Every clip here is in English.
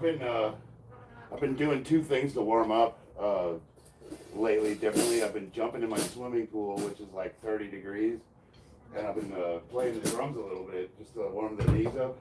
I've been doing two things to warm up lately. Differently, I've been jumping in my swimming pool, which is like 30 degrees, and I've been playing the drums a little bit just to warm the knees up.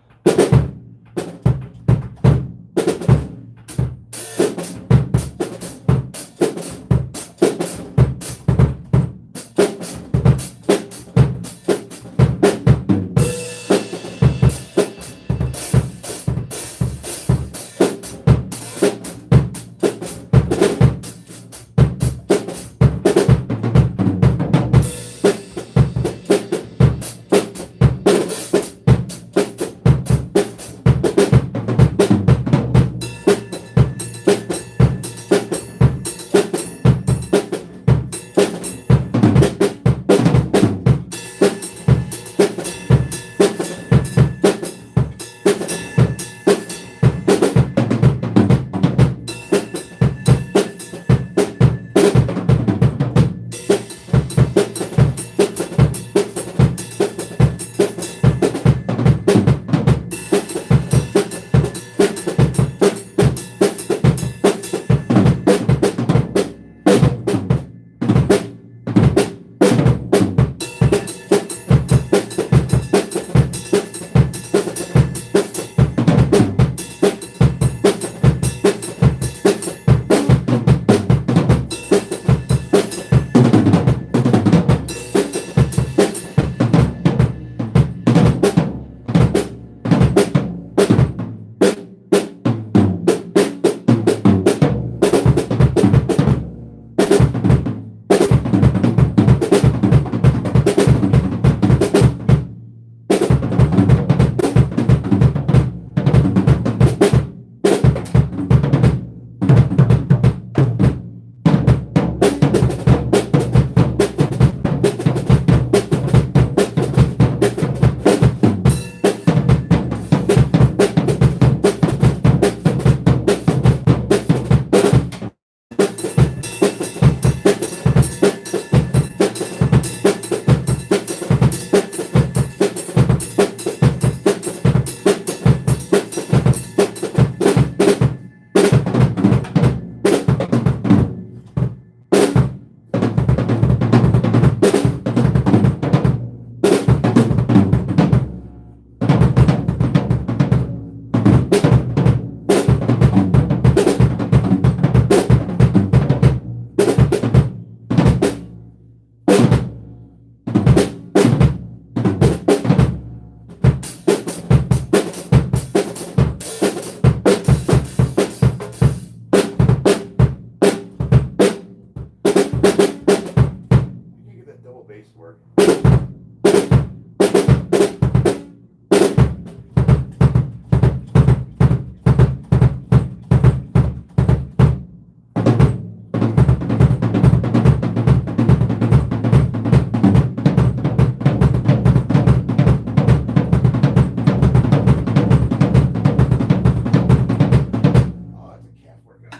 Bass work.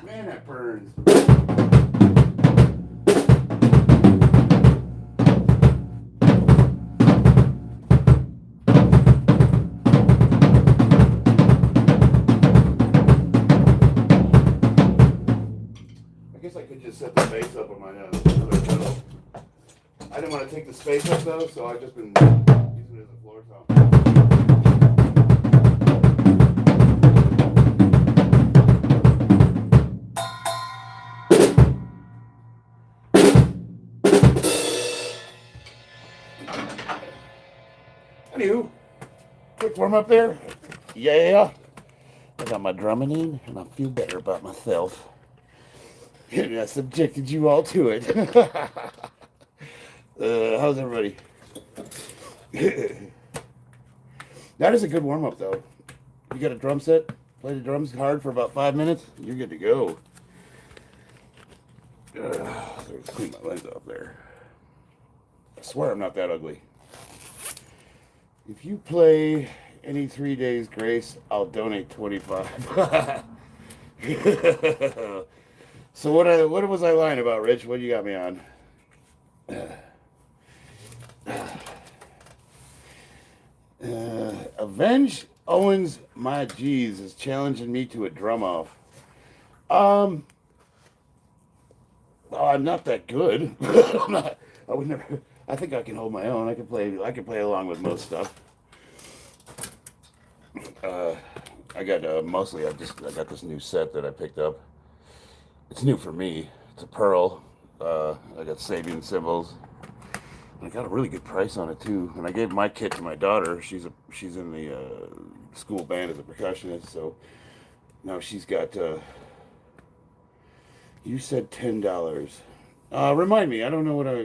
Man, that burns. I guess I could just set the bass up on my other pedal. I didn't want to take the space up though, so I've just been using it as a floor tom. Anywho, quick warm up there. Yeah. I got my drumming in and I feel better about myself. And I subjected you all to it. How's everybody? That is a good warm up though. You got a drum set, play the drums hard for about 5 minutes, you're good to go. Let's clean my lens off there. I swear I'm not that ugly. If you play any 3 Days Grace, I'll donate 25. So what was I lying about, Rich? What you got me on? Avenged Owens, my G's, is challenging me to a drum off. Um, I'm not that good. I'm not, I would never. I think I can hold my own. I can play. I can play along with most stuff. Uh, I got mostly. I got this new set that I picked up. It's new for me. It's a Pearl. I got Sabian cymbals. I got a really good price on it too. And I gave my kit to my daughter. She's in the school band as a percussionist. So now she's got. You said $10. Remind me. I don't know what I.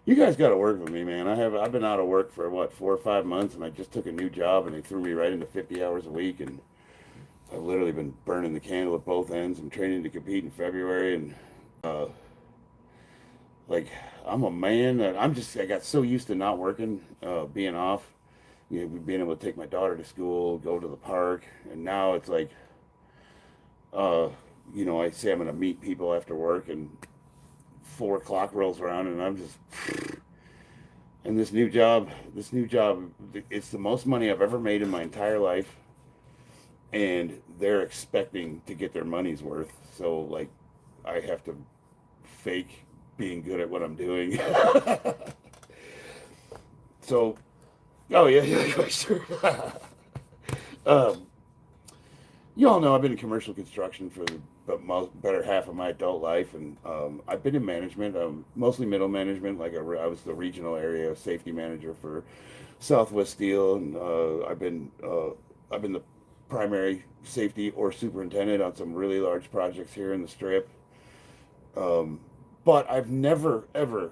You guys got to work with me, man. I've been out of work for what 4 or 5 months, and I just took a new job, and they threw me right into 50 hours a week, and I've literally been burning the candle at both ends. I'm training to compete in February, and uh, like I'm a man that I got so used to not working, being off, being able to take my daughter to school, go to the park, and now it's like, uh, I say I'm gonna meet people after work, and 4 o'clock rolls around, and I'm just. And this new job, it's the most money I've ever made in my entire life, and they're expecting to get their money's worth. So like, I have to fake being good at what I'm doing. So, oh yeah, yeah, sure. um, you all know I've been in commercial construction for the better half of my adult life, and I've been in management, mostly middle management. I was the regional area safety manager for Southwest Steel, and I've been the primary safety or superintendent on some really large projects here in the Strip. Um, but I've never ever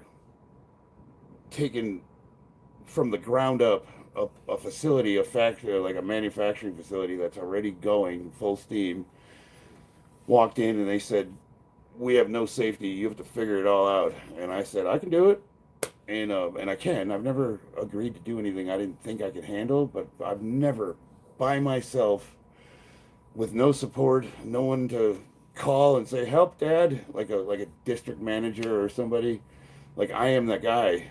taken from the ground up a facility, a factory, like a manufacturing facility that's already going full steam. Walked in and they said, "We have no safety. You have to figure it all out." And I said, "I can do it," and I can. I've never agreed to do anything I didn't think I could handle, but I've never, by myself, with no support, no one to call and say, "Help, Dad," like a district manager or somebody. Like I am that guy.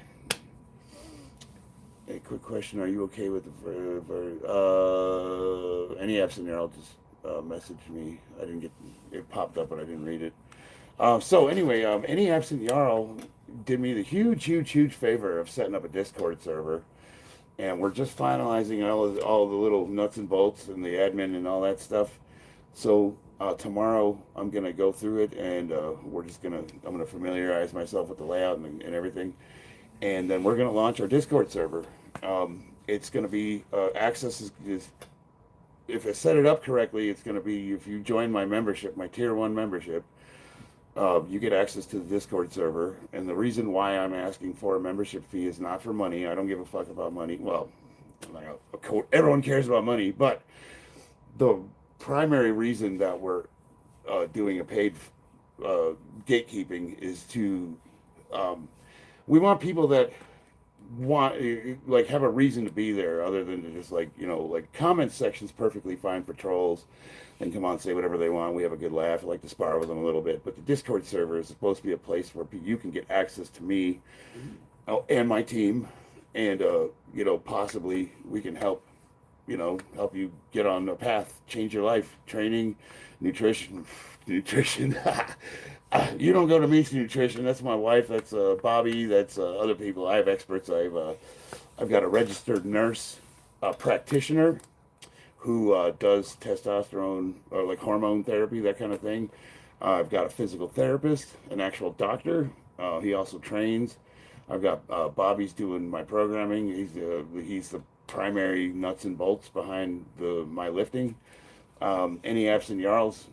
A quick question: Are you okay with any apps in there? I'll just message me. I didn't get it popped up, but I didn't read it. So anyway, any absent Jarl did me the huge favor of setting up a Discord server, and we're just finalizing all the little nuts and bolts and the admin and all that stuff. So tomorrow I'm gonna go through it, and I'm gonna familiarize myself with the layout and everything, and then we're gonna launch our Discord server. It's gonna be access is if I set it up correctly, it's going to be if you join my membership, my tier 1 membership, you get access to the Discord server. And the reason why I'm asking for a membership fee is not for money. I don't give a fuck about money. Well, everyone cares about money, but the primary reason that we're doing a paid gatekeeping is to we want people that want like have a reason to be there other than to just like comment sections perfectly fine for trolls and come on say whatever they want. We have a good laugh. I like to spar with them a little bit, but the Discord server is supposed to be a place where you can get access to me and my team, and possibly we can help you get on a path, change your life, training, nutrition. You don't go to me for nutrition. That's my wife. That's Bobby. That's other people. I have experts. I've got a registered nurse practitioner who does testosterone or like hormone therapy, that kind of thing. I've got a physical therapist, an actual doctor. He also trains. I've got Bobby's doing my programming. He's the primary nuts and bolts behind my lifting. Any absent Jarls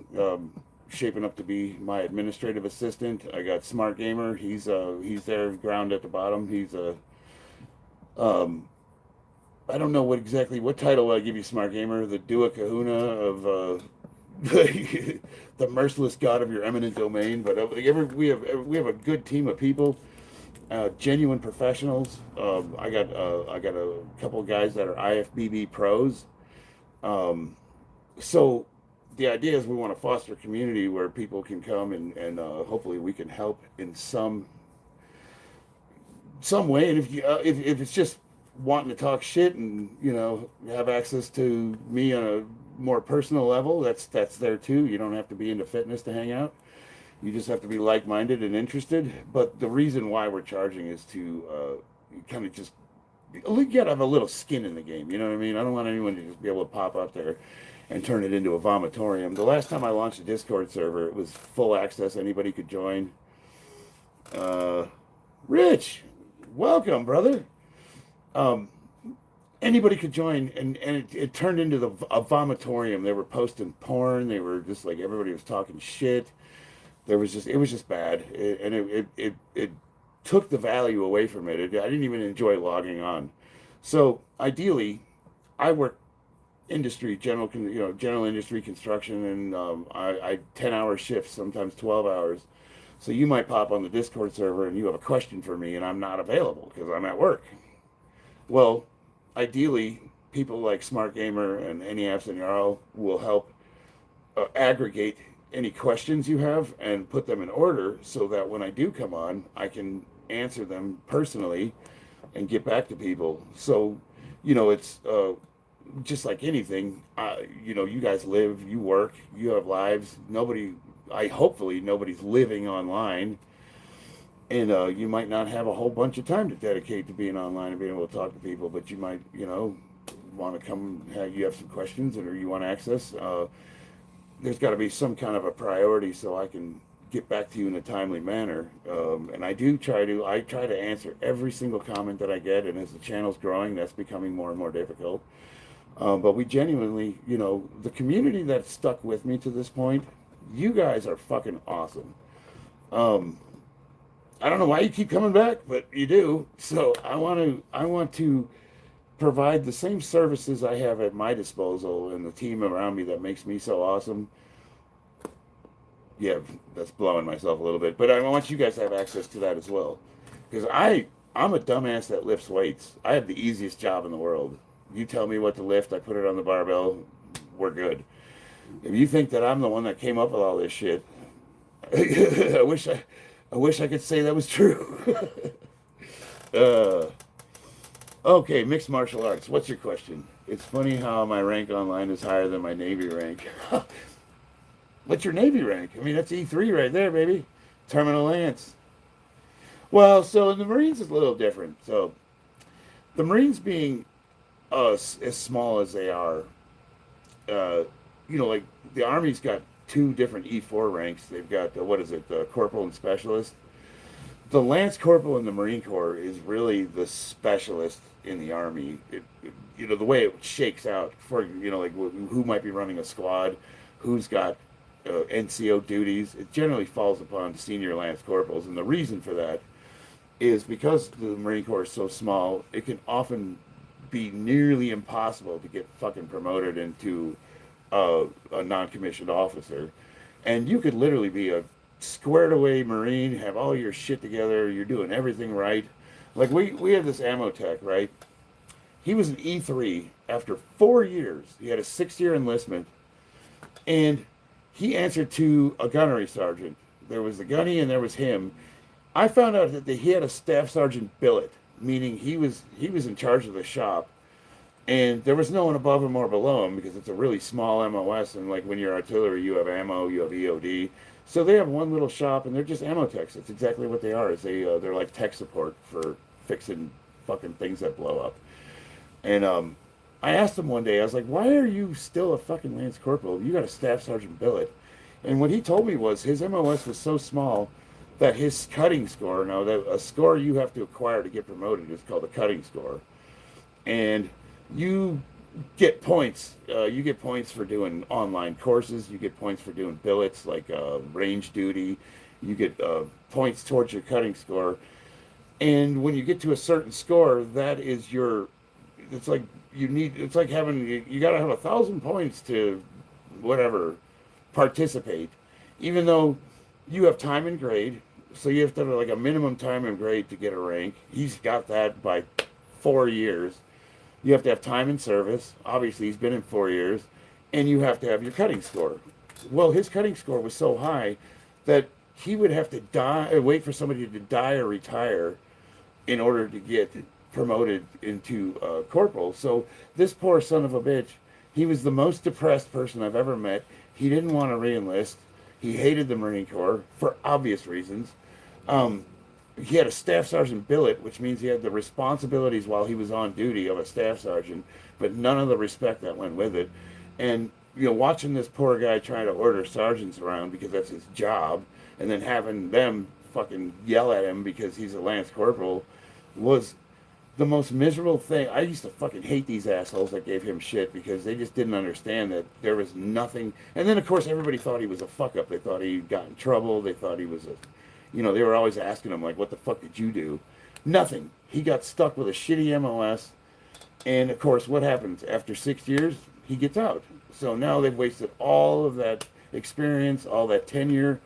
shaping up to be my administrative assistant. I got Smart Gamer. He's there, ground at the bottom. He's a I don't know what title I give you, Smart Gamer. The Dua Kahuna of the merciless god of your eminent domain. But we have a good team of people. Genuine professionals. I got a couple of guys that are IFBB pros. So the idea is we want to foster a community where people can come and hopefully we can help in some way. And if it's just wanting to talk shit and, have access to me on a more personal level, that's there too. You don't have to be into fitness to hang out. You just have to be like-minded and interested. But the reason why we're charging is to kind of just, you gotta have a little skin in the game. You know what I mean? I don't want anyone to just be able to pop up there and turn it into a vomitorium. The last time I launched a Discord server, it was full access. Anybody could join. Rich, welcome, brother. Anybody could join, and it turned into a vomitorium. They were posting porn. They were just like, everybody was talking shit. It was just bad, it took the value away from it. I didn't even enjoy logging on. So ideally, I work general industry construction, and I 10-hour shifts, sometimes 12 hours. So you might pop on the Discord server and you have a question for me, and I'm not available because I'm at work. Well, ideally, people like Smart Gamer and NEFs and Jarl will help aggregate any questions you have and put them in order so that when I do come on, I can answer them personally and get back to people. So, it's just like anything. You guys live, you work, you have lives. Hopefully nobody's living online, and you might not have a whole bunch of time to dedicate to being online and being able to talk to people, but you might, want to come, you have some questions or you want access. There's got to be some kind of a priority so I can get back to you in a timely manner. And I try to answer every single comment that I get, and as the channel's growing, that's becoming more and more difficult. But we genuinely, the community that's stuck with me to this point, you guys are fucking awesome. I don't know why you keep coming back, but you do. So I want to provide the same services I have at my disposal and the team around me that makes me so awesome. Yeah, that's blowing myself a little bit, but I want you guys to have access to that as well. Because I'm a dumbass that lifts weights. I have the easiest job in the world. You tell me what to lift, I put it on the barbell, we're good. If you think that I'm the one that came up with all this shit, I wish I could say that was true. Okay, mixed martial arts. What's your question? It's funny how my rank online is higher than my Navy rank. What's your Navy rank? I mean, that's E3 right there, baby. Terminal Lance. Well, so the Marines is a little different. So the Marines being as small as they are, like the Army's got two different E4 ranks. They've got, the Corporal and Specialist. The Lance Corporal in the Marine Corps is really the specialist in the Army. The way it shakes out for, like who might be running a squad, who's got NCO duties, it generally falls upon senior Lance Corporals. And the reason for that is because the Marine Corps is so small, it can often be nearly impossible to get fucking promoted into a non-commissioned officer. And you could literally be a squared away Marine, have all your shit together, you're doing everything right. Like we have this ammo tech, right? He was an E3 after 4 years. He had a 6-year enlistment, and he answered to a gunnery sergeant. There was the gunny and there was him. I found out that he had a staff sergeant billet, meaning he was in charge of the shop, and there was no one above him or below him because it's a really small MOS, and like when you're artillery, you have ammo, you have EOD. So they have one little shop, and they're just ammo techs. That's exactly what they are. They're like tech support for fixing fucking things that blow up. And I asked him one day, I was like, why are you still a fucking Lance Corporal? You got a staff sergeant billet. And what he told me was his MOS was so small that his cutting score, now that a score you have to acquire to get promoted is called a cutting score. And you get points. You get points for doing online courses. You get points for doing billets like range duty. You get points towards your cutting score. And when you get to a certain score, that is it's like having, you got to have 1,000 points to participate, even though you have time and grade. So you have to have like a minimum time and grade to get a rank. He's got that by 4 years. You have to have time and service. Obviously, he's been in 4 years. And you have to have your cutting score. Well, his cutting score was so high that he would have to wait for somebody to die or retire in order to get promoted into corporal. So this poor son of a bitch, he was the most depressed person I've ever met. He didn't want to reenlist. He hated the Marine Corps for obvious reasons. Um, he had a staff sergeant billet, which means he had the responsibilities while he was on duty of a staff sergeant, but none of the respect that went with it. And watching this poor guy trying to order sergeants around because that's his job, and then having them fucking yell at him because he's a lance corporal was the most miserable thing. I used to fucking hate these assholes that gave him shit because they just didn't understand that there was nothing. And then, of course, everybody thought he was a fuck up. They thought he got in trouble. They thought he was they were always asking him, like, what the fuck did you do? Nothing. He got stuck with a shitty MOS. And, of course, what happens? After 6 years, he gets out. So now they've wasted all of that experience, all that tenure.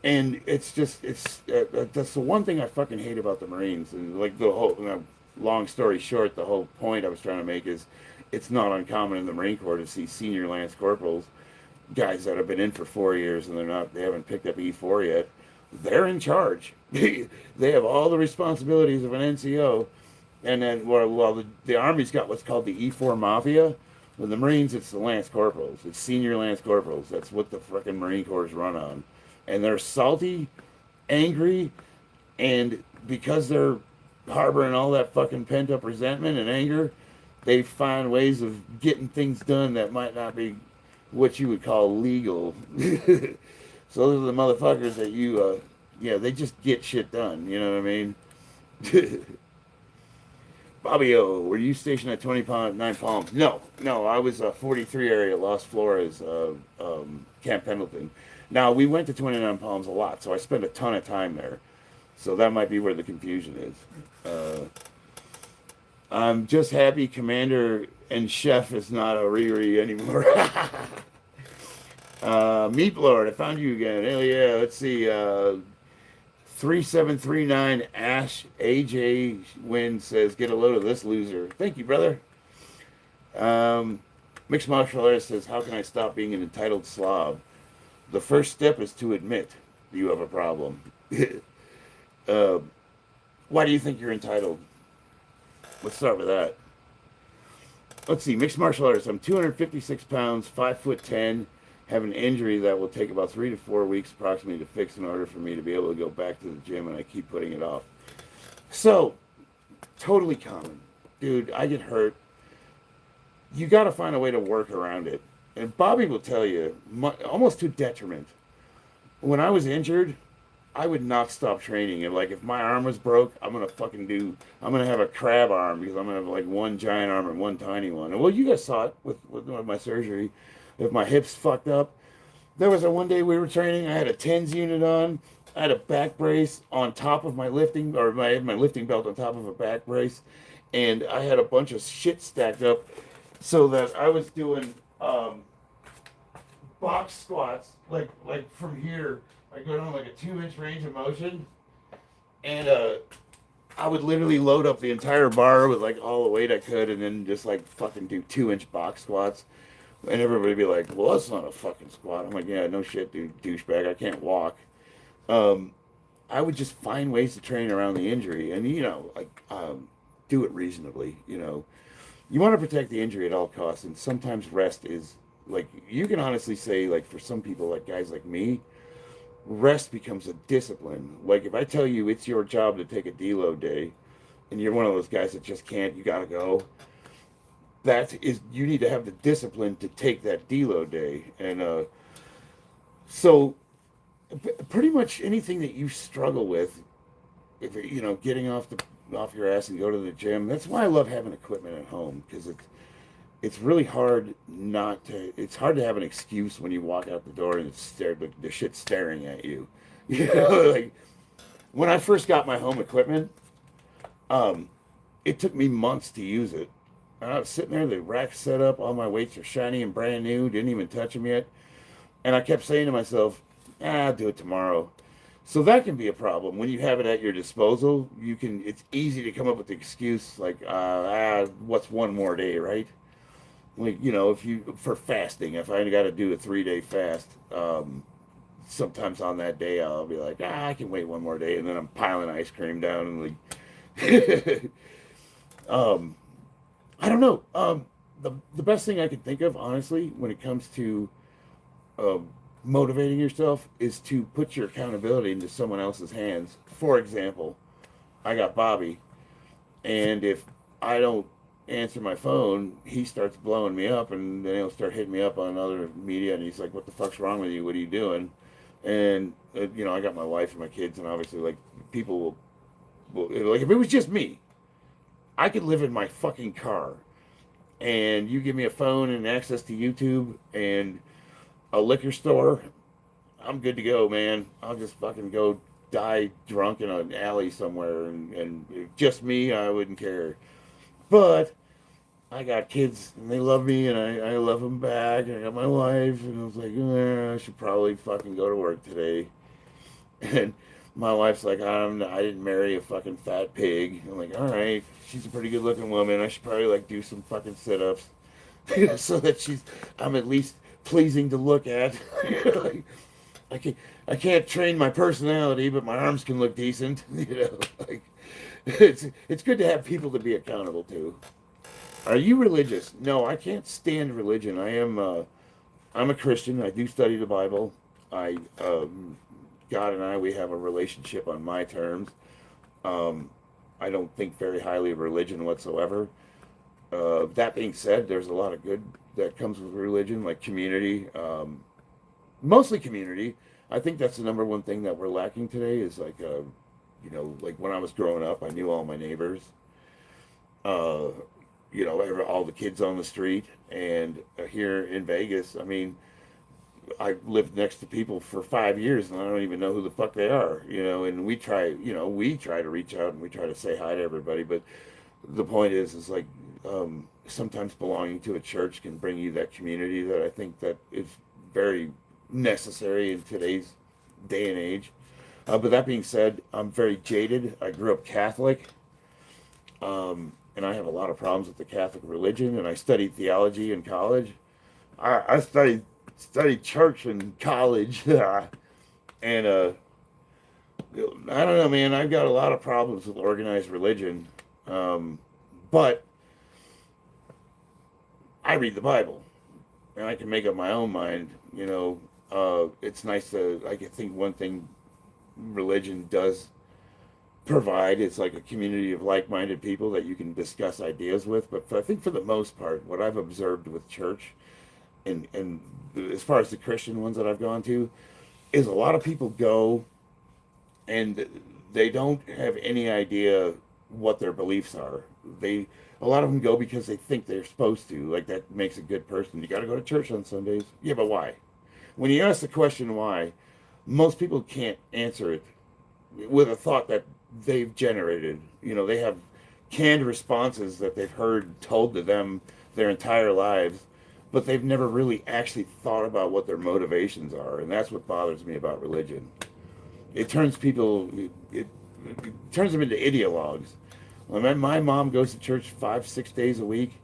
And it's that's the one thing I fucking hate about the Marines. And like the whole, long story short, the whole point I was trying to make is it's not uncommon in the Marine Corps to see senior lance corporals, guys that have been in for 4 years and they haven't picked up E4 yet. They're in charge. They have all the responsibilities of an NCO. And then, the Army's got what's called the E4 Mafia. With the Marines, it's the lance corporals. It's senior lance corporals. That's what the fucking Marine Corps is run on. And they're salty, angry, and because they're harboring all that fucking pent-up resentment and anger, they find ways of getting things done that might not be what you would call legal. So those are the motherfuckers that they just get shit done, you know what I mean? Bobby O, were you stationed at 29 Palms? No, I was 43 area, Los Flores, Camp Pendleton. Now, we went to 29 Palms a lot, so I spent a ton of time there. So that might be where the confusion is. I'm just happy Commander and Chef is not a Riri anymore. Meat Lord, I found you again. Hell yeah, let's see. 3739 Ash AJ Win says, get a load of this loser. Thank you, brother. Mixed Martial Artist says, how can I stop being an entitled slob? The first step is to admit you have a problem. Why do you think you're entitled? Let's start with that. Let's see. Mixed martial artist. I'm 256 pounds, 5'10", have an injury that will take about 3 to 4 weeks approximately to fix in order for me to be able to go back to the gym, and I keep putting it off. So, totally common. Dude, I get hurt. You got to find a way to work around it. And Bobby will tell you, almost to detriment. When I was injured, I would not stop training. And like, if my arm was broke, I'm going to have a crab arm because I'm going to have like one giant arm and one tiny one. And well, you guys saw it with my surgery. If my hips fucked up, there was one day we were training, I had a TENS unit on. I had a back brace on top of my lifting, or my lifting belt on top of a back brace. And I had a bunch of shit stacked up so that I was doing box squats, like from here. I go down like a 2-inch range of motion, and I would literally load up the entire bar with like all the weight I could, and then just like fucking do 2-inch box squats. And everybody would be like, well, that's not a fucking squat. I'm like, yeah, no shit, dude, douchebag, I can't walk. I would just find ways to train around the injury, and do it reasonably. You want to protect the injury at all costs, and sometimes rest is like, you can honestly say, like, for some people, like guys like me, rest becomes a discipline. Like, if I tell you it's your job to take a deload day, and you're one of those guys that just can't, you gotta go, you need to have the discipline to take that deload day. And so pretty much anything that you struggle with, if getting off your ass and go to the gym. That's why I love having equipment at home, because it's really hard it's hard to have an excuse when you walk out the door and the shit's staring at you. Like when I first got my home equipment, it took me months to use it. And I was sitting there, the rack's set up, all my weights are shiny and brand new, didn't even touch them yet. And I kept saying to myself, I'll do it tomorrow. So that can be a problem. When you have it at your disposal, it's easy to come up with the excuse like, what's one more day, right? Like, for fasting, if I got to do a 3-day fast, sometimes on that day I'll be like, I can wait one more day, and then I'm piling ice cream down and like, Um, I don't know. The best thing I can think of, honestly, when it comes to um, motivating yourself, is to put your accountability into someone else's hands. For example, I got Bobby, and if I don't answer my phone, he starts blowing me up, and then he'll start hitting me up on other media, and he's like, "What the fuck's wrong with you? What are you doing?" And I got my wife and my kids, and obviously, like, people will, like, if it was just me, I could live in my fucking car, and you give me a phone and access to YouTube and a liquor store, I'm good to go, man. I'll just fucking go die drunk in an alley somewhere, and if just me, I wouldn't care. But I got kids and they love me and I love them back. And I got my wife and I was like, I should probably fucking go to work today. And my wife's like, I didn't marry a fucking fat pig. I'm like, all right, she's a pretty good looking woman. I should probably like do some fucking sit ups so that I'm at least pleasing to look at. Like, I can't, I can't train my personality, but my arms can look decent. Like it's good to have people to be accountable to. Are you religious? No, I can't stand religion. I'm a Christian. I do study the Bible. I God and I we have a relationship on my terms. Um, I don't think very highly of religion whatsoever. That being said, there's a lot of good that comes with religion, like community, mostly community. I think that's the number one thing that we're lacking today is like, like when I was growing up, I knew all my neighbors. Uh, all the kids on the street, and here in Vegas, I mean, I lived next to people for 5 years, and I don't even know who the fuck they are. And we try to reach out and we try to say hi to everybody, but the point is like sometimes belonging to a church can bring you that community that I think that is very necessary in today's day and age. But that being said, I'm very jaded. I grew up Catholic, and I have a lot of problems with the Catholic religion. And I studied theology in college. I studied church in college, and I don't know, man. I've got a lot of problems with organized religion, but I read the Bible, and I can make up my own mind. It's nice to. I can think one thing religion does provide is like a community of like-minded people that you can discuss ideas with. But I think for the most part, what I've observed with church and as far as the Christian ones that I've gone to, is a lot of people go and they don't have any idea what their beliefs are. A lot of them go because they think they're supposed to. Like that makes a good person. You got to go to church on Sundays. Yeah, but why? When you ask the question why, most people can't answer it with a thought that they've generated. They have canned responses that they've heard told to them their entire lives, but they've never really actually thought about what their motivations are, and that's what bothers me about religion. It turns people, it turns them into ideologues. My mom goes to church 5, 6 days a week,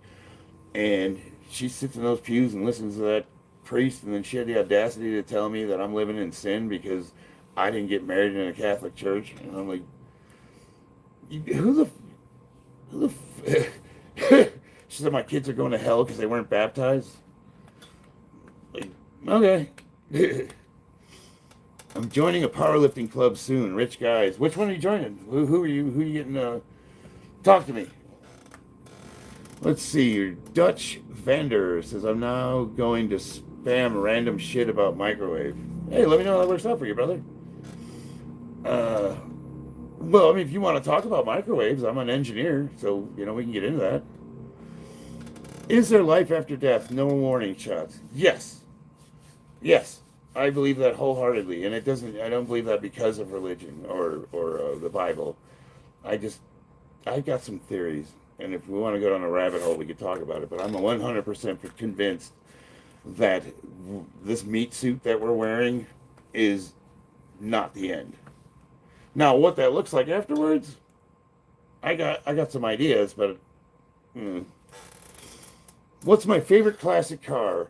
and she sits in those pews and listens to that priest, and then she had the audacity to tell me that I'm living in sin because I didn't get married in a Catholic church, and I'm like, who the? She said my kids are going to hell because they weren't baptized. Like, okay. I'm joining a powerlifting club soon. Rich guys. Which one are you joining? Who are you? Who are you getting? Talk to me. Let's see. Your Dutch vendor says I'm now going to spam random shit about microwave. Hey, let me know how that works out for you, brother. Well, I mean, if you want to talk about microwaves, I'm an engineer, so we can get into that. Is there life after death? No warning shots. Yes. Yes. I believe that wholeheartedly, and it doesn't. I don't believe that because of religion or the Bible. I've got some theories, and if we want to go down a rabbit hole, we could talk about it. But I'm 100% convinced that this meat suit that we're wearing is not the end. Now, what that looks like afterwards, I got some ideas, but what's my favorite classic car?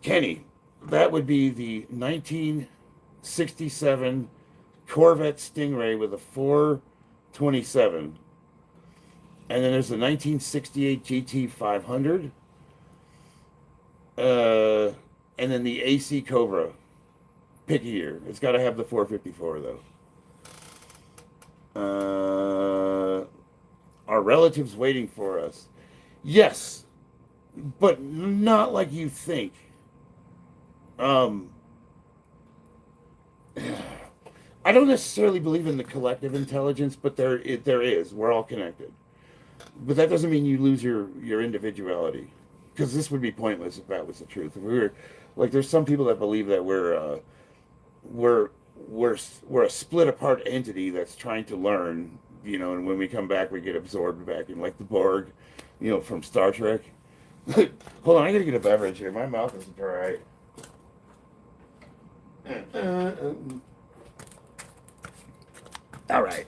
Kenny, that would be the 1967 Corvette Stingray with a 427. And then there's the 1968 GT 500. And then the AC Cobra. Pick a year. It's got to have the 454 though. Our relatives waiting for us. Yes, but not like you think. Um, I don't necessarily believe in the collective intelligence, but there is. We're all connected. But that doesn't mean you lose your individuality, because this would be pointless if that was the truth. If we were like, there's some people that believe that we're we're a split apart entity that's trying to learn, you know, and when we come back, we get absorbed back in like the Borg, you know, from Star Trek. Hold on, I gotta get a beverage here. My mouth is dry. All right.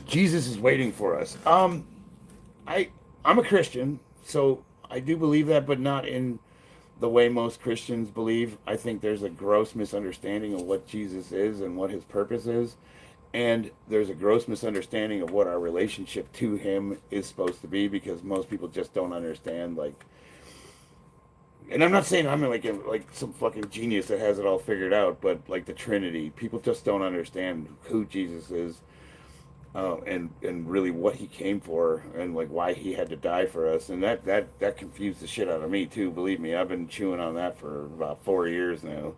Jesus is waiting for us. I'm a Christian, so I do believe that, but not in the way most Christians believe. I think there's a gross misunderstanding of what Jesus is and what his purpose is. And there's a gross misunderstanding of what our relationship to him is supposed to be, because most people just don't understand, like, and I'm not saying I'm like some fucking genius that has it all figured out, but like the Trinity, people just don't understand who Jesus is, and really what he came for, and like why he had to die for us, and that confused the shit out of me too. Believe me, I've been chewing on that for about 4 years now.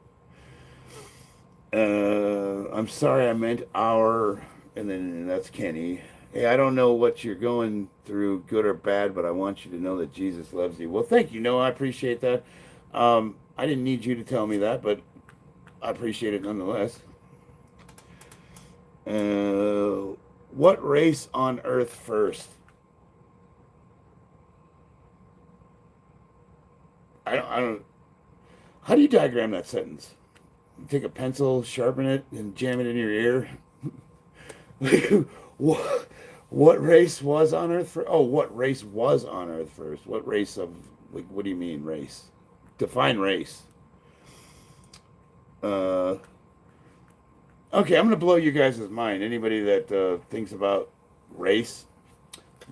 I'm sorry, I meant our, and then that's Kenny. Hey, I don't know what you're going through, good or bad, but I want you to know that Jesus loves you. Well, thank you. No, I appreciate that. I didn't need you to tell me that, but I appreciate it nonetheless. What race on Earth first? I don't. How do you diagram that sentence? Take a pencil, sharpen it, and jam it in your ear. What race was on Earth first? Oh, what race was on Earth first? What race of, like, what do you mean race? Define race. Okay, I'm gonna blow you guys' mind. Anybody that thinks about race,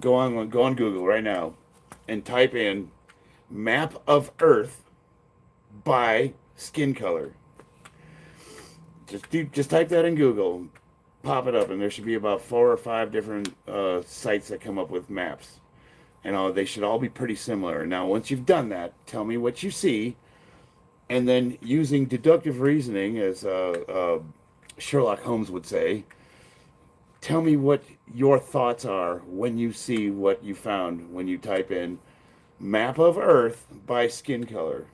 go on Google right now and type in map of Earth by skin color. Just type that in Google, pop it up, and there should be about 4 or 5 different sites that come up with maps, and they should all be pretty similar. Now, once you've done that, tell me what you see, and then using deductive reasoning, as Sherlock Holmes would say, tell me what your thoughts are when you see what you found when you type in map of Earth by skin color.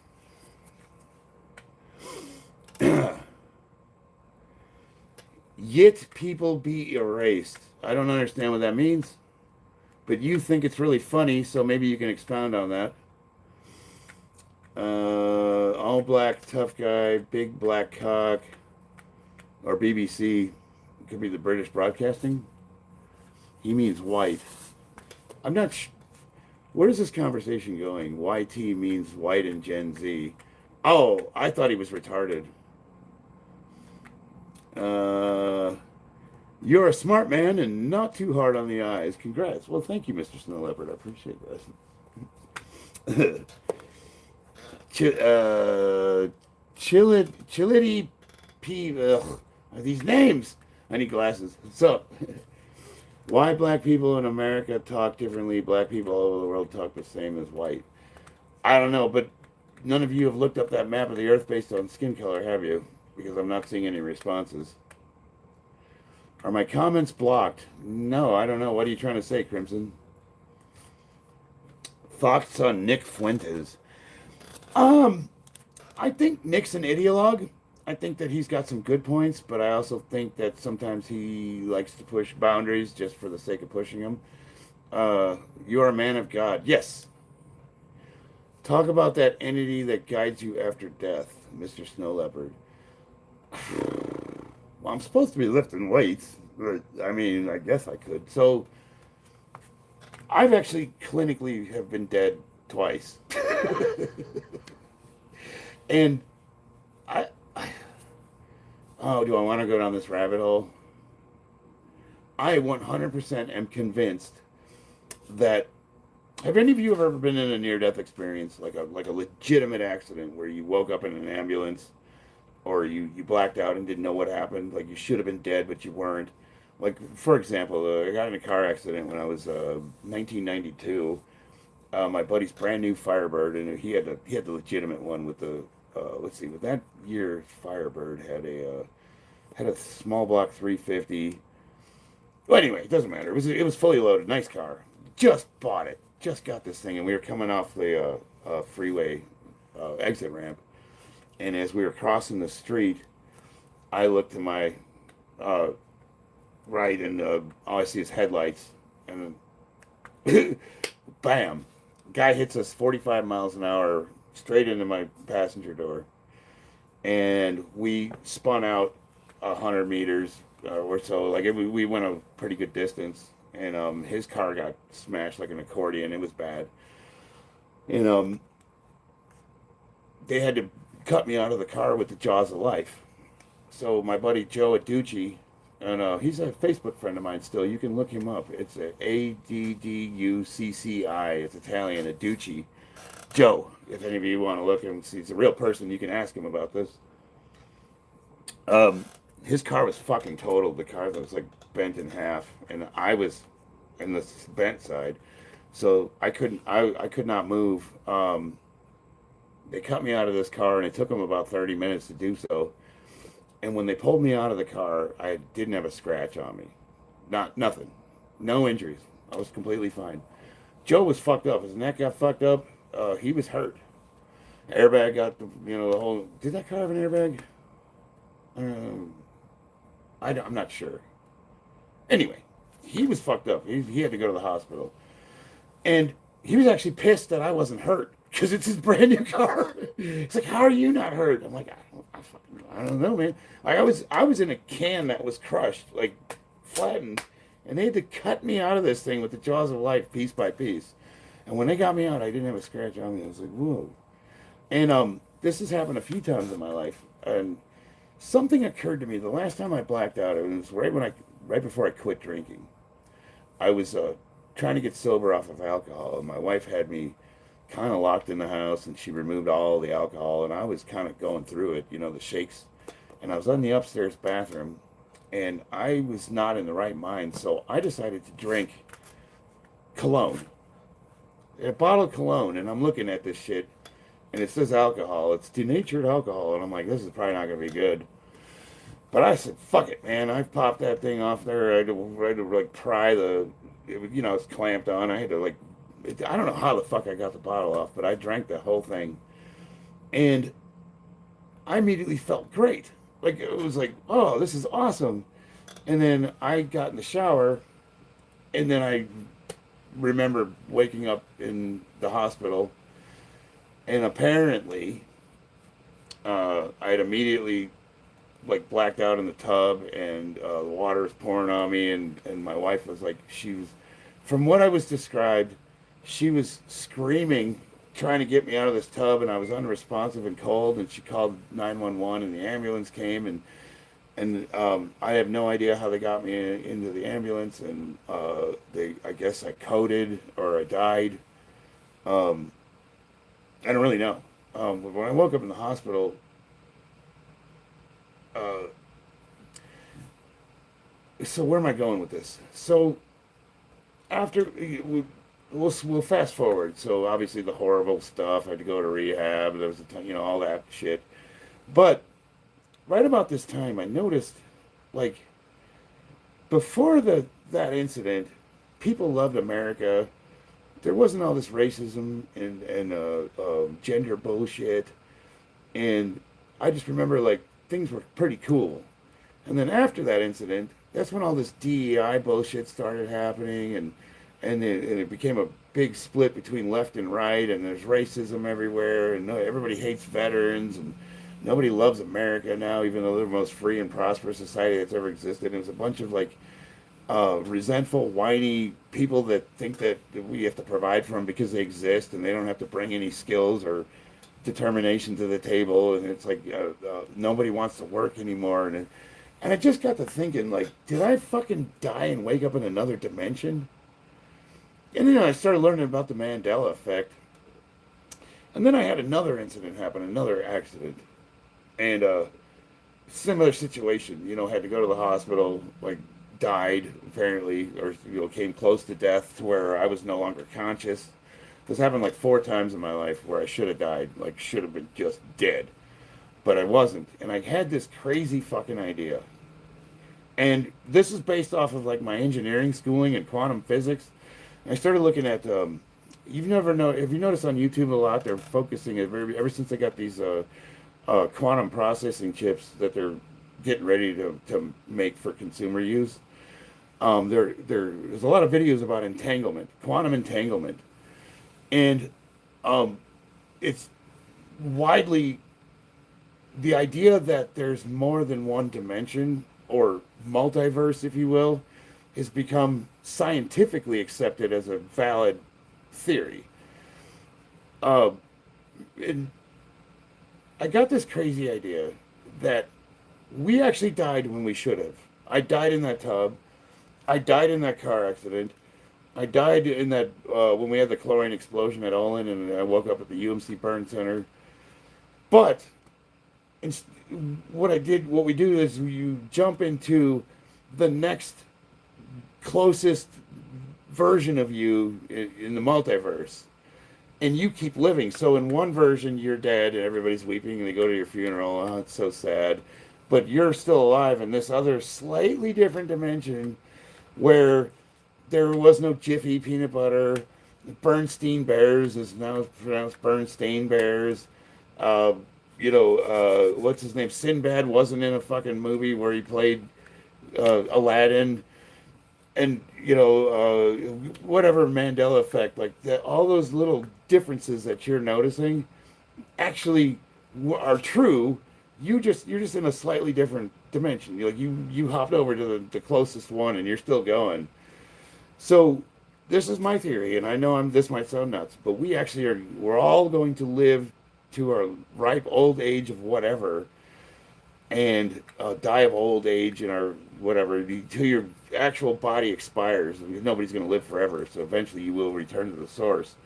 Yet people be erased. I don't understand what that means, but you think it's really funny, so maybe you can expound on that. All black, tough guy, big black cock, or BBC. It could be the British Broadcasting. He means white. I'm not where is this conversation going? YT means white in Gen Z. Oh, I thought he was retarded. You're a smart man and not too hard on the eyes. Congrats. Well, thank you, Mr. Snow Leopard. I appreciate that. Chility P. These names. I need glasses. So, why black people in America talk differently? Black people all over the world talk the same as white. I don't know, but none of you have looked up that map of the Earth based on skin color, have you? Because I'm not seeing any responses. Are my comments blocked? No, I don't know. What are you trying to say, Crimson? Thoughts on Nick Fuentes? I think Nick's an ideologue. I think that he's got some good points, but I also think that sometimes he likes to push boundaries just for the sake of pushing them. You're a man of God. Yes. Talk about that entity that guides you after death, Mr. Snow Leopard. Well, I'm supposed to be lifting weights, but I mean, I guess I could. So, I've actually clinically have been dead twice. And oh, do I want to go down this rabbit hole? I 100% am convinced that, have any of you ever been in a near-death experience, like a legitimate accident where you woke up in an ambulance, or you blacked out and didn't know what happened, like you should have been dead but you weren't? Like, for example, I got in a car accident when I was 1992. My buddy's brand new Firebird, and he had the legitimate one with the let's see, with that year Firebird had a small block 350. Well, anyway, it doesn't matter. It was fully loaded, nice car. Just bought it, just got this thing, and we were coming off the freeway exit ramp, and as we were crossing the street, I looked to my uh, right, and all I see is headlights, and bam, guy hits us 45 miles an hour straight into my passenger door, and we spun out 100 meters or so. Like we went a pretty good distance, and his car got smashed like an accordion. It was bad, and they had to cut me out of the car with the jaws of life. So my buddy Joe Adducci, and he's a Facebook friend of mine still. You can look him up. It's Adducci. It's Italian, Adducci. Joe, if any of you want to look him, he's a real person. You can ask him about this. His car was fucking totaled. The car was like bent in half, and I was in the bent side, so I couldn't. I could not move. They cut me out of this car, and it took them about 30 minutes to do so. And when they pulled me out of the car, I didn't have a scratch on me. Nothing. No injuries. I was completely fine. Joe was fucked up. His neck got fucked up. He was hurt. Airbag got the whole. Did that car have an airbag? I'm not sure. Anyway, he was fucked up. He had to go to the hospital, and he was actually pissed that I wasn't hurt because it's his brand new car. It's like, how are you not hurt? I'm like, I don't know, man. Like I was in a can that was crushed, like flattened, and they had to cut me out of this thing with the jaws of life, piece by piece. And when they got me out, I didn't have a scratch on me. I was like, whoa. And this has happened a few times in my life, and something occurred to me. The last time I blacked out, it was right before I quit drinking. I was trying to get sober off of alcohol, and my wife had me kind of locked in the house, and she removed all the alcohol, and I was kind of going through it, the shakes, and I was in the upstairs bathroom, and I was not in the right mind, so I decided to drink cologne, a bottle of cologne, and I'm looking at this shit, and it says alcohol. It's denatured alcohol, and I'm like, this is probably not going to be good. But I said, fuck it, man. I popped that thing off there. I had to like pry it's clamped on. I had to I don't know how the fuck I got the bottle off, but I drank the whole thing. And I immediately felt great. Like, it was like, oh, this is awesome. And then I got in the shower, and then I remember waking up in the hospital, and apparently I had immediately blacked out in the tub, and the water was pouring on me, and my wife was like, from what I was described, she was screaming, trying to get me out of this tub, and I was unresponsive and cold, and she called 911, and the ambulance came, and I have no idea how they got me into the ambulance, and I guess I coded or I died. I don't really know. But when I woke up in the hospital, so where am I going with this? So after we'll fast forward. So obviously the horrible stuff. I had to go to rehab. There was all that shit. But right about this time, I noticed, before that incident, people loved America. There wasn't all this racism and gender bullshit, and I just remember things were pretty cool. And then after that incident, that's when all this DEI bullshit started happening, and it became a big split between left and right, and there's racism everywhere, and everybody hates veterans, and nobody loves America now, even though they're the most free and prosperous society that's ever existed. And it was a bunch of resentful, whiny people that think that we have to provide for them because they exist, and they don't have to bring any skills or determination to the table. And it's nobody wants to work anymore. And And I just got to thinking, like, did I fucking die and wake up in another dimension? And then I started learning about the Mandela effect. And then I had another incident happen, another accident. And similar situation, had to go to the hospital, like died apparently, or came close to death to where I was no longer conscious. This happened like 4 times in my life where I should have died, like should have been just dead. But I wasn't. And I had this crazy fucking idea. And this is based off of like my engineering schooling and quantum physics. I started looking at have you noticed on YouTube a lot they're focusing ever since they got these quantum processing chips that they're getting ready to make for consumer use. There's a lot of videos about entanglement, quantum entanglement, and it's widely the idea that there's more than one dimension or multiverse, if you will, has become scientifically accepted as a valid theory. And I got this crazy idea that we actually died when we should have. I died in that tub. I died in that car accident. I died in that when we had the chlorine explosion at Olin, and I woke up at the UMC Burn Center. But what we do is you jump into the next closest version of you in the multiverse, and you keep living. So in one version you're dead and everybody's weeping and they go to your funeral. Oh, it's so sad. But you're still alive in this other slightly different dimension where there was no Jiffy peanut butter. Bernstein Bears is now pronounced Bernstein Bears. What's his name? Sinbad wasn't in a fucking movie where he played Aladdin. And, whatever Mandela effect, like that, all those little differences that you're noticing actually are true. You're just in a slightly different dimension. You hopped over to the closest one and you're still going. So this is my theory, and I know this might sound nuts, but we're all going to live to our ripe old age of whatever, and die of old age in our whatever till your actual body expires. I mean, nobody's going to live forever, so eventually you will return to the source.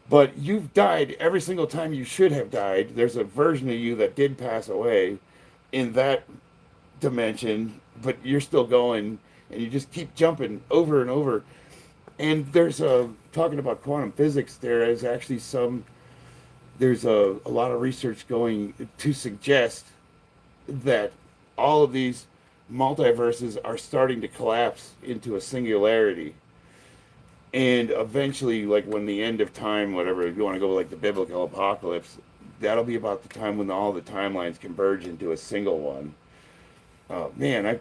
But you've died every single time you should have died. There's a version of you that did pass away in that dimension, but you're still going, and you just keep jumping over and over. And there's talking about quantum physics, there's a lot of research going to suggest that all of these multiverses are starting to collapse into a singularity. And eventually, like when the end of time, whatever, if you want to go like the biblical apocalypse, that'll be about the time when all the timelines converge into a single one. Man, I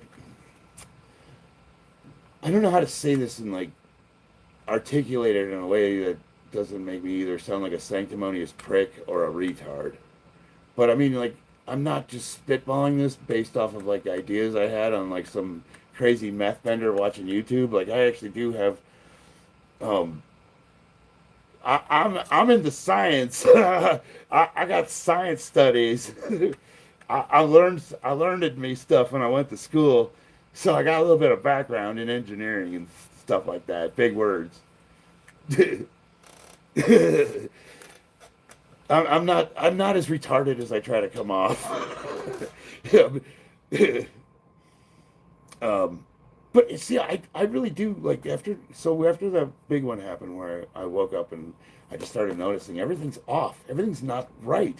don't know how to say this and like articulate it in a way that doesn't make me either sound like a sanctimonious prick or a retard. But I mean, like, I'm not just spitballing this based off of like ideas I had on like some crazy meth bender watching YouTube. Like, I actually do have I'm into science. I got science studies. I learned me stuff when I went to school, so I got a little bit of background in engineering and stuff like that. Big words. I'm not as retarded as I try to come off. But see, I really do like after the big one happened where I woke up and I just started noticing everything's off. Everything's not right.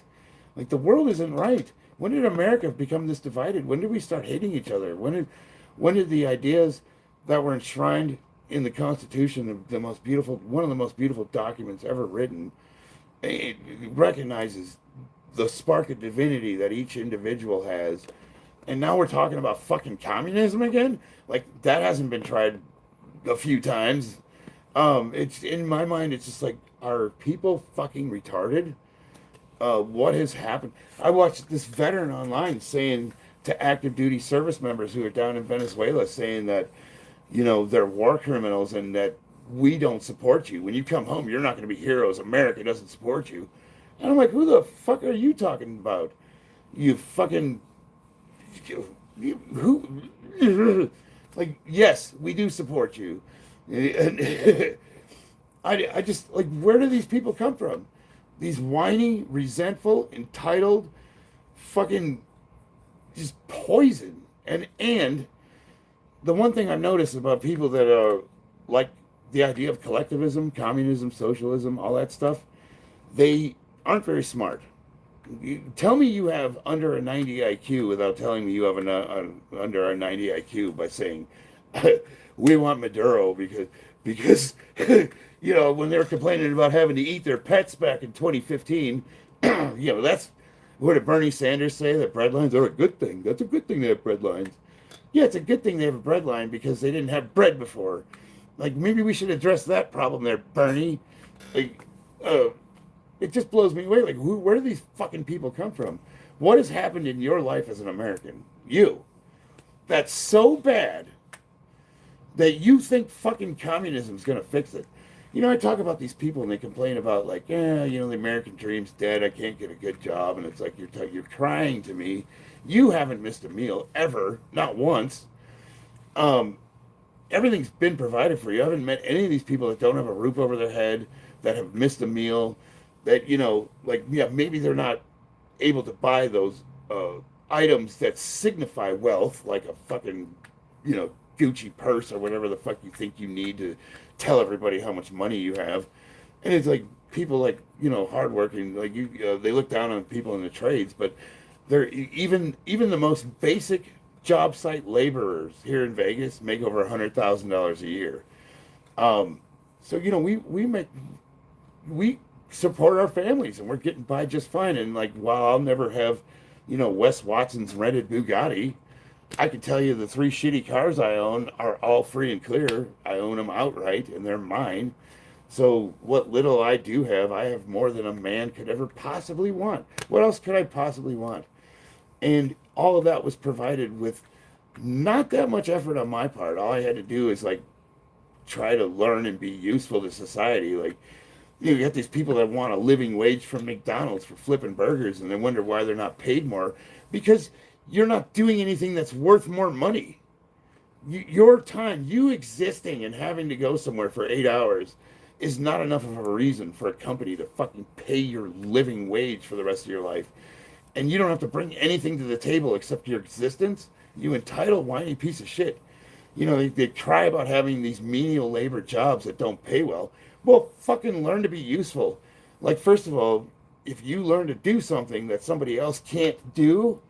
Like the world isn't right. When did America become this divided? When did we start hating each other? When did the ideas that were enshrined in the Constitution, one of the most beautiful documents ever written, it recognizes the spark of divinity that each individual has, and now we're talking about fucking communism again? Like, that hasn't been tried a few times. It's in my mind, it's just like, are people fucking retarded? What has happened? I watched this veteran online saying to active duty service members who are down in Venezuela, saying that, they're war criminals and that we don't support you. When you come home, you're not going to be heroes. America doesn't support you. And I'm like, who the fuck are you talking about? You fucking who, like, yes, we do support you. And I just, like, where do these people come from? These whiny, resentful, entitled, fucking, just poison. And the one thing I've noticed about people that are like the idea of collectivism, communism, socialism, all that stuff, they aren't very smart. Tell me you have under a 90 IQ without telling me you have under a 90 IQ by saying we want Maduro because when they were complaining about having to eat their pets back in 2015, that's what did Bernie Sanders say, that bread lines are a good thing. That's a good thing they have bread lines. Yeah, it's a good thing they have a bread line because they didn't have bread before. Like, maybe we should address that problem there, Bernie. Like, it just blows me away. Like, where do these fucking people come from? What has happened in your life as an American? You. That's so bad that you think fucking communism is going to fix it. I talk about these people and they complain about, like, the American dream's dead. I can't get a good job. And it's like, you're crying to me. You haven't missed a meal ever, not once. Everything's been provided for you. I haven't met any of these people that don't have a roof over their head, that have missed a meal, that, maybe they're not able to buy those items that signify wealth, like a fucking, Gucci purse or whatever the fuck you think you need to tell everybody how much money you have. And it's like people like, hardworking, like they look down on people in the trades, but they're even the most basic job site laborers here in Vegas make over $100,000 a year. So we support our families and we're getting by just fine. And like, while I'll never have, Wes Watson's rented Bugatti, I can tell you the 3 shitty cars I own are all free and clear. I own them outright and they're mine. So what little I do have, I have more than a man could ever possibly want. What else could I possibly want? And all of that was provided with not that much effort on my part. All I had to do is like try to learn and be useful to society. Like, you got these people that want a living wage from McDonald's for flipping burgers and they wonder why they're not paid more, because you're not doing anything that's worth more money. Your time, you existing and having to go somewhere for 8 hours is not enough of a reason for a company to fucking pay your living wage for the rest of your life. And you don't have to bring anything to the table except your existence. You entitled, whiny piece of shit. They cry about having these menial labor jobs that don't pay well. Well, fucking learn to be useful. Like, first of all, if you learn to do something that somebody else can't do,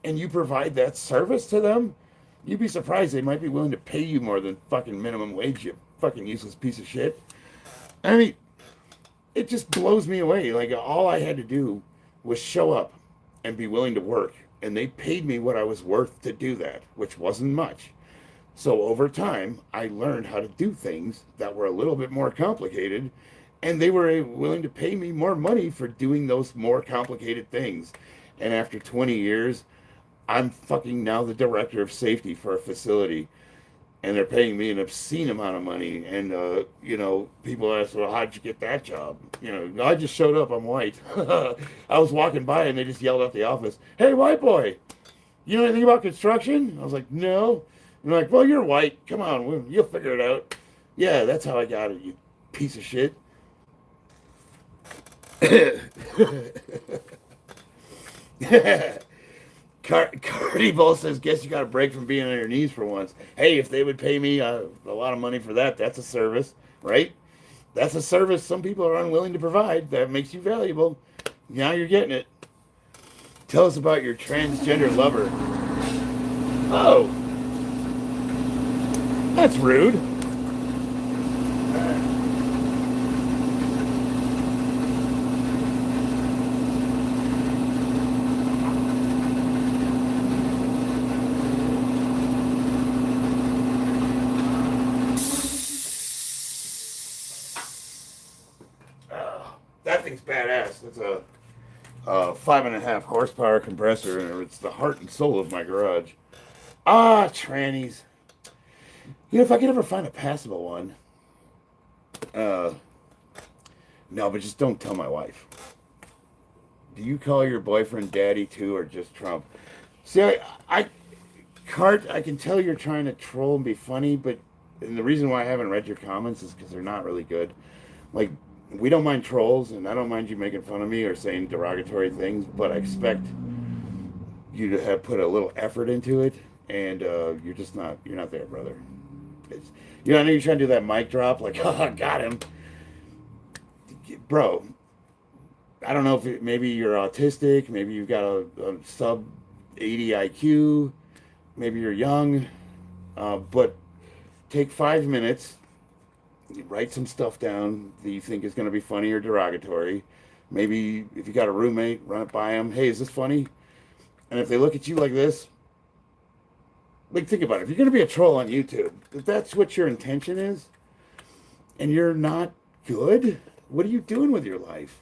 and you provide that service to them, you'd be surprised they might be willing to pay you more than fucking minimum wage, you fucking useless piece of shit. I mean, it just blows me away. Like, all I had to do was show up and be willing to work, and they paid me what I was worth to do that, which wasn't much. So over time, I learned how to do things that were a little bit more complicated, and they were willing to pay me more money for doing those more complicated things. And after 20 years, I'm fucking now the director of safety for a facility, and they're paying me an obscene amount of money. And, people ask, well, how'd you get that job? I just showed up, I'm white. I was walking by and they just yelled out the office, hey, white boy, you know anything about construction? I was like, no. And they're like, well, you're white. Come on, you'll figure it out. Yeah, that's how I got it, you piece of shit. Cardi Bull says, guess you got a break from being on your knees for once. Hey, if they would pay me a lot of money for that, that's a service, right? That's a service some people are unwilling to provide. That makes you valuable. Now you're getting it. Tell us about your transgender lover. Oh. That's rude. That thing's badass. It's a 5.5 horsepower compressor, and it's the heart and soul of my garage. Ah, trannies. If I could ever find a passable one. No, but just don't tell my wife. Do you call your boyfriend daddy too, or just Trump? See, Cart, I can tell you're trying to troll and be funny, but and the reason why I haven't read your comments is because they're not really good. Like, we don't mind trolls, and I don't mind you making fun of me or saying derogatory things, but I expect you to have put a little effort into it, and you're not there, brother. It's, I know you're trying to do that mic drop, like, oh, got him. Bro, I don't know if maybe you're autistic, maybe you've got a sub 80 IQ, maybe you're young, but take 5 minutes, write some stuff down that you think is going to be funny or derogatory. Maybe if you got a roommate, run it by them. Hey, is this funny? And if they look at you like this, like, think about it. If you're going to be a troll on YouTube, if that's what your intention is, and you're not good, what are you doing with your life?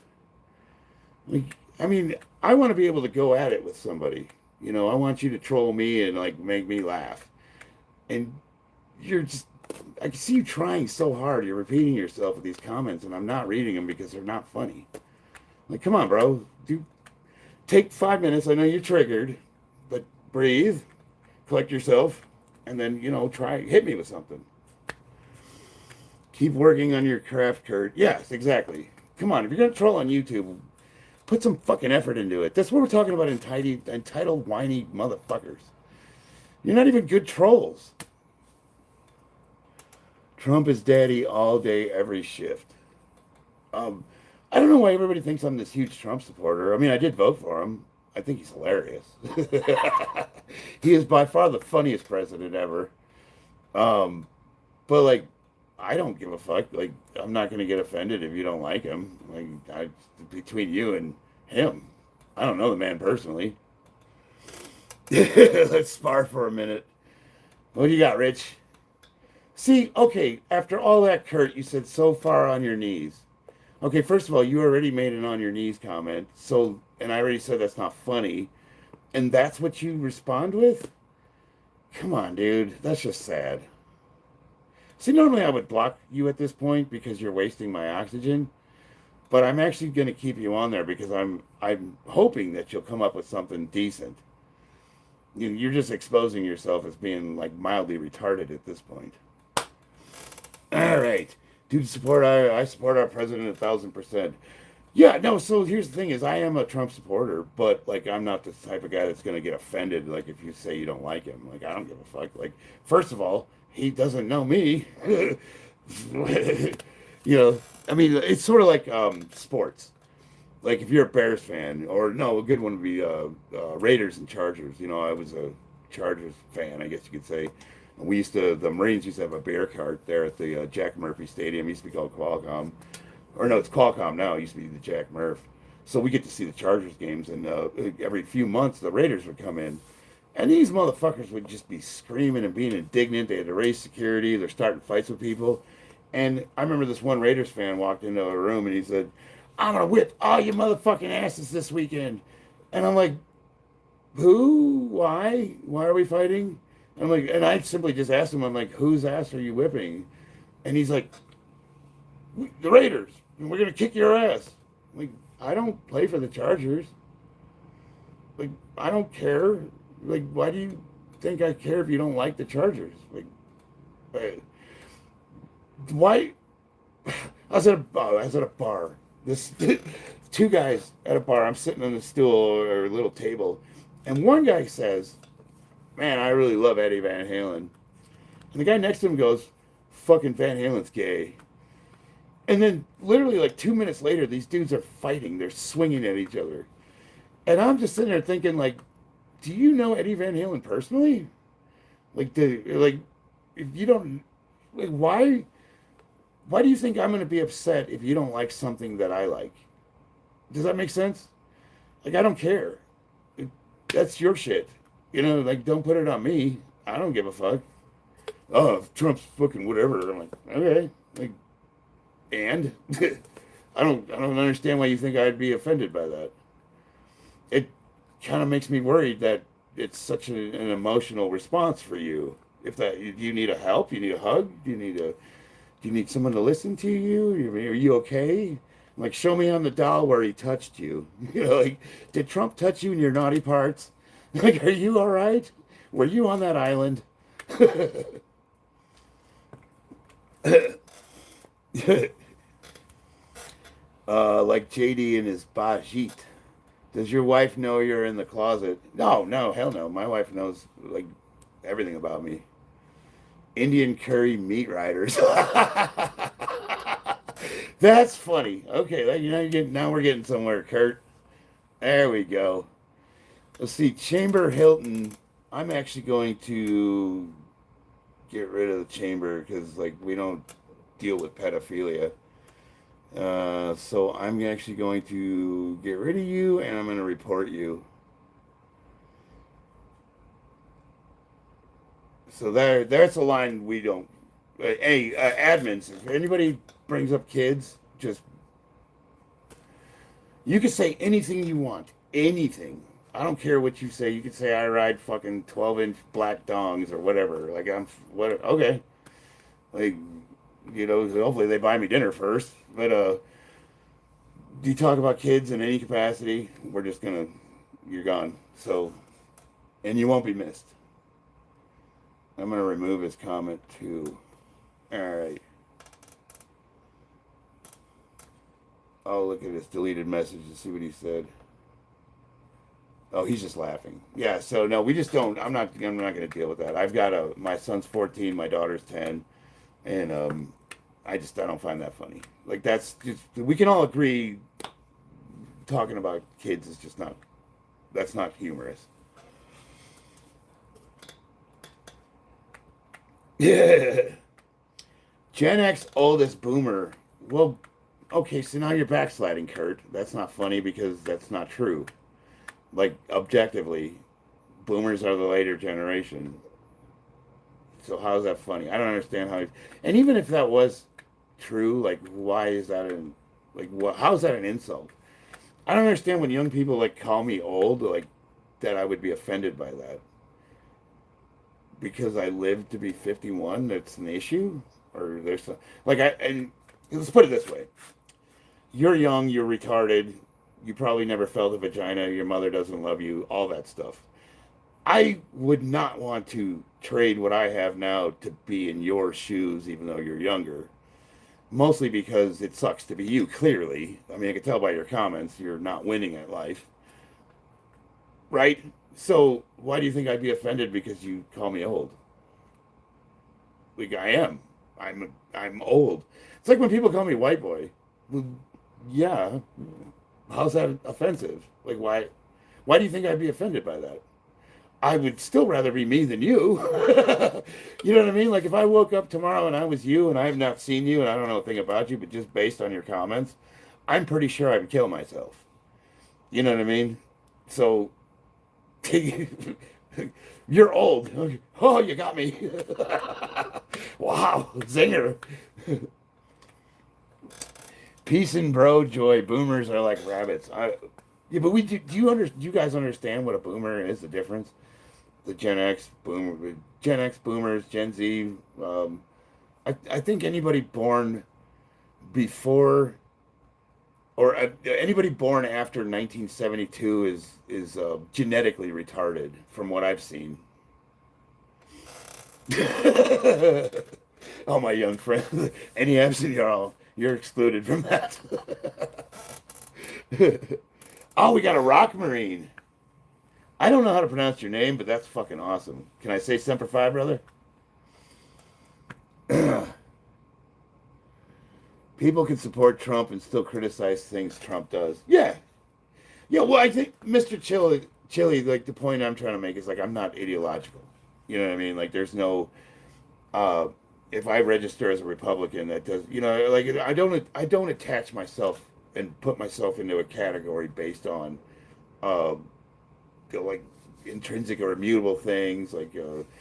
Like, I mean, I want to be able to go at it with somebody. I want you to troll me and, like, make me laugh. And you're just, I can see you trying so hard. You're repeating yourself with these comments, and I'm not reading them because they're not funny. Like, come on, bro. Take 5 minutes. I know you're triggered, but breathe, collect yourself, and then, hit me with something. Keep working on your craft, Kurt. Yes, exactly. Come on, if you're going to troll on YouTube, put some fucking effort into it. That's what we're talking about, entitled whiny motherfuckers. You're not even good trolls. Trump is daddy all day, every shift. I don't know why everybody thinks I'm this huge Trump supporter. I mean, I did vote for him. I think he's hilarious. He is by far the funniest president ever. But, like, I don't give a fuck. Like, I'm not going to get offended if you don't like him. Like, between you and him, I don't know the man personally. Let's spar for a minute. What do you got, Rich? See, okay, after all that, Kurt, you said so far on your knees. Okay, first of all, you already made an on your knees comment, and I already said that's not funny, and that's what you respond with? Come on, dude, that's just sad. See, normally I would block you at this point because you're wasting my oxygen, but I'm actually going to keep you on there because I'm hoping that you'll come up with something decent. You're just exposing yourself as being, like, mildly retarded at this point. All right. Dude, I support our president 1,000%. Yeah, no, so here's the thing is I am a Trump supporter, but, like, I'm not the type of guy that's going to get offended, like, if you say you don't like him. Like, I don't give a fuck. Like, first of all, he doesn't know me. I mean, it's sort of like sports. Like, if you're a Bears fan, or no, a good one would be Raiders and Chargers. I was a Chargers fan, I guess you could say. The Marines used to have a bear cart there at the Jack Murphy Stadium. It used to be called Qualcomm. Or no, it's Qualcomm now. It used to be the Jack Murph. So we get to see the Chargers games, and every few months the Raiders would come in. And these motherfuckers would just be screaming and being indignant. They had to raise security. They're starting fights with people. And I remember this one Raiders fan walked into a room and he said, I'm going to whip all you motherfucking asses this weekend. And I'm like, who? Why? Why are we fighting? And I simply just asked him, I'm like, whose ass are you whipping? And he's like, the Raiders. And we're going to kick your ass. I'm like, I don't play for the Chargers. Like, I don't care. Like, why do you think I care if you don't like the Chargers? Like, why? I was at a bar. This two guys at a bar. I'm sitting on a stool or a little table, and one guy says, man, I really love Eddie Van Halen. And the guy next to him goes, fucking Van Halen's gay. And then literally like 2 minutes later, these dudes are fighting. They're swinging at each other. And I'm just sitting there thinking, like, do you know Eddie Van Halen personally? Like, if you don't, like, why do you think I'm going to be upset if you don't like something that I like? Does that make sense? Like, I don't care. That's your shit. Like, don't put it on me. I don't give a fuck. Oh, if Trump's fucking whatever. I'm like, okay. Like, and? I don't understand why you think I'd be offended by that. It kind of makes me worried that it's such an emotional response for you. Do you need a help? You need a hug? Do you need someone to listen to you? Are you okay? Like, show me on the doll where he touched you. Like, did Trump touch you in your naughty parts? Like, are you all right? Were you on that island? Like JD and his Bajit. Does your wife know you're in the closet? No, no, hell no. My wife knows like everything about me. Indian curry meat riders. That's funny. Okay, you know, now we're getting somewhere, Kurt. There we go. Let's see, Chamber Hilton. I'm actually going to get rid of the chamber because like we don't deal with pedophilia. So I'm actually going to get rid of you and I'm going to report you. So there's a line we don't. Hey, admins, if anybody brings up kids, just you can say anything you want, anything. I don't care what you say. You can say I ride fucking 12-inch black dongs or whatever. Like I'm what? Okay, like you know, hopefully they buy me dinner first. But you talk about kids in any capacity, we're just gonna you're gone. So, and you won't be missed. I'm gonna remove his comment too. All right. I'll look at his deleted message to see what he said. Oh, he's just laughing. Yeah. So no, we just don't. I'm not gonna deal with that. I've got my son's 14, my daughter's 10, and I don't find that funny. Like that's just we can all agree. Talking about kids is just not. That's not humorous. Yeah. Gen X oldest boomer. Well, okay, so now you're backsliding, Kurt. That's not funny because that's not true. Like, objectively, boomers are the later generation. So how is that funny? I don't understand how. And even if that was true, like, why is that how is that an insult? I don't understand when young people, like, call me old, like, that I would be offended by that. Because I lived to be 51, that's an issue? Or there's some, like, and let's put it this way. You're young, you're retarded, you probably never felt a vagina, your mother doesn't love you, all that stuff. I would not want to trade what I have now to be in your shoes, even though you're younger. Mostly because it sucks to be you, clearly. I mean, I can tell by your comments, you're not winning at life. Right? So, why do you think I'd be offended because you call me old? Like, I am. I'm old. It's like when people call me white boy. Well, yeah. How's that offensive? Like, why do you think I'd be offended by that? I would still rather be me than you. You know what I mean? Like if I woke up tomorrow and I was you and I have not seen you and I don't know a thing about you, but just based on your comments, I'm pretty sure I would kill myself. You know what I mean? So you're old. Oh, you got me. Wow, zinger. Peace and bro joy. Boomers are like rabbits. Yeah, but do you guys understand what a boomer is? The difference? The Gen X boomers, Gen Z. I think anybody born before or anybody born after 1972 is genetically retarded, from what I've seen. Oh, my young friend, any absent, you're excluded from that. Oh, we got a rock marine. I don't know how to pronounce your name, but that's fucking awesome. Can I say Semper Fi, brother? People can support Trump and still criticize things Trump does. Yeah. Yeah, well, I think Mr. Chili, like the point I'm trying to make is like I'm not ideological. You know what I mean? Like there's no if I register as a Republican, that does, you know, like I don't attach myself and put myself into a category based on like intrinsic or immutable things. Like the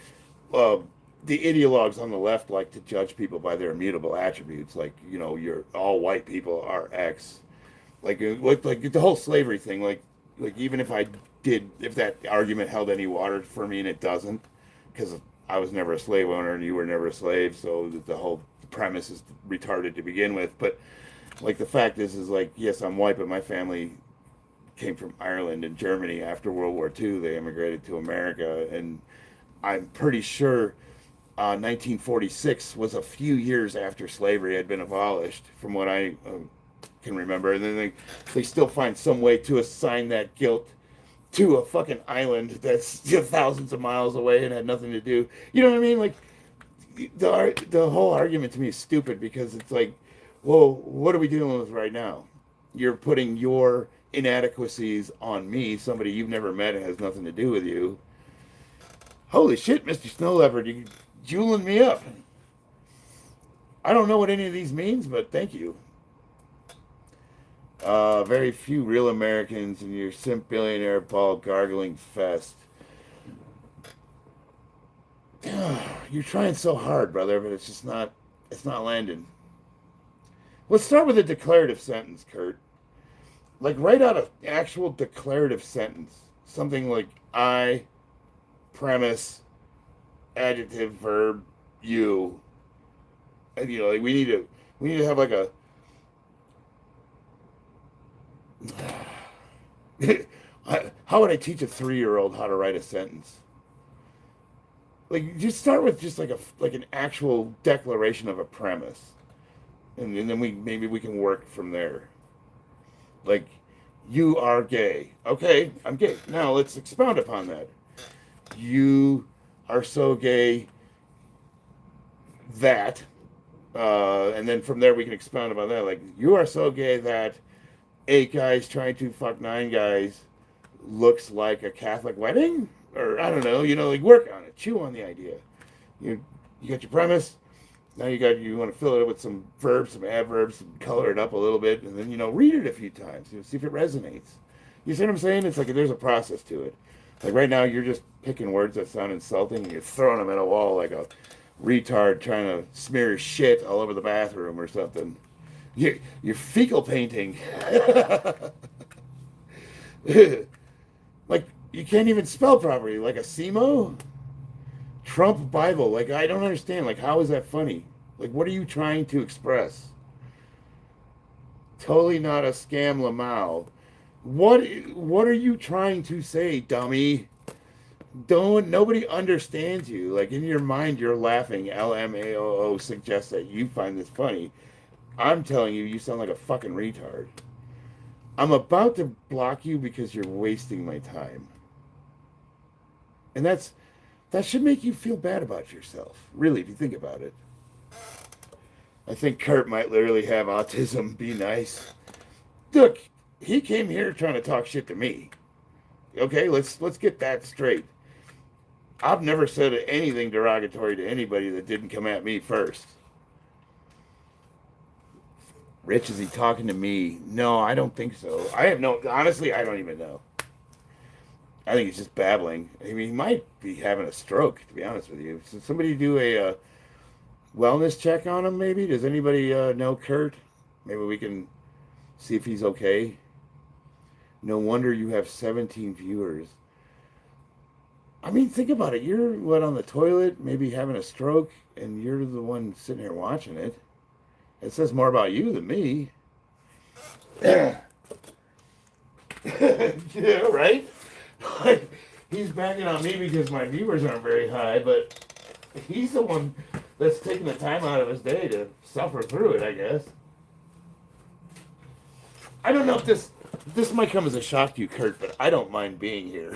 ideologues on the left like to judge people by their immutable attributes. Like, you know, you're all white people are X. Like the whole slavery thing. Like even if if that argument held any water for me, and it doesn't, because I was never a slave owner and you were never a slave, so the whole premise is retarded to begin with. But like the fact is like, yes, I'm white, but my family came from Ireland and Germany after World War II. They immigrated to America, and I'm pretty sure 1946 was a few years after slavery had been abolished, from what I can remember. And then they still find some way to assign that guilt to a fucking island that's thousands of miles away and had nothing to do. You know what I mean? Like the whole argument to me is stupid because it's like, well, what are we dealing with right now? You're putting your inadequacies on me, somebody you've never met and has nothing to do with you. Holy shit, Mr. Snow Leopard, you juuling me up. I don't know what any of these means, but thank you. Very few real Americans in your simp billionaire ball gargling fest. You're trying so hard, brother, but it's not landing. Let's start with a declarative sentence, Kurt. Like, write out an actual declarative sentence. Something like I, premise, adjective, verb, you. And, like we need to have like a how would I teach a 3-year-old how to write a sentence? Like, just start with just like an actual declaration of a premise, and then maybe we can work from there. Like, you are gay. Okay, I'm gay. Now let's expound upon that. You are so gay that, and then from there we can expound upon that. Like, you are so gay that 8 guys trying to fuck 9 guys looks like a Catholic wedding? Or, I don't know, like, work on it. Chew on the idea. You got your premise. Now you want to fill it with some verbs, some adverbs, and color it up a little bit, and then, read it a few times. See if it resonates. You see what I'm saying? It's like there's a process to it. Like, right now, you're just picking words that sound insulting, and you're throwing them at a wall like a retard trying to smear shit all over the bathroom or something. You're fecal painting. Like, you can't even spell properly. Like a SEMO? Trump Bible. Like, I don't understand. Like, how is that funny? Like, what are you trying to express? Totally not a scam, Lamau. What are you trying to say, dummy? Nobody understands you. Like, in your mind, you're laughing. LMAOO suggests that you find this funny. I'm telling you, you sound like a fucking retard. I'm about to block you because you're wasting my time. And that should make you feel bad about yourself, really, if you think about it. I think Kurt might literally have autism. Be nice. Look, he came here trying to talk shit to me. Okay, let's get that straight. I've never said anything derogatory to anybody that didn't come at me first. Rich, is he talking to me? No, I don't think so. Honestly, I don't even know. I think he's just babbling. I mean, he might be having a stroke, to be honest with you. So somebody do a wellness check on him, maybe? Does anybody know Kurt? Maybe we can see if he's okay. No wonder you have 17 viewers. I mean, think about it. You're, on the toilet, maybe having a stroke, and you're the one sitting here watching it. It says more about you than me. Yeah, right? He's banging on me because my viewers aren't very high, but he's the one that's taking the time out of his day to suffer through it, I guess. I don't know if this might come as a shock to you, Kurt, but I don't mind being here.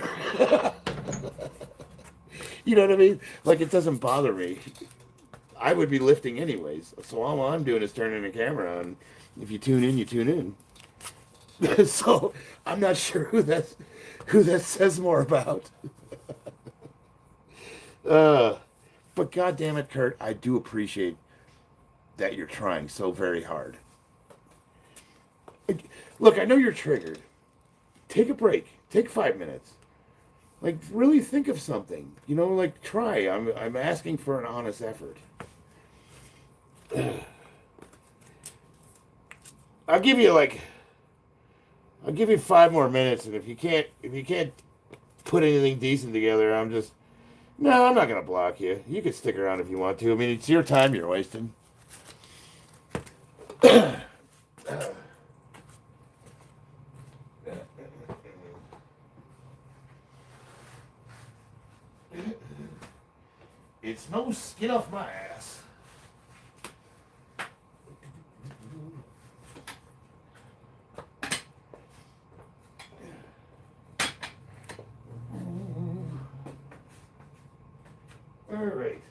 You know what I mean? Like, it doesn't bother me. I would be lifting anyways. So all I'm doing is turning the camera on. If you tune in, you tune in. So I'm not sure who that says more about. But God damn it, Kurt, I do appreciate that you're trying so very hard. Look, I know you're triggered. Take a break. Take 5 minutes. Like, really think of something. Like, try. I'm asking for an honest effort. I'll give you 5 more minutes, and if you can't put anything decent together, I'm not gonna block you. You can stick around if you want to. I mean, it's your time you're wasting. It's no skin off my ass. All right.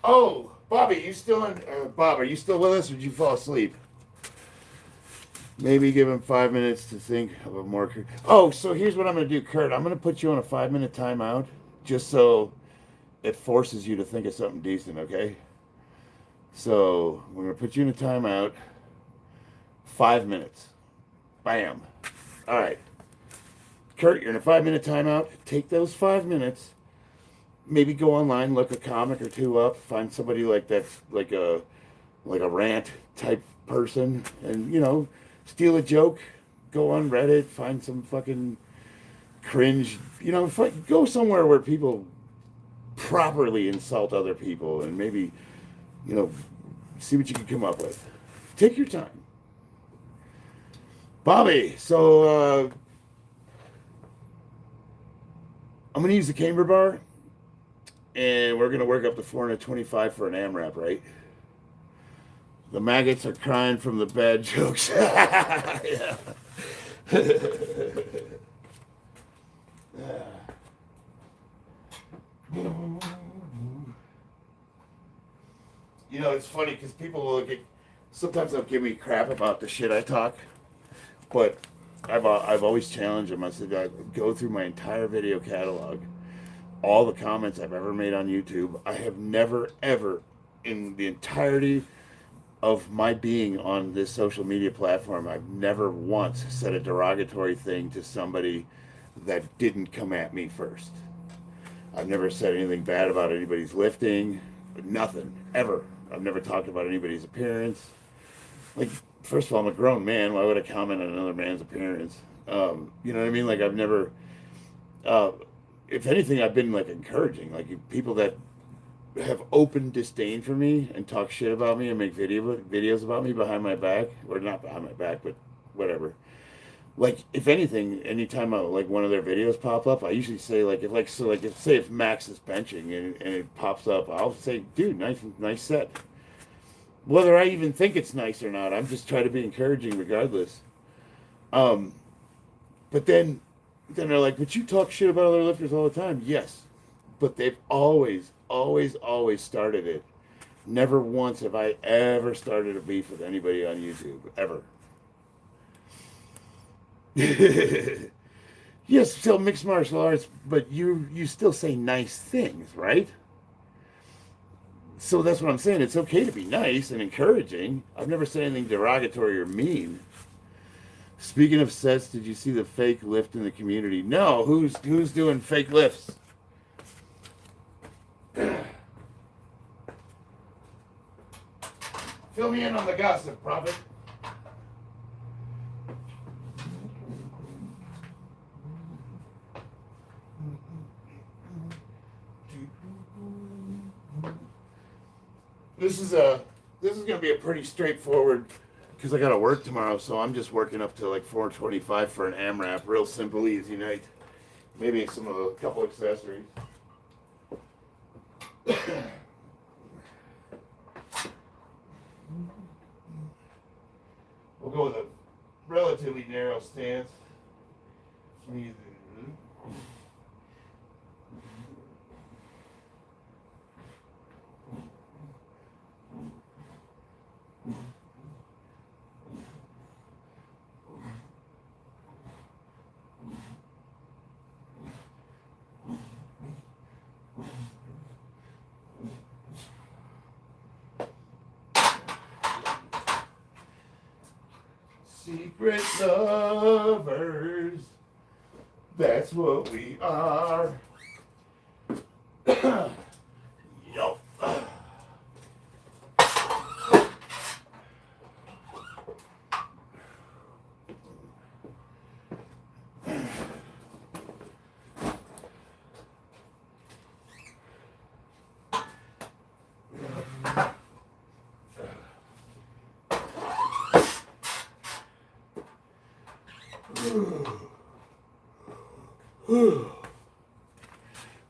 Oh, Bobby, you still in? Bob, are you still with us, or did you fall asleep? Maybe give him 5 minutes to think of a more. Oh, so here's what I'm going to do, Kurt. I'm going to put you on a 5-minute timeout, just so it forces you to think of something decent. Okay? So we're going to put you in a timeout. 5 minutes. Bam. All right. Kurt, you're in a 5-minute timeout. Take those 5 minutes. Maybe go online, look a comic or two up, find somebody like that's like a rant type person, and steal a joke. Go on Reddit, find some fucking cringe. Go somewhere where people properly insult other people, and maybe see what you can come up with. Take your time, Bobby. So I'm gonna use the Camber bar. And we're going to work up to 425 for an AMRAP, right? The maggots are crying from the bad jokes. Yeah. It's funny because people will sometimes they'll give me crap about the shit I talk, but I've always challenged them. I said, I go through my entire video catalog, all the comments I've ever made on YouTube. I have never, ever, in the entirety of my being on this social media platform, I've never once said a derogatory thing to somebody that didn't come at me first. I've never said anything bad about anybody's lifting, nothing, ever. I've never talked about anybody's appearance. Like, first of all, I'm a grown man. Why would I comment on another man's appearance? You know what I mean? Like, I've never... if anything, I've been like encouraging, like people that have open disdain for me and talk shit about me and make videos about me behind my back, or not behind my back, but whatever. Like, if anything, anytime one of their videos pop up, I usually say if Max is benching and it pops up, I'll say, dude, nice set. Whether I even think it's nice or not, I'm just trying to be encouraging regardless. But then they're like, but you talk shit about other lifters all the time. Yes, but they've always started it. Never once have I ever started a beef with anybody on YouTube, ever. Yes, still mixed martial arts, but you still say nice things, right? So that's what I'm saying. It's okay to be nice and encouraging. I've never said anything derogatory or mean. Speaking of sets, did you see the fake lift in the community? No, who's doing fake lifts? Fill me in on the gossip, Prophet. This is gonna be a pretty straightforward, because I gotta work tomorrow, so I'm just working up to like 425 for an AMRAP. Real simple, easy night. Maybe a couple accessories. We'll go with a relatively narrow stance. Secret lovers, that's what we are. Yo.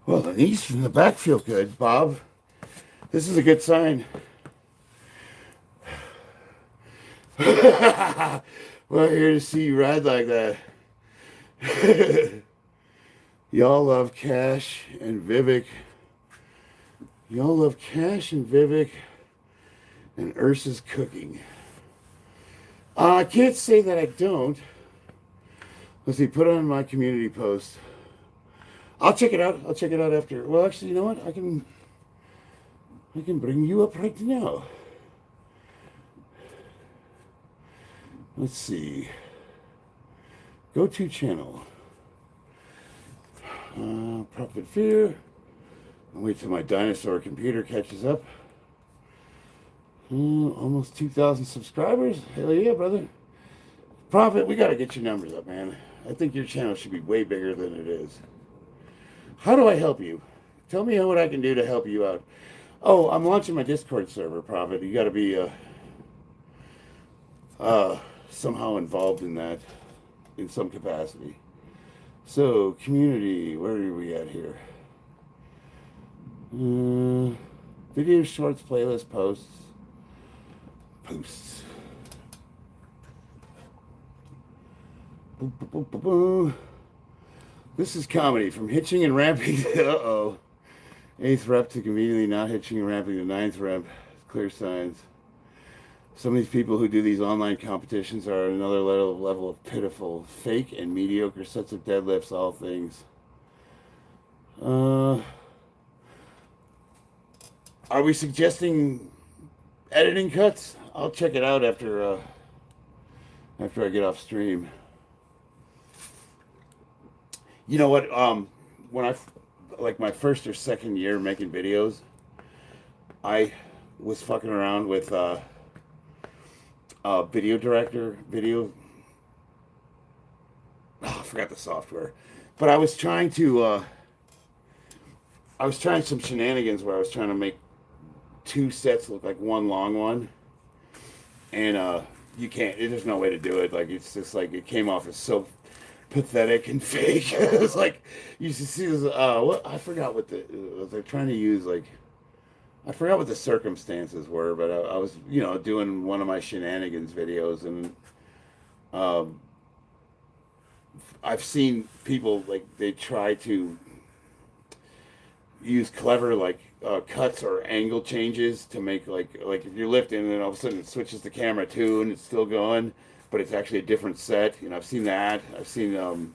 Well, the knees from the back feel good, Bob. This is a good sign. We're here to see you ride like that. Y'all love Cash and Vivek. Y'all love Cash and Vivek and Ursa's cooking. I can't say that I don't. Let's see, put on my community post. I'll check it out. I'll check it out after. Well, actually, you know what? I can bring you up right now. Let's see. Go to channel. Prophet Fear. I'll wait till my dinosaur computer catches up. Almost 2,000 subscribers. Hell yeah, brother. Prophet, we gotta get your numbers up, man. I think your channel should be way bigger than it is. How do I help you? Tell me what I can do to help you out. Oh, I'm launching my Discord server, Prophet. You gotta be somehow involved in that in some capacity. So, community, where are we at here? Video shorts, playlist, posts. Boo, boo, boo, boo, boo. This is comedy from hitching and ramping. Uh-oh. 8th rep to conveniently not hitching and ramping to 9th rep. Clear signs. Some of these people who do these online competitions are another level of pitiful, fake, and mediocre sets of deadlifts, all things. Are we suggesting editing cuts? I'll check it out after I get off stream. You know what? When I like my first or second year making videos, I was fucking around with video director, I forgot the software, but I was trying some shenanigans where I was trying to make 2 sets look like one long one, and you can't. There's no way to do it. Like it's just like it came off as so pathetic and fake. It was like you should see this. What I forgot what they're trying to use. Like I forgot what the circumstances were, but I was doing one of my shenanigans videos, and I've seen people like they try to use clever cuts or angle changes to make like if you're lifting and then all of a sudden it switches the camera too and it's still going, but it's actually a different set. I've seen that. I've seen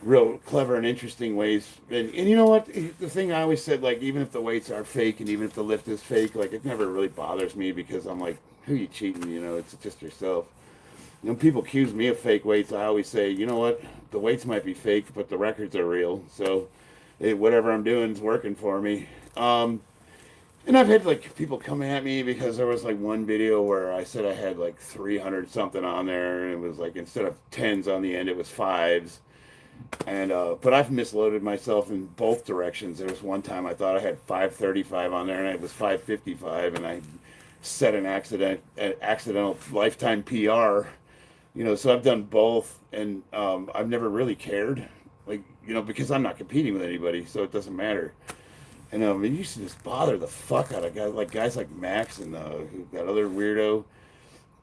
real clever and interesting ways. And you know what? The thing I always said, like, even if the weights are fake and even if the lift is fake, like, it never really bothers me because I'm like, who you cheating? It's just yourself. When people accuse me of fake weights, I always say, you know what? The weights might be fake, but the records are real. So whatever I'm doing is working for me. And I've had like people come at me because there was like one video where I said I had like 300 something on there, and it was like instead of 10s on the end, it was 5s. And but I've misloaded myself in both directions. There was one time I thought I had 535 on there, and it was 555, and I set an accidental lifetime PR. So I've done both, and I've never really cared, because I'm not competing with anybody, so it doesn't matter. And it used to just bother the fuck out of guys like Max and that other weirdo.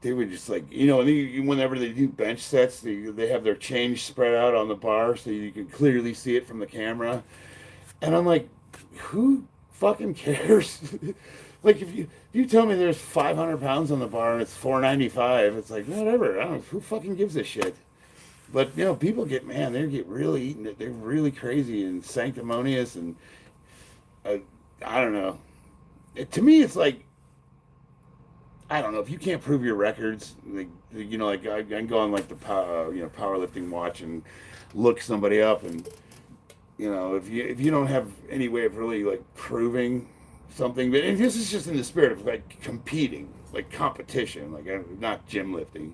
They would just whenever they do bench sets, they have their change spread out on the bar so you can clearly see it from the camera. And I'm like, who fucking cares? Like if you tell me there's 500 pounds on the bar and it's 495, it's like whatever. I don't know, who fucking gives a shit. But people they're really crazy and sanctimonious, and I don't know. To me, it's like, I don't know, if you can't prove your records, I can go on like the powerlifting watch and look somebody up, and if you don't have any way of really like proving something, but and this is just in the spirit of like competing, like competition, like not gym lifting.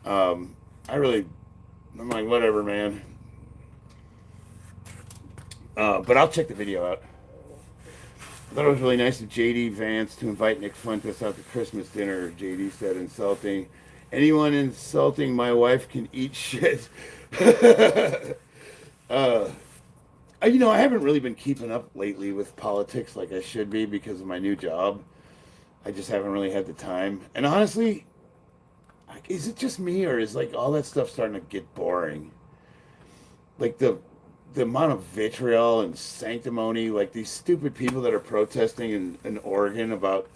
I'm like, whatever, man. But I'll check the video out. I thought it was really nice of JD Vance to invite Nick Fuentes out to Christmas dinner. JD said insulting. Anyone insulting my wife can eat shit. uh, I haven't really been keeping up lately with politics like I should be because of my new job. I just haven't really had the time. And honestly, is it just me or is like all that stuff starting to get boring? Like the amount of vitriol and sanctimony, like these stupid people that are protesting in Oregon about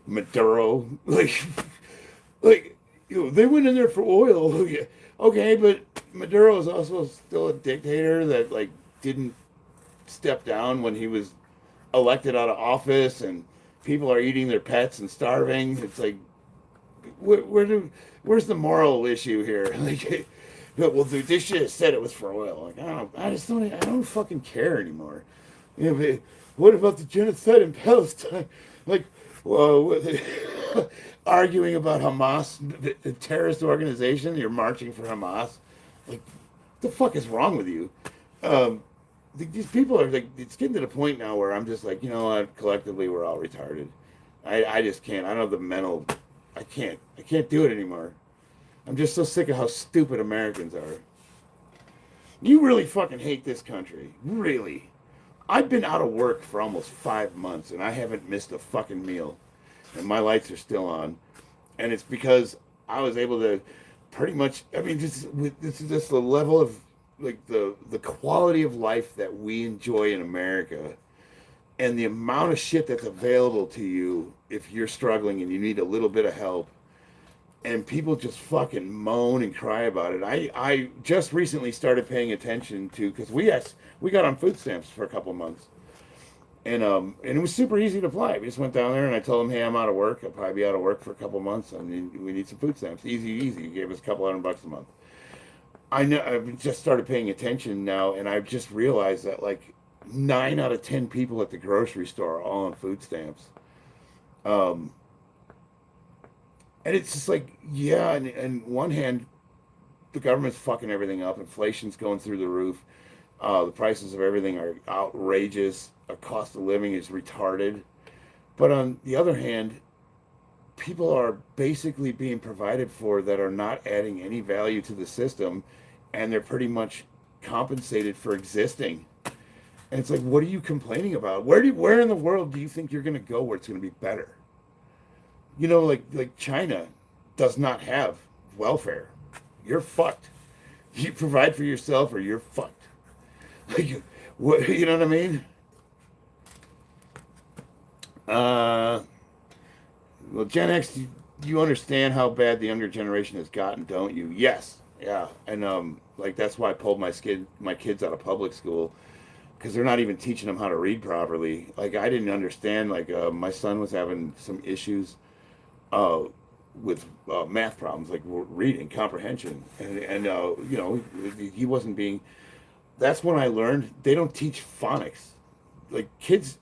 Maduro, like they went in there for oil. Okay, but Maduro is also still a dictator that like didn't step down when he was elected out of office, and people are eating their pets and starving. It's like, where's the moral issue here? Like, well, dude, this shit said it was for oil. Like, I don't fucking care anymore. But what about the genocide in Palestine? Like, well, arguing about Hamas, the terrorist organization. You're marching for Hamas. Like, what the fuck is wrong with you? These people are like, it's getting to the point now where I'm just like, you know what? Collectively, we're all retarded. I just can't. I don't have the mental. I can't do it anymore. I'm just so sick of how stupid Americans are. You really fucking hate this country. Really. I've been out of work for almost 5 months and I haven't missed a fucking meal. And my lights are still on. And it's because I was able to pretty much, I mean, this is just the level of, like, the quality of life that we enjoy in America. And the amount of shit that's available to you if you're struggling and you need a little bit of help. And people just fucking moan and cry about it. I just recently started paying attention to, because we got on food stamps for a couple of months, and it was super easy to apply. We just went down there and I told them, hey, I'm out of work. I'll probably be out of work for a couple of months. I mean, we need some food stamps. Easy. He gave us a couple $100 a month. I know I've just started paying attention now, and I've just realized that like 9 out of 10 people at the grocery store are all on food stamps. And it's just like, yeah, and one hand, the government's fucking everything up. Inflation's going through the roof. The prices of everything are outrageous. Our cost of living is retarded. But on the other hand, people are basically being provided for that are not adding any value to the system, and they're pretty much compensated for existing. And it's like, what are you complaining about? Where in the world do you think you're going to go where it's going to be better? You know, like China does not have welfare. You're fucked. You provide for yourself or you're fucked. Like, what, you know what I mean? Well, Gen X, you understand how bad the younger generation has gotten, don't you? Yes. Yeah. And like that's why I pulled my kids out of public school, because they're not even teaching them how to read properly. Like I didn't understand. Like my son was having some issues with math problems, like reading comprehension, and you know, he wasn't being. That's when I learned they don't teach phonics. Like kids,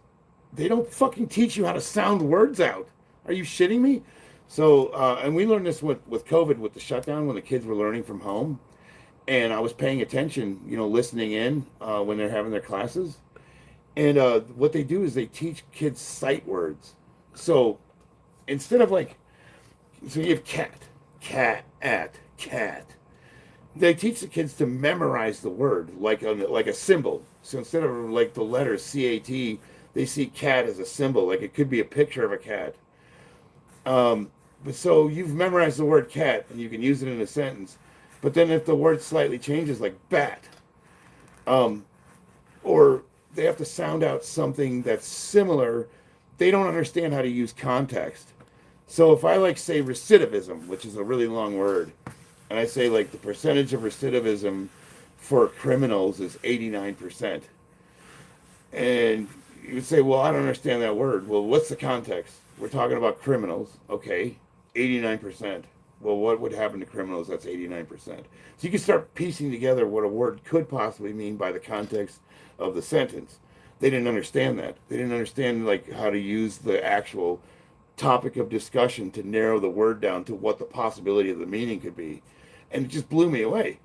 they don't fucking teach you how to sound words out. Are you shitting me? So, and we learned this with COVID, with the shutdown, when the kids were learning from home, and I was paying attention, you know, listening in when they're having their classes, and what they do is they teach kids sight words. So instead of like, so you have cat, cat. They teach the kids to memorize the word like a symbol. So instead of like the letter CAT, they see cat as a symbol, like it could be a picture of a cat. But so you've memorized the word cat and you can use it in a sentence. But then if the word slightly changes, like bat, or they have to sound out something that's similar, they don't understand how to use context. So if I like say recidivism, which is a really long word, and I say like the percentage of recidivism for criminals is 89%. And you would say, well, I don't understand that word. Well, what's the context? We're talking about criminals. Okay, 89%. Well, what would happen to criminals? That's 89%. So you can start piecing together what a word could possibly mean by the context of the sentence. They didn't understand that. They didn't understand like how to use the actual topic of discussion to narrow the word down to what the possibility of the meaning could be. And it just blew me away.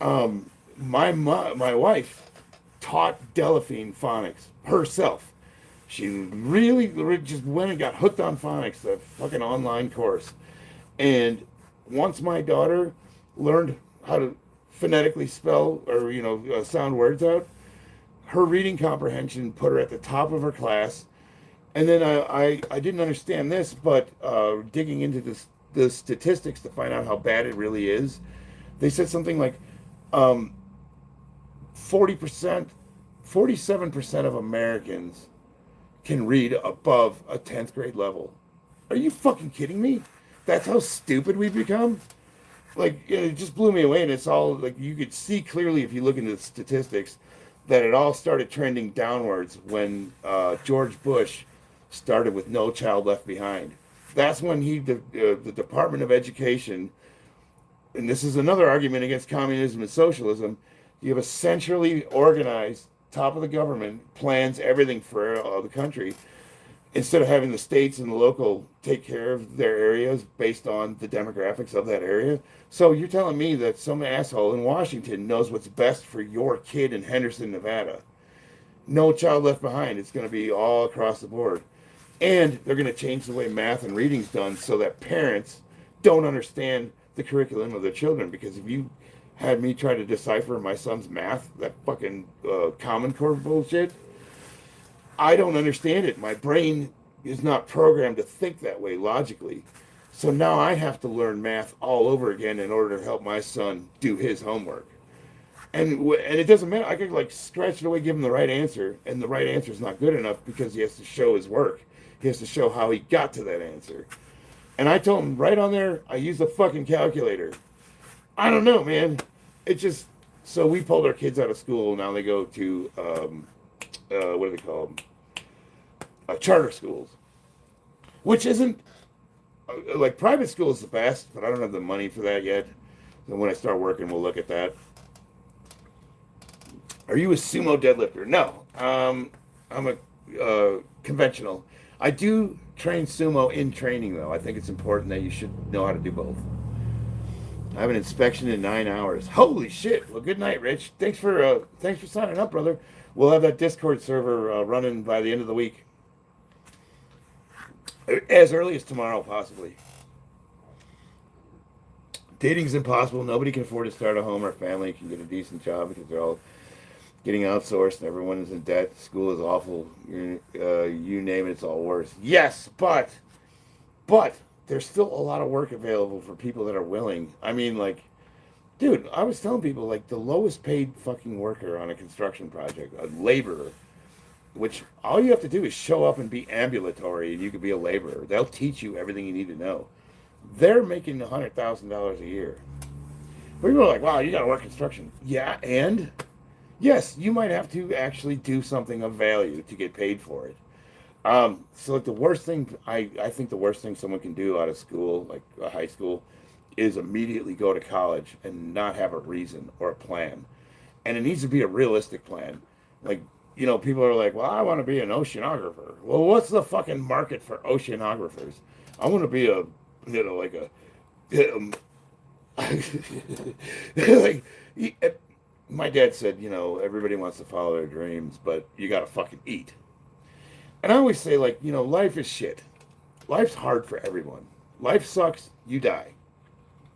My wife taught Delphine phonics herself. She really just went and got hooked on phonics, the fucking online course. And once my daughter learned how to phonetically spell or, sound words out, her reading comprehension put her at the top of her class. And then I didn't understand this, but digging into the statistics to find out how bad it really is, they said something like 40%, 47% of Americans can read above a 10th grade level. Are you fucking kidding me? That's how stupid we've become? Like, it just blew me away, and it's all, like, you could see clearly if you look into the statistics that it all started trending downwards when George Bush started with No Child Left Behind. That's when the Department of Education, and this is another argument against communism and socialism, you have a centrally organized, top of the government, plans everything for the country, instead of having the states and the local take care of their areas based on the demographics of that area. So you're telling me that some asshole in Washington knows what's best for your kid in Henderson, Nevada. No Child Left Behind. It's going to be all across the board. And they're going to change the way math and reading's done so that parents don't understand the curriculum of their children. Because if you had me try to decipher my son's math, that fucking Common Core bullshit, I don't understand it. My brain is not programmed to think that way logically. So now I have to learn math all over again in order to help my son do his homework. And it doesn't matter. I could like scratch it away, give him the right answer, and the right answer is not good enough because he has to show his work. He has to show how he got to that answer. And I told him right on there, I used a fucking calculator. I don't know, man. It just, so we pulled our kids out of school. Now they go to, what do they call them? Charter schools. Which isn't, like private school is the best, but I don't have the money for that yet. So when I start working, we'll look at that. Are you a sumo deadlifter? No. I'm a conventional. I do train sumo in training, though. I think it's important that you should know how to do both. I have an inspection in 9 hours. Holy shit! Well, good night, Rich. Thanks for signing up, brother. We'll have that Discord server running by the end of the week, as early as tomorrow, possibly. Dating's impossible. Nobody can afford to start a home or family can get a decent job because they're all getting outsourced and everyone is in debt. School is awful. You name it, it's all worse. Yes, but there's still a lot of work available for people that are willing. I mean, like, dude, I was telling people, like, the lowest paid fucking worker on a construction project, a laborer, which all you have to do is show up and be ambulatory and you could be a laborer. They'll teach you everything you need to know. They're making $100,000 a year. People are like, wow, you got to work construction. Yeah, and yes, you might have to actually do something of value to get paid for it. So like the worst thing, I think the worst thing someone can do out of school, like a high school, is immediately go to college and not have a reason or a plan. And it needs to be a realistic plan. Like, you know, people are like, well, I want to be an oceanographer. Well, what's the fucking market for oceanographers? I want to be a, you know, like like, my dad said, you know, everybody wants to follow their dreams, but you got to fucking eat. And I always say, like, you know, life is shit. Life's hard for everyone. Life sucks, you die.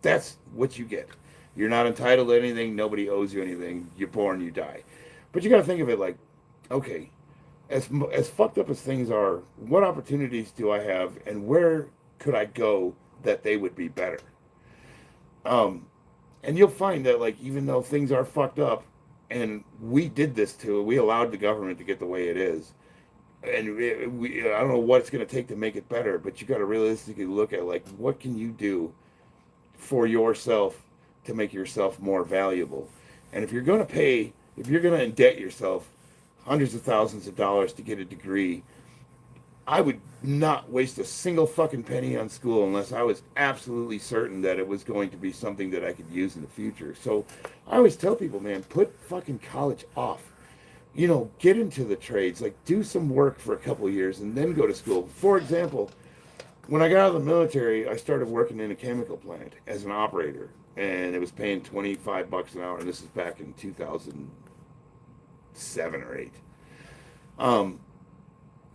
That's what you get. You're not entitled to anything. Nobody owes you anything. You're born, you die. But you got to think of it like, okay, as fucked up as things are, what opportunities do I have and where could I go that they would be better? And you'll find that, like, even though things are fucked up, and we did this to it, we allowed the government to get the way it is, and I don't know what it's going to take to make it better, but you got to realistically look at, like, what can you do for yourself to make yourself more valuable? And if you're going to indebt yourself hundreds of thousands of dollars to get a degree, I would not waste a single fucking penny on school unless I was absolutely certain that it was going to be something that I could use in the future. So I always tell people, man, put fucking college off. You know, get into the trades, like do some work for a couple of years and then go to school. For example, when I got out of the military, I started working in a chemical plant as an operator, and it was paying $25 an hour, and this is back in 2007 or 8.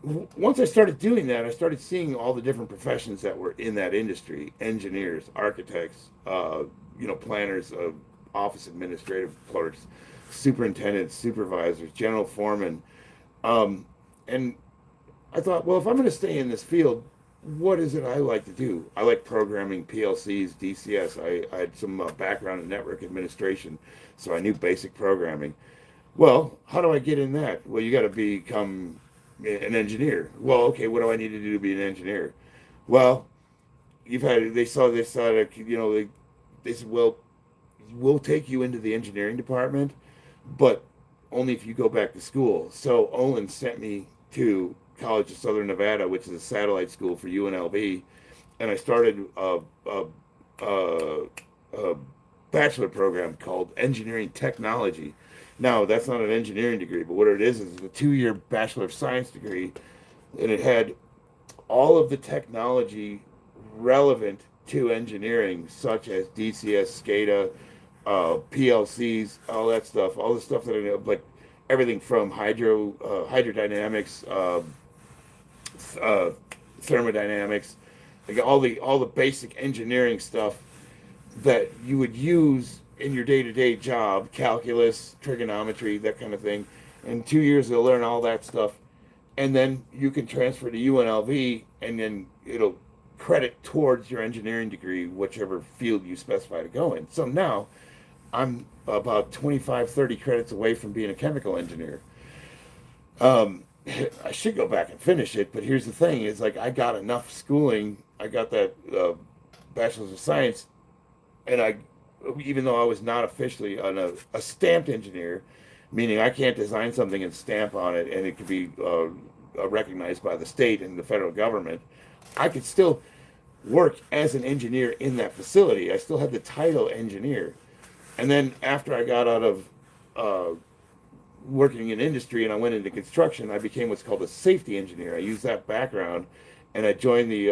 once I started doing that, I started seeing all the different professions that were in that industry: engineers, architects, planners, office administrative clerks, superintendents, supervisors, general foremen. And I thought, well, if I'm going to stay in this field, what is it I like to do? I like programming PLCs, DCS. I had some background in network administration, so I knew basic programming. Well, how do I get in that? Well, you got to become an engineer. Well, okay, what do I need to do to be an engineer? Well, they saw that, they said, well, we'll take you into the engineering department, but only if you go back to school. So Olin sent me to College of Southern Nevada, which is a satellite school for UNLV, and I started a bachelor program called Engineering Technology. Now, that's not an engineering degree, but what it is a 2-year Bachelor of Science degree, and it had all of the technology relevant to engineering, such as DCS, SCADA, PLCs, all the stuff that I know, like everything from hydrodynamics, thermodynamics, like all the basic engineering stuff that you would use in your day-to-day job: calculus, trigonometry, that kind of thing. In 2 years, you'll learn all that stuff, and then you can transfer to UNLV, and then it'll credit towards your engineering degree, whichever field you specify to go in. So now I'm about 25, 30 credits away from being a chemical engineer. I should go back and finish it, but here's the thing: is like I got enough schooling. I got that Bachelor's of Science, and even though I was not officially a stamped engineer, meaning I can't design something and stamp on it and it could be recognized by the state and the federal government, I could still work as an engineer in that facility. I still had the title engineer. And then after I got out of working in industry and I went into construction, I became what's called a safety engineer. I used that background, and I joined the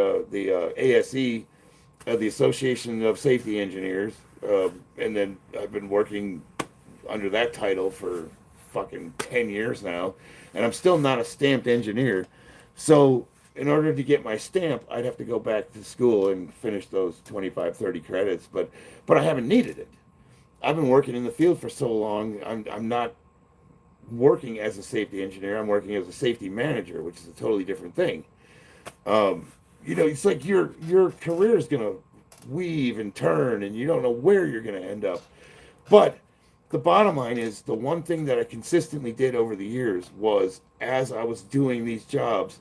ASE, the Association of Safety Engineers, and then I've been working under that title for fucking 10 years now, and I'm still not a stamped engineer. So in order to get my stamp, I'd have to go back to school and finish those 25, 30 credits, but I haven't needed it. I've been working in the field for so long. I'm not working as a safety engineer. I'm working as a safety manager, which is a totally different thing. It's like your career is going to weave and turn, and you don't know where you're going to end up. But the bottom line is, the one thing that I consistently did over the years was, as I was doing these jobs,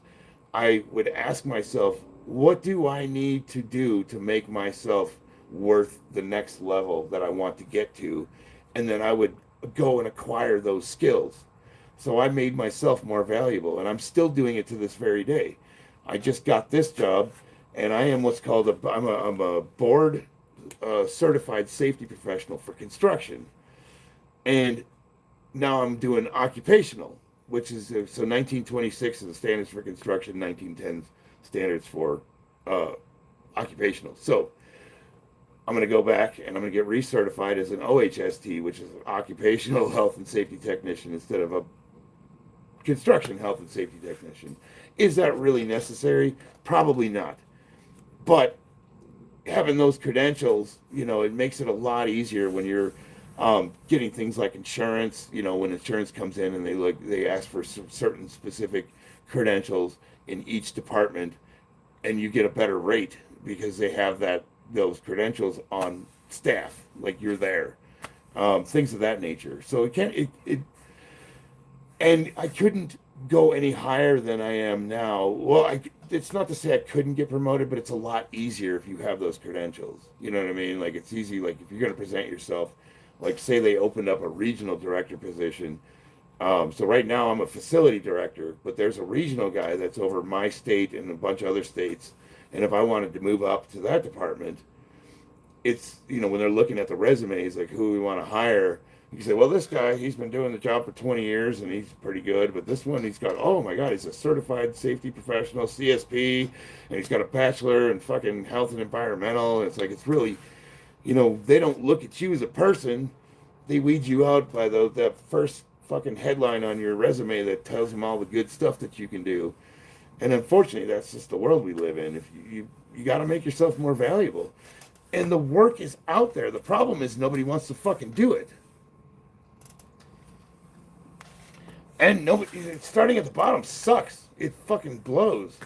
I would ask myself, what do I need to do to make myself worth the next level that I want to get to? And then I would go and acquire those skills. So I made myself more valuable, and I'm still doing it to this very day. I just got this job, and I am what's called I'm a board certified safety professional for construction. And now I'm doing occupational, which is, so 1926 is the standards for construction, 1910 standards for occupational. So I'm going to go back and I'm going to get recertified as an OHST, which is an occupational health and safety technician, instead of a construction health and safety technician. Is that really necessary? Probably not. But having those credentials, it makes it a lot easier when you're getting things like insurance. When insurance comes in and they ask for some certain specific credentials in each department, and you get a better rate because they have those credentials on staff, like you're there, things of that nature. So and I couldn't go any higher than I am now. Well, it's not to say I couldn't get promoted, but it's a lot easier if you have those credentials. You know what I mean? Like, it's easy. Like, if you're going to present yourself, like, say they opened up a regional director position. So right now I'm a facility director, but there's a regional guy that's over my state and a bunch of other states. And if I wanted to move up to that department, it's, when they're looking at the resumes, like, who we want to hire, you can say, well, this guy, he's been doing the job for 20 years and he's pretty good. But this one, he's got, oh my God, he's a certified safety professional, CSP, and he's got a bachelor in fucking health and environmental. And it's like, it's really, they don't look at you as a person. They weed you out by that first fucking headline on your resume that tells them all the good stuff that you can do. And unfortunately, that's just the world we live in. If you got to make yourself more valuable. And the work is out there. The problem is nobody wants to fucking do it. And nobody, starting at the bottom sucks. It fucking blows.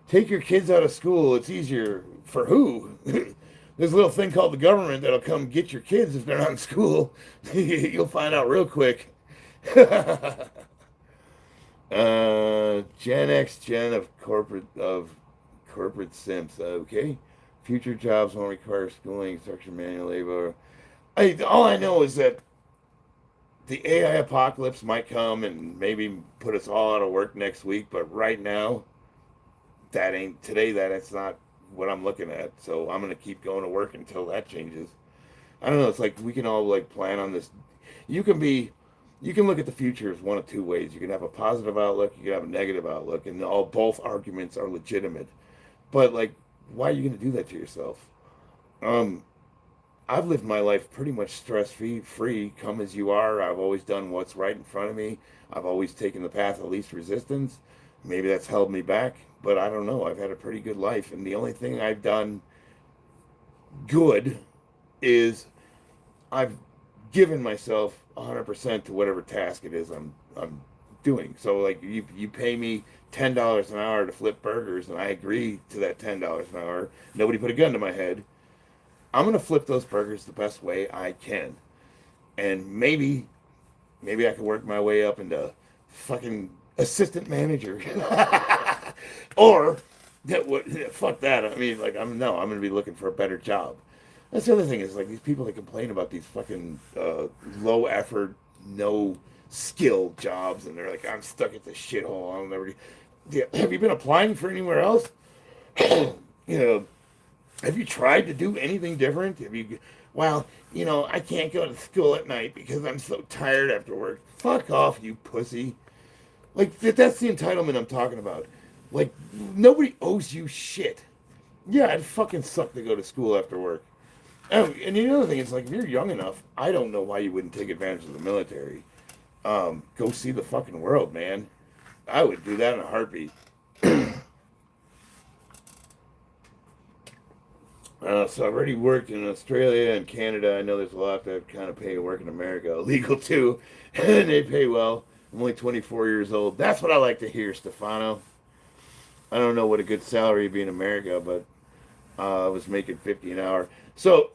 Take your kids out of school. It's easier. For who? There's a little thing called the government that'll come get your kids if they're not in school. You'll find out real quick. Gen X, gen of corporate simps. Okay. Future jobs won't require schooling, structured manual labor. All I know is that the AI apocalypse might come and maybe put us all out of work next week, but right now, that's not what I'm looking at. So I'm gonna keep going to work until that changes. I don't know. It's like we can all like plan on this. You can look at the future as one of two ways. You can have a positive outlook, you can have a negative outlook, and both arguments are legitimate. But like, why are you gonna do that to yourself? I've lived my life pretty much stress-free, come as you are. I've always done what's right in front of me. I've always taken the path of least resistance. Maybe that's held me back, but I don't know. I've had a pretty good life, and the only thing I've done good is I've given myself 100% to whatever task it is I'm doing. So like you pay me $10 an hour to flip burgers, and I agree to that $10 an hour. Nobody put a gun to my head. I'm gonna flip those burgers the best way I can, and maybe I can work my way up into fucking assistant manager, or fuck that. I mean, like I'm gonna be looking for a better job. That's the other thing is like these people that complain about these fucking low effort, no skill jobs, and they're like, I'm stuck at this shithole. I'll never. Yeah, have you been applying for anywhere else? You know. Have you tried to do anything different? I can't go to school at night because I'm so tired after work. Fuck off, you pussy. Like, that's the entitlement I'm talking about. Like, nobody owes you shit. Yeah, it'd fucking suck to go to school after work. And the other thing is, like, if you're young enough, I don't know why you wouldn't take advantage of the military. Go see the fucking world, man. I would do that in a heartbeat. So I've already worked in Australia and Canada. I know there's a lot that kind of pay to work in America. Illegal too. And they pay well. I'm only 24 years old. That's what I like to hear, Stefano. I don't know what a good salary would be in America, but I was making 50 an hour. So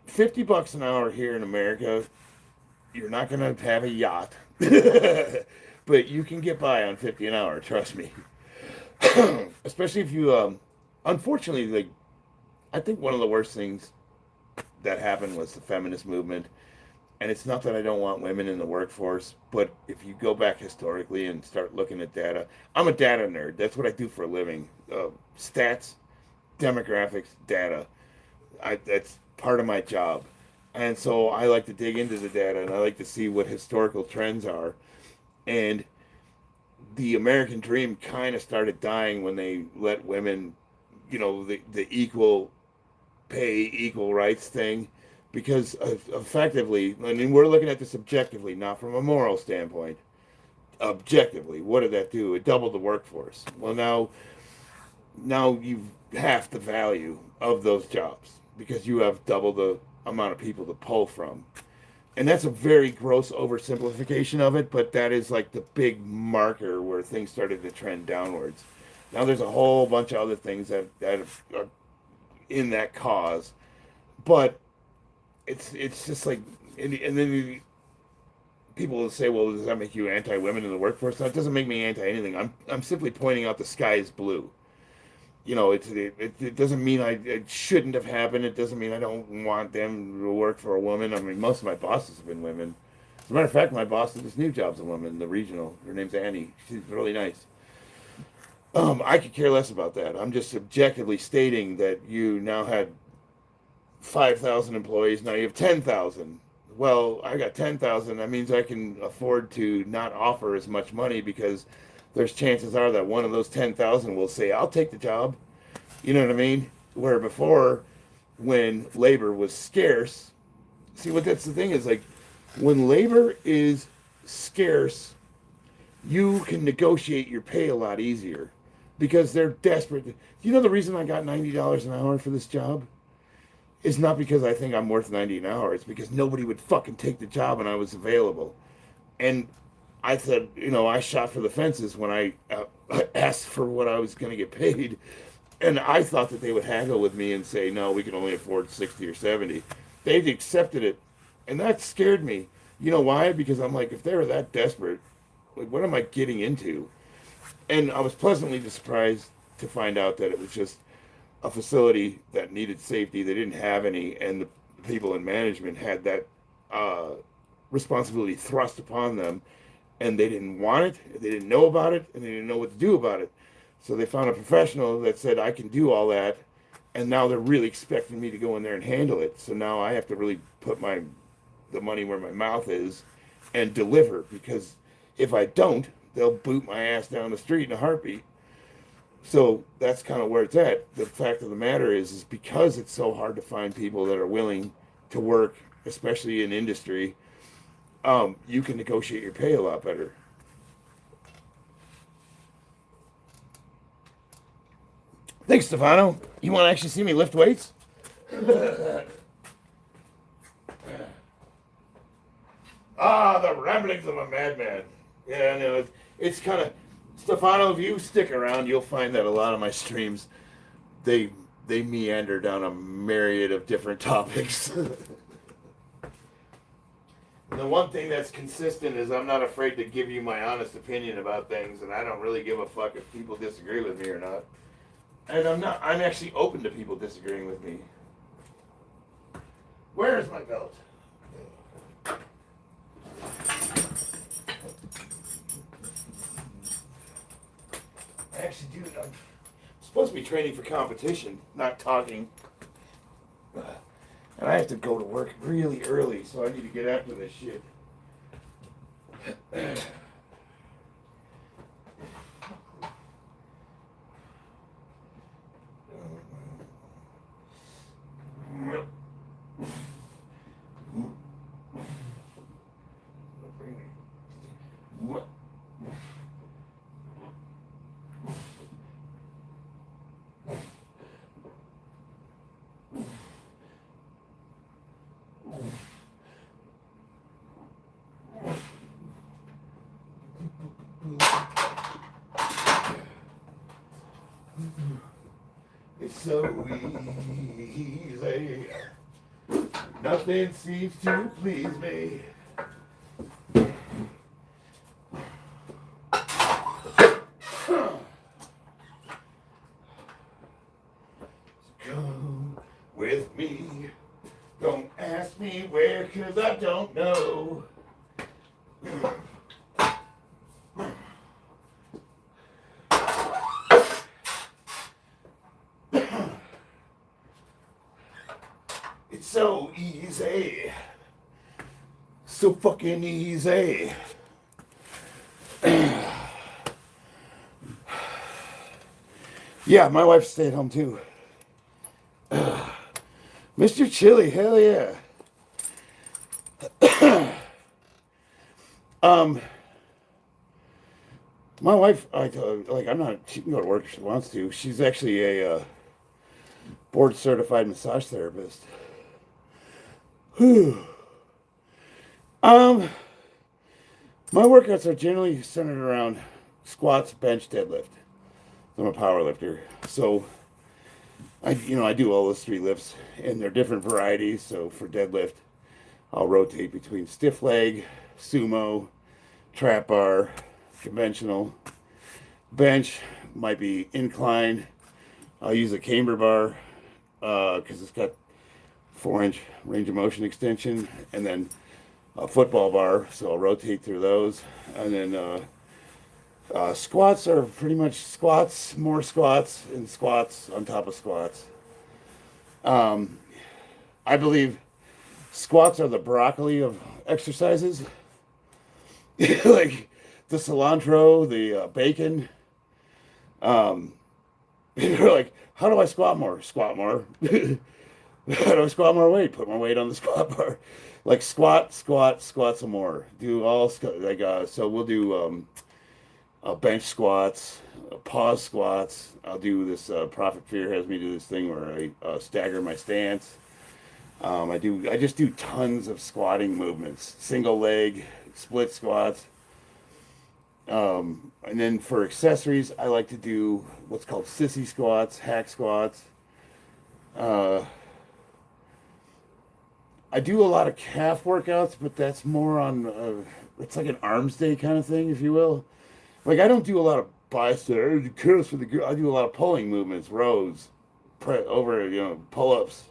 $50 an hour here in America, you're not going to have a yacht. But you can get by on 50 an hour, trust me. Especially if you, unfortunately, like, I think one of the worst things that happened was the feminist movement. And it's not that I don't want women in the workforce, but if you go back historically and start looking at data, I'm a data nerd. That's what I do for a living. Stats, demographics, data. That's part of my job. And so I like to dig into the data, and I like to see what historical trends are. And the American dream kind of started dying when they let women, the equal pay, equal rights thing, because effectively, I mean, we're looking at this objectively, not from a moral standpoint. Objectively, what did that do? It doubled the workforce. Well, now you've half the value of those jobs because you have double the amount of people to pull from. And that's a very gross oversimplification of it, but that is like the big marker where things started to trend downwards. Now there's a whole bunch of other things that are in that cause, but it's just like, and then people will say, well, does that make you anti-women in the workforce? That doesn't make me anti-anything. I'm simply pointing out the sky is blue. It doesn't mean it shouldn't have happened. It doesn't mean I don't want them to work for a woman. I mean, most of my bosses have been women. As a matter of fact, my boss at this new job's a woman, the regional. Her name's Annie. She's really nice. I could care less about that. I'm just objectively stating that you now had 5,000 employees. Now you have 10,000. Well, I got 10,000. That means I can afford to not offer as much money because there's chances are that one of those 10,000 will say, I'll take the job. You know what I mean? Where before, when labor was scarce, see what that's the thing is like, when labor is scarce, you can negotiate your pay a lot easier because they're desperate. You know the reason I got $90 an hour for this job is not because I think I'm worth 90 an hour. It's because nobody would fucking take the job and I was available. And I said, I shot for the fences when I asked for what I was going to get paid. And I thought that they would haggle with me and say, no, we can only afford 60 or 70. They've accepted it. And that scared me. You know why? Because I'm like, if they were that desperate, like, what am I getting into? And I was pleasantly surprised to find out that it was just a facility that needed safety. They didn't have any, and the people in management had that responsibility thrust upon them, and they didn't want it, they didn't know about it, and they didn't know what to do about it. So they found a professional that said, I can do all that, and now they're really expecting me to go in there and handle it. So now I have to really put the money where my mouth is and deliver, because if I don't, they'll boot my ass down the street in a heartbeat. So that's kind of where it's at. The fact of the matter is because it's so hard to find people that are willing to work, especially in industry, you can negotiate your pay a lot better. Thanks, Stefano. You want to actually see me lift weights? The ramblings of a madman. Yeah, no, it's kind of... Stefano, if you stick around, you'll find that a lot of my streams, they meander down a myriad of different topics. The one thing that's consistent is I'm not afraid to give you my honest opinion about things, and I don't really give a fuck if people disagree with me or not. And I'm actually open to people disagreeing with me. Where is my belt? I actually do. I'm supposed to be training for competition, not talking. And I have to go to work really early, so I need to get after this shit. It's so easy. Nothing seems to please me. Come with me. Don't ask me where, 'cause I don't know. It's so easy. So fucking easy. Yeah, my wife stayed home too. Mr. Chili, hell yeah. My wife, I'm not, she can go to work if she wants to. She's actually a board certified massage therapist. Whew. My workouts are generally centered around squats, bench, deadlift. I'm a power lifter, so I do all those three lifts, and they're different varieties. So for deadlift, I'll rotate between stiff leg, sumo, trap bar, conventional. Bench might be incline. I'll use a camber bar because it's got 4-inch range of motion extension, and then a football bar, so I'll rotate through those. And then squats are pretty much squats, more squats, and squats on top of squats. I believe squats are the broccoli of exercises. Like the cilantro, the bacon. You're like, how do I squat more? Squat more. How do I squat more weight? Put more weight on the squat bar. like squat, some more. Do all like so we'll do bench squats, pause squats. I'll do this. Profit Fear has me do this thing where I stagger my stance. I just do tons of squatting movements, single leg, split squats. And then for accessories, I like to do what's called sissy squats, hack squats. Uh, I do a lot of calf workouts, but that's more on, it's like an arms day kind of thing, if you will. Like I don't do a lot of bicep, curls for the girl. I do a lot of pulling movements, rows, pull ups.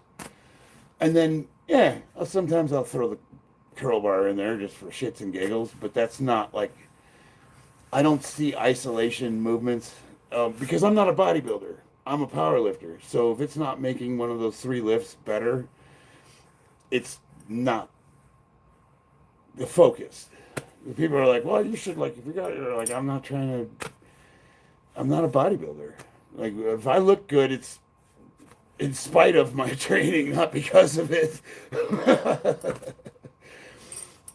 And then, yeah, sometimes I'll throw the curl bar in there just for shits and giggles, but that's not like, I don't see isolation movements because I'm not a bodybuilder. I'm a power lifter. So if it's not making one of those three lifts better, it's not the focus. People are like, well, you should like, if you got, like, I'm not a bodybuilder. Like, if I look good, it's in spite of my training, not because of it.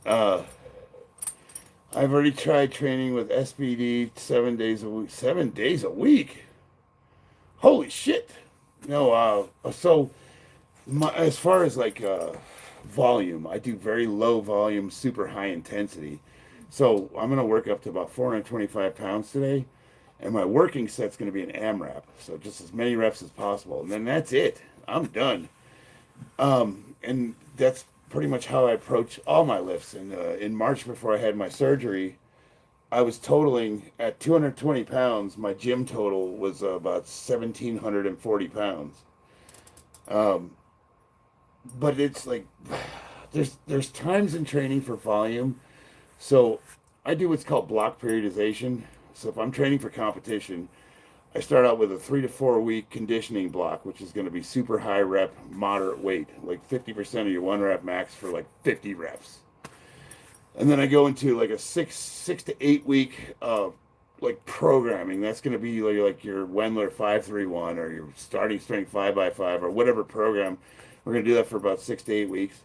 uh, I've already tried training with SBD 7 days a week. 7 days a week? Holy shit! No, as far as like volume, I do very low volume, super high intensity. So I'm gonna work up to about 425 pounds today, and my working set's gonna be an AMRAP. So just as many reps as possible, and then that's it. I'm done. And that's pretty much how I approach all my lifts. And in March, before I had my surgery, I was totaling at 220 pounds. My gym total was about 1,740 pounds. But it's like there's times in training for volume. So I do what's called block periodization. So if I'm training for competition, I start out with a 3 to 4 week conditioning block, which is going to be super high rep, moderate weight, like 50% of your 1 rep max for like 50 reps. And then I go into like a 6 to 8 week like programming. That's going to be like your Wendler 531 or your starting strength 5x5 or whatever program. We're going to do that for about 6 to 8 weeks.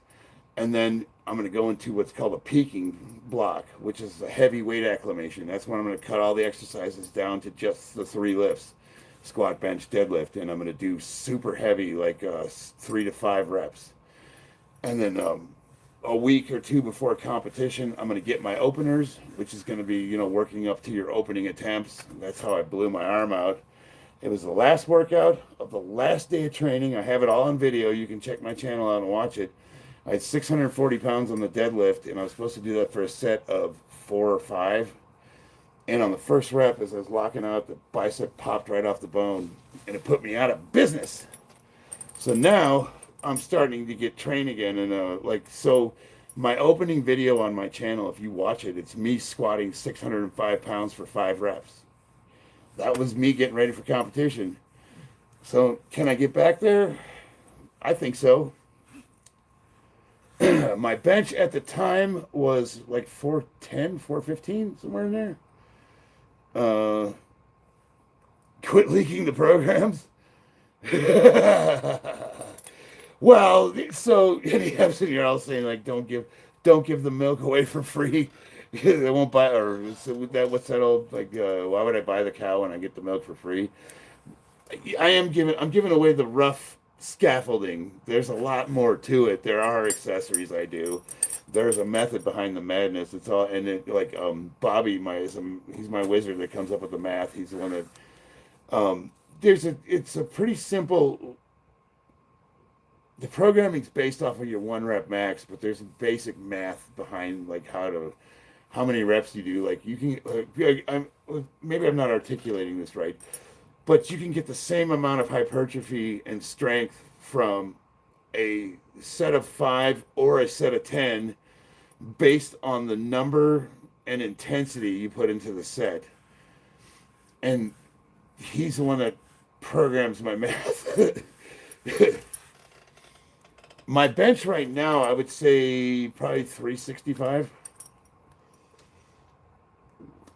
And then I'm going to go into what's called a peaking block, which is a heavy weight acclimation. That's when I'm going to cut all the exercises down to just the 3 lifts, squat, bench, deadlift. And I'm going to do super heavy, like 3 to 5 reps. And then a week or 2 before competition, I'm going to get my openers, which is going to be, working up to your opening attempts. That's how I blew my arm out. It was the last workout of the last day of training. I have it all on video. You can check my channel out and watch it. I had 640 pounds on the deadlift, and I was supposed to do that for a set of 4 or 5. And on the first rep, as I was locking out, the bicep popped right off the bone, and it put me out of business. So now I'm starting to get trained again, and so my opening video on my channel, if you watch it, it's me squatting 605 pounds for 5 reps. That was me getting ready for competition. So can I get back there? I think so. My bench at the time was like 410, 415, somewhere in there. Quit leaking the programs. Well, so you're all saying like don't give the milk away for free. They won't buy, or so what's that old like? Why would I buy the cow when I get the milk for free? I'm giving away the rough scaffolding. There's a lot more to it. There are accessories I do. There's a method behind the madness. It's all, and it, like Bobby, he's my wizard that comes up with the math. He's the one that it's a pretty simple. The programming's based off of your 1 rep max, but there's a basic math behind like how many reps you do. Like you can, maybe I'm not articulating this right, but you can get the same amount of hypertrophy and strength from a set of 5 or a set of 10 based on the number and intensity you put into the set. And he's the one that programs my math. My bench right now, I would say probably 365.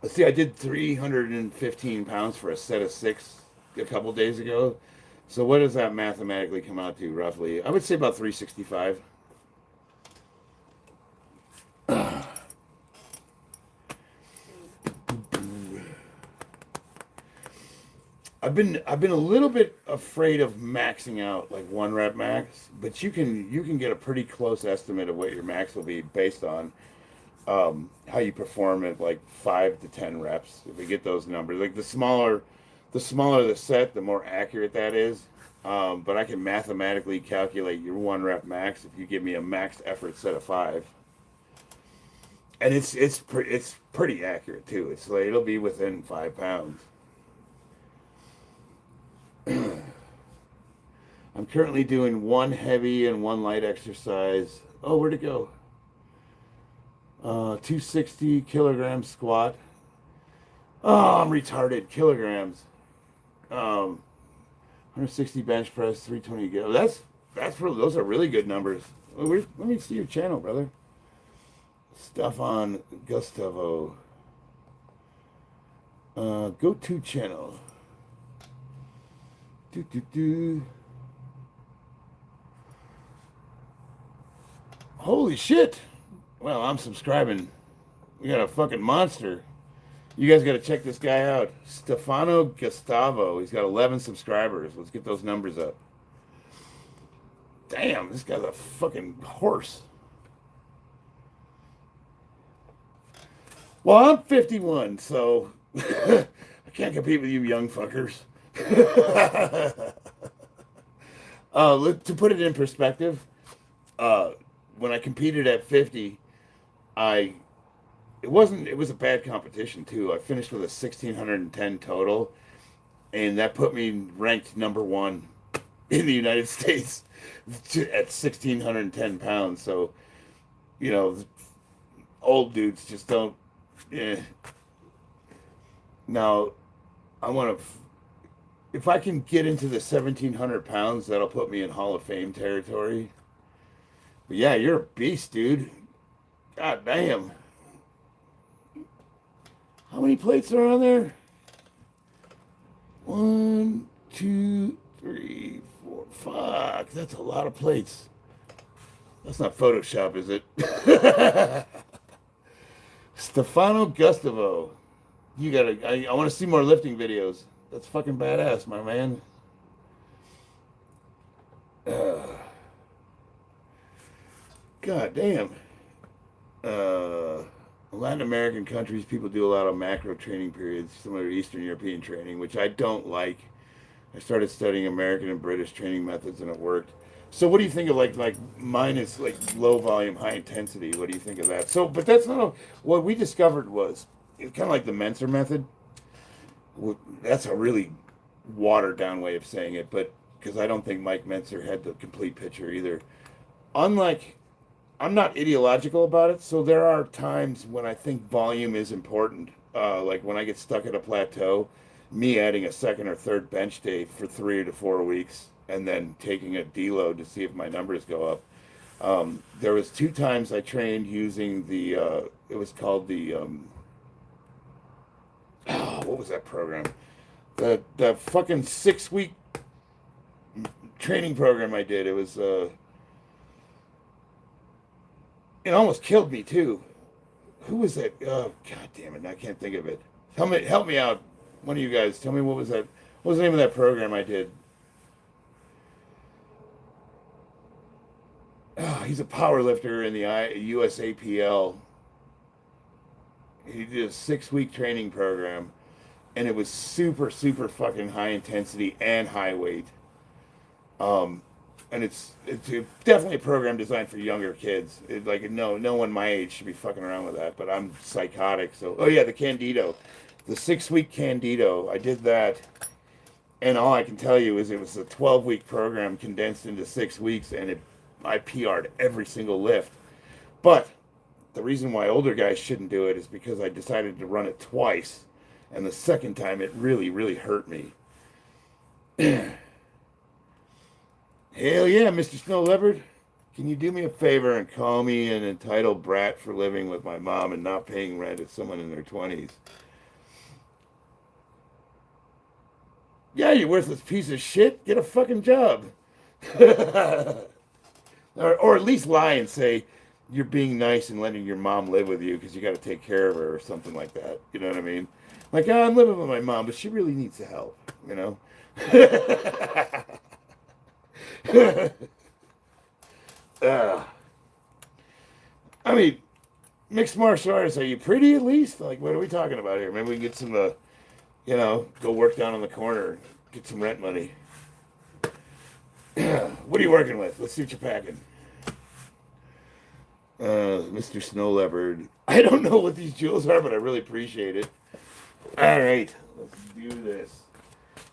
Let's see, I did 315 pounds for a set of 6 a couple days ago. So what does that mathematically come out to, roughly? I would say about 365. I've been a little bit afraid of maxing out like 1 rep max, but you can get a pretty close estimate of what your max will be based on how you perform at like 5 to 10 reps. If we get those numbers, like the smaller the set, the more accurate that is. But I can mathematically calculate your 1 rep max if you give me a max effort set of 5. And it's pretty accurate too. It's like it'll be within 5 pounds. I'm currently doing 1 heavy and 1 light exercise. Oh, where'd it go? 260 kilogram squat. Oh, I'm retarded. Kilograms. 160 bench press, 320 go. That's really, those are really good numbers. Let me see your channel, brother. Stefan Gustavo. Go to channel. Holy shit. Well, I'm subscribing. We got a fucking monster. You guys got to check this guy out. Stefano Gustavo. He's got 11 subscribers. Let's get those numbers up. Damn, this guy's a fucking horse. Well, I'm 51, so I can't compete with you young fuckers. To put it in perspective, when I competed at 50, it was a bad competition too. I finished with a 1610 total, and that put me ranked number 1 in the United States at 1610 pounds. So, you know, old dudes just don't. Now, I want to. If I can get into the 1700 pounds, that'll put me in Hall of Fame territory. But yeah, you're a beast, dude. God damn. How many plates are on there? 1, 2, 3, 4. Fuck, that's a lot of plates. That's not Photoshop, is it? Stefano Gustavo. You gotta, I want to see more lifting videos. That's fucking badass, my man. God damn. Latin American countries, people do a lot of macro training periods, similar to Eastern European training, which I don't like. I started studying American and British training methods, and it worked. So what do you think of like mine is like low volume, high intensity? What do you think of that? So, but that's not what we discovered was it's kind of like the Menser method. That's a really watered down way of saying it, but because I don't think Mike Menser had the complete picture either. Unlike, I'm not ideological about it, so there are times when I think volume is important. Like when I get stuck at a plateau, me adding a second or third bench day for 3 to 4 weeks and then taking a deload to see if my numbers go up. There was 2 times I trained using the, it was called the, what was that program? The fucking 6-week training program I did. It was, it almost killed me too. Who was that? Oh, God damn it. I can't think of it. Help me out. One of you guys, tell me what was that? What was the name of that program I did? Oh, he's a power lifter in the USAPL. He did a 6-week training program, and it was super, super fucking high intensity and high weight. And it's definitely a program designed for younger kids. No one my age should be fucking around with that. But I'm psychotic, so oh yeah, the Candido, the 6-week Candido. I did that, and all I can tell you is it was a 12-week program condensed into 6 weeks, and I PR'd every single lift. But the reason why older guys shouldn't do it is because I decided to run it twice, and the second time it really, really hurt me. Hell yeah, Mr. Snow Leopard. Can you do me a favor and call me an entitled brat for living with my mom and not paying rent as someone in their 20s? Yeah, you worthless piece of shit. Get a fucking job. or at least lie and say you're being nice and letting your mom live with you because you got to take care of her or something like that. You know what I mean? Like, I'm living with my mom, but she really needs the help. you know. uh, I mean, mixed martial artists, are you pretty at least? Like, what are we talking about here? Maybe we can get some, go work down on the corner, get some rent money. What are you working with? Let's see what you're packing. Mr. Snow Leopard. I don't know what these jewels are, but I really appreciate it. All right, let's do this.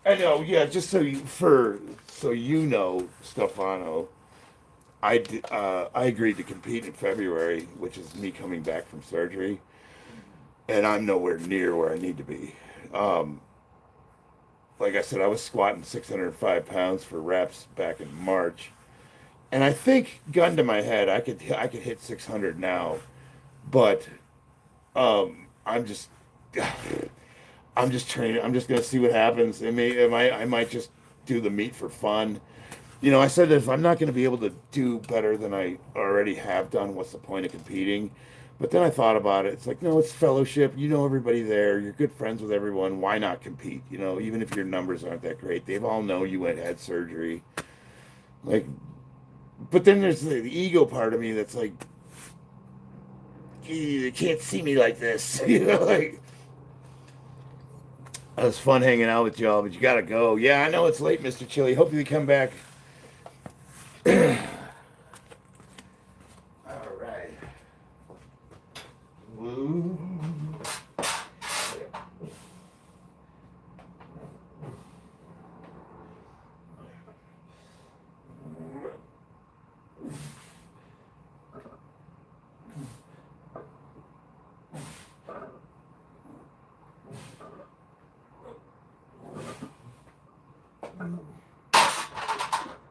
I know, yeah. Just so you know, Stefano, I agreed to compete in February, which is me coming back from surgery, and I'm nowhere near where I need to be. Like I said, I was squatting 605 pounds for reps back in March, and I think, gun to my head, I could hit 600 now, but I'm just I'm just training. I'm just gonna see what happens. I might just do the meet for fun. I said that if I'm not gonna be able to do better than I already have done, what's the point of competing? But then I thought about it. It's like, no, it's fellowship. You know everybody there. You're good friends with everyone. Why not compete? Even if your numbers aren't that great, they all know you had surgery. Like, but then there's the ego part of me that's like, you can't see me like this. Like, it was fun hanging out with y'all, but you gotta go. Yeah, I know it's late, Mr. Chili. Hope you come back. All right. Woo.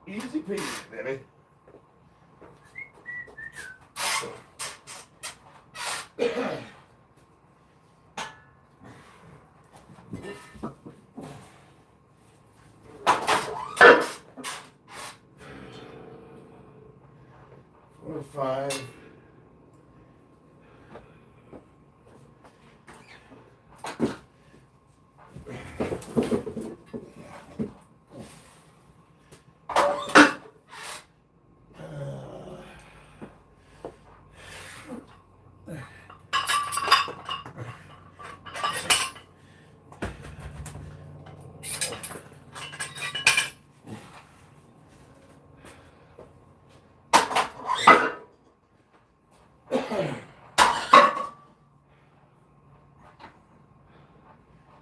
Easy peasy, baby. Four, five.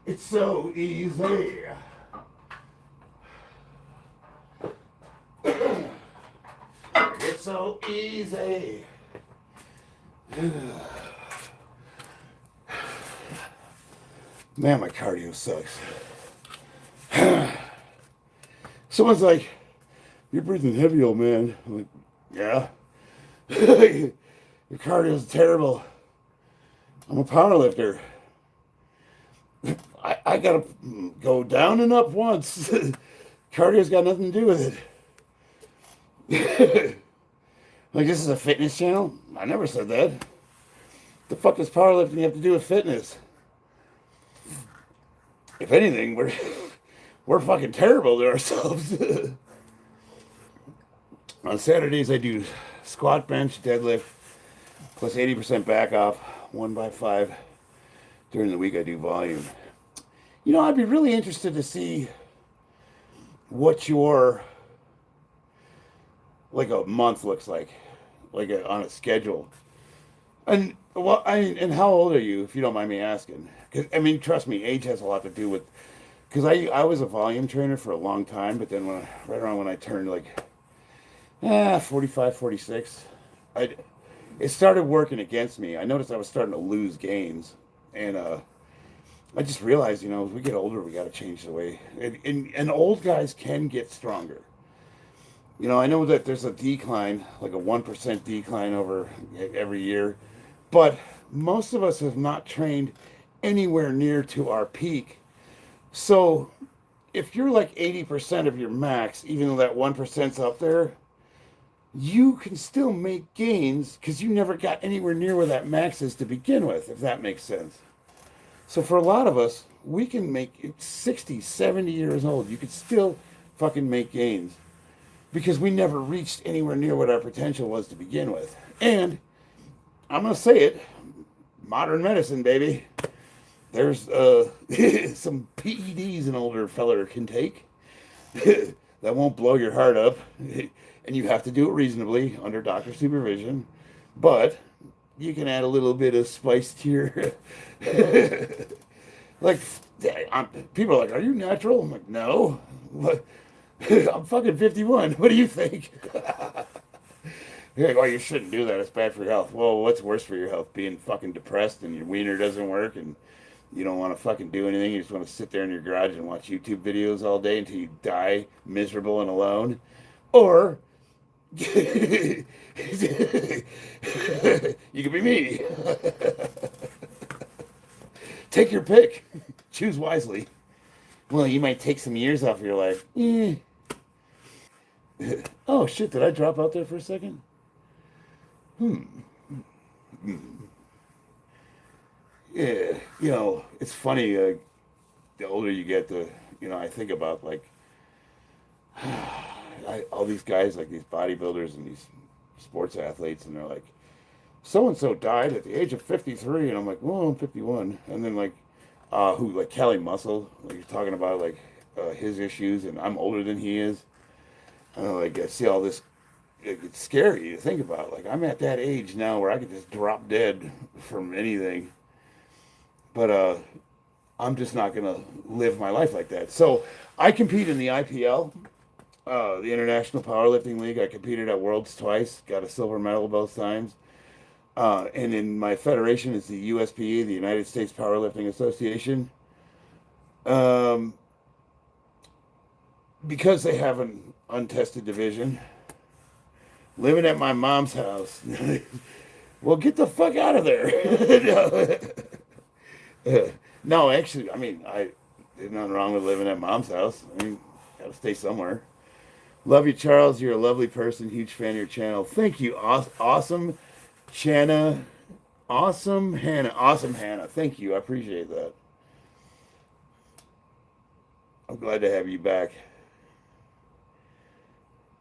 It's so easy. It's so easy. Man, my cardio sucks. Someone's like, "You're breathing heavy, old man." I'm like, "Yeah." Your cardio's terrible. I'm a power lifter. I gotta go down and up once. Cardio's got nothing to do with it. Like, this is a fitness channel? I never said that. The fuck does powerlifting have to do with fitness? If anything, we're fucking terrible to ourselves. On Saturdays, I do squat, bench, deadlift, plus 80% back off, 1x5. During the week, I do volume. I'd be really interested to see what your, like, a month looks like on a schedule. And, well, and how old are you, if you don't mind me asking? 'Cause, trust me, age has a lot to do with, because I was a volume trainer for a long time, but then right around when I turned, 45, 46, it started working against me. I noticed I was starting to lose gains, and I just realized, as we get older, we got to change the way. And old guys can get stronger. I know that there's a decline, like a 1% decline over every year, but most of us have not trained anywhere near to our peak. So if you're like 80% of your max, even though that 1%'s up there, you can still make gains because you never got anywhere near where that max is to begin with, if that makes sense. So for a lot of us, we can make 60, 70 years old. You could still fucking make gains because we never reached anywhere near what our potential was to begin with. And I'm going to say it, modern medicine, baby. There's some PEDs an older feller can take that won't blow your heart up. And you have to do it reasonably under doctor supervision. But you can add a little bit of spice to your... like, people are like, are you natural? I'm like, no. I'm fucking 51. What do you think? You're like, oh, you shouldn't do that. It's bad for your health. Well, what's worse for your health? Being fucking depressed and your wiener doesn't work and you don't want to fucking do anything. You just want to sit there in your garage and watch YouTube videos all day until you die miserable and alone. Or you could be me. Take your pick. Choose wisely. Well, you might take some years off of your life. Oh, shit. Did I drop out there for a second? Yeah. You know, it's funny. The older you get, I think about, like, all these guys, like these bodybuilders and these sports athletes, and they're like, so-and-so died at the age of 53. And I'm like, well, I'm 51. And then, like, like Kelly Muscle, like you're talking about, like, his issues, and I'm older than he is. Like, I see all this. It's scary to think about. Like, I'm at that age now where I could just drop dead from anything. But I'm just not going to live my life like that. So I compete in the IPL, the International Powerlifting League. I competed at Worlds twice, got a silver medal both times. And in my federation is the USPE, the United States Powerlifting Association. Because they have an untested division, living at my mom's house. Well, get the fuck out of there. No, actually, I mean, there's nothing wrong with living at mom's house. I mean, gotta stay somewhere. Love you, Charles. You're a lovely person. Huge fan of your channel. Thank you. Awesome, Shanna. Awesome, Hannah. Awesome, Hannah. Thank you. I appreciate that. I'm glad to have you back.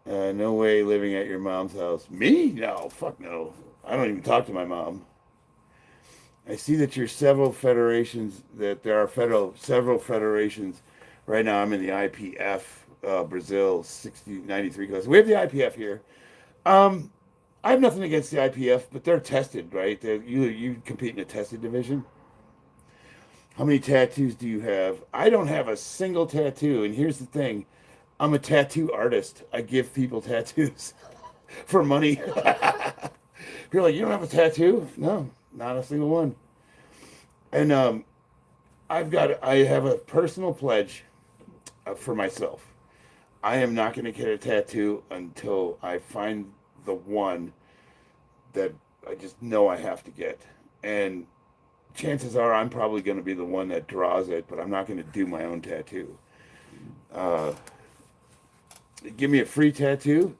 No way living at your mom's house. Me? No, fuck no. I don't even talk to my mom. I see that there are several federations right now. I'm in the IPF, Brazil 93 class. We have the IPF here. I have nothing against the IPF, but they're tested, right? You compete in a tested division. How many tattoos do you have? I don't have a single tattoo, and here's the thing. I'm a tattoo artist. I give people tattoos for money. You're like, you don't have a tattoo? No, not a single one. And I have a personal pledge for myself. I am not going to get a tattoo until I find the one that I just know I have to get. And chances are I'm probably going to be the one that draws it, but I'm not going to do my own tattoo. Give me a free tattoo,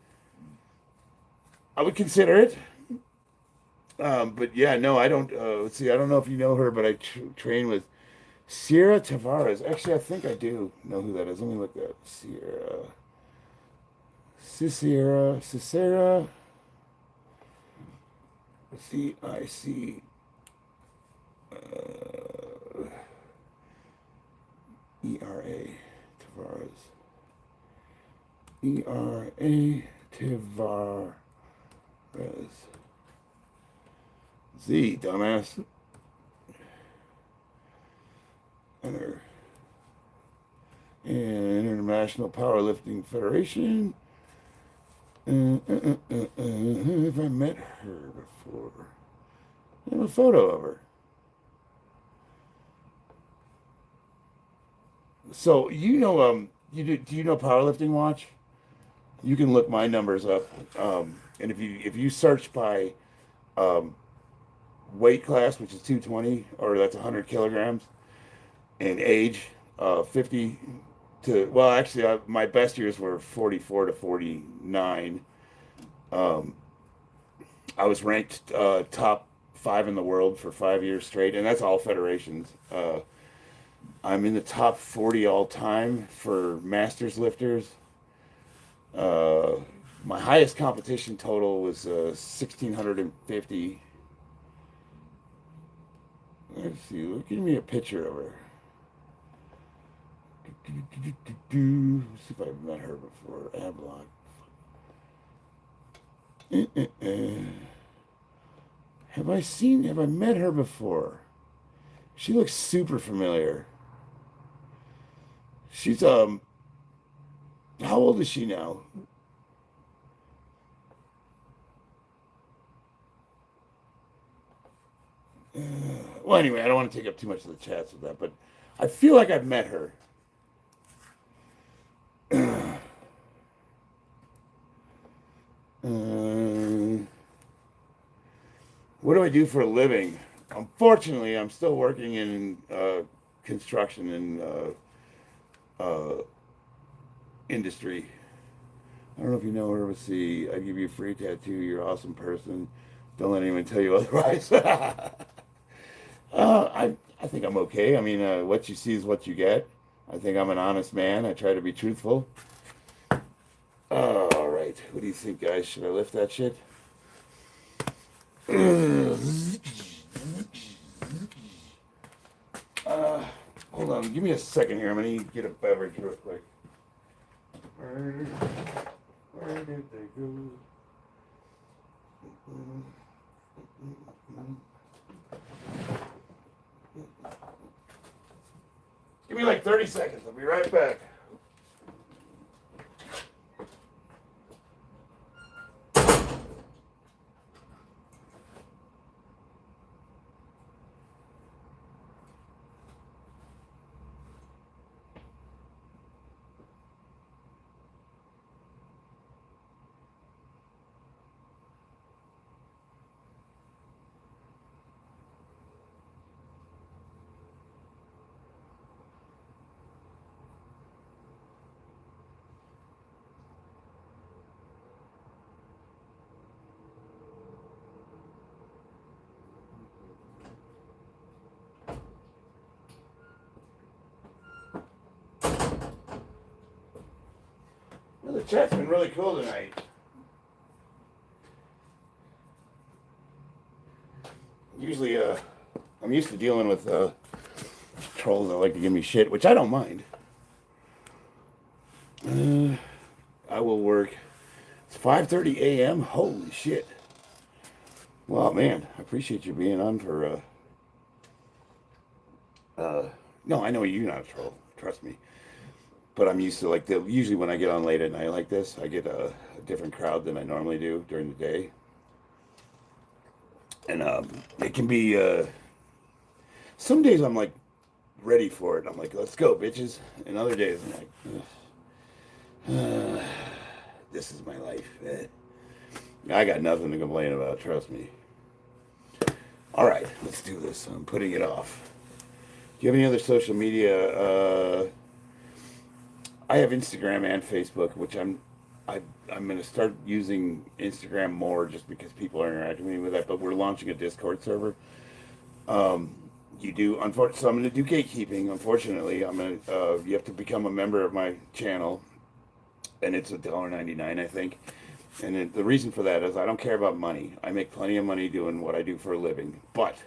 I would consider it. But yeah, no, I don't. Let's see, I don't know if you know her, but I train with Sierra Tavares. Actually, I think I do know who that is. Let me look at Cicera, CIC, ERA Tavares. ERA Tavares. Z, dumbass. Enter. And International Powerlifting Federation. Have I met her before? I have a photo of her. So do you know Powerlifting Watch? You can look my numbers up, and if you search by weight class, which is 220, or that's 100 kilograms, and age, 50 to, well, actually, my best years were 44 to 49. I was ranked top 5 in the world for 5 years straight, and that's all federations. I'm in the top 40 all time for masters lifters. Uh, my highest competition total was 1,650. Let's see. Give me a picture of her. Let's see if I've met her before. Avalon. Have I met her before? She looks super familiar. She's, how old is she now? Well, anyway, I don't want to take up too much of the chats with that, but I feel like I've met her. What do I do for a living? Unfortunately, I'm still working in construction and industry. I don't know if you know her, but see, I'd give you a free tattoo. You're an awesome person. Don't let anyone tell you otherwise. I think I'm okay. I mean, what you see is what you get. I think I'm an honest man. I try to be truthful. All right. What do you think, guys? Should I lift that shit? Hold on. Give me a second here. I'm going to get a beverage real quick. Where did they go? Give me like 30 seconds. I'll be right back. Well, the chat's been really cool tonight. Usually, I'm used to dealing with trolls that like to give me shit, which I don't mind. I will work. It's 5:30 a.m. Holy shit. Well, man, I appreciate you being on for, no, I know you're not a troll. Trust me. But I'm used to, like, usually when I get on late at night like this, I get a different crowd than I normally do during the day. And it can be, some days I'm, like, ready for it. I'm like, let's go, bitches. And other days I'm like, this is my life. I got nothing to complain about, trust me. All right, let's do this. I'm putting it off. Do you have any other social media? I have Instagram and Facebook, which I'm going to start using Instagram more just because people are interacting with that. But we're launching a Discord server. So I'm going to do gatekeeping. Unfortunately, you have to become a member of my channel, and it's $1.99, I think. And the reason for that is I don't care about money. I make plenty of money doing what I do for a living. But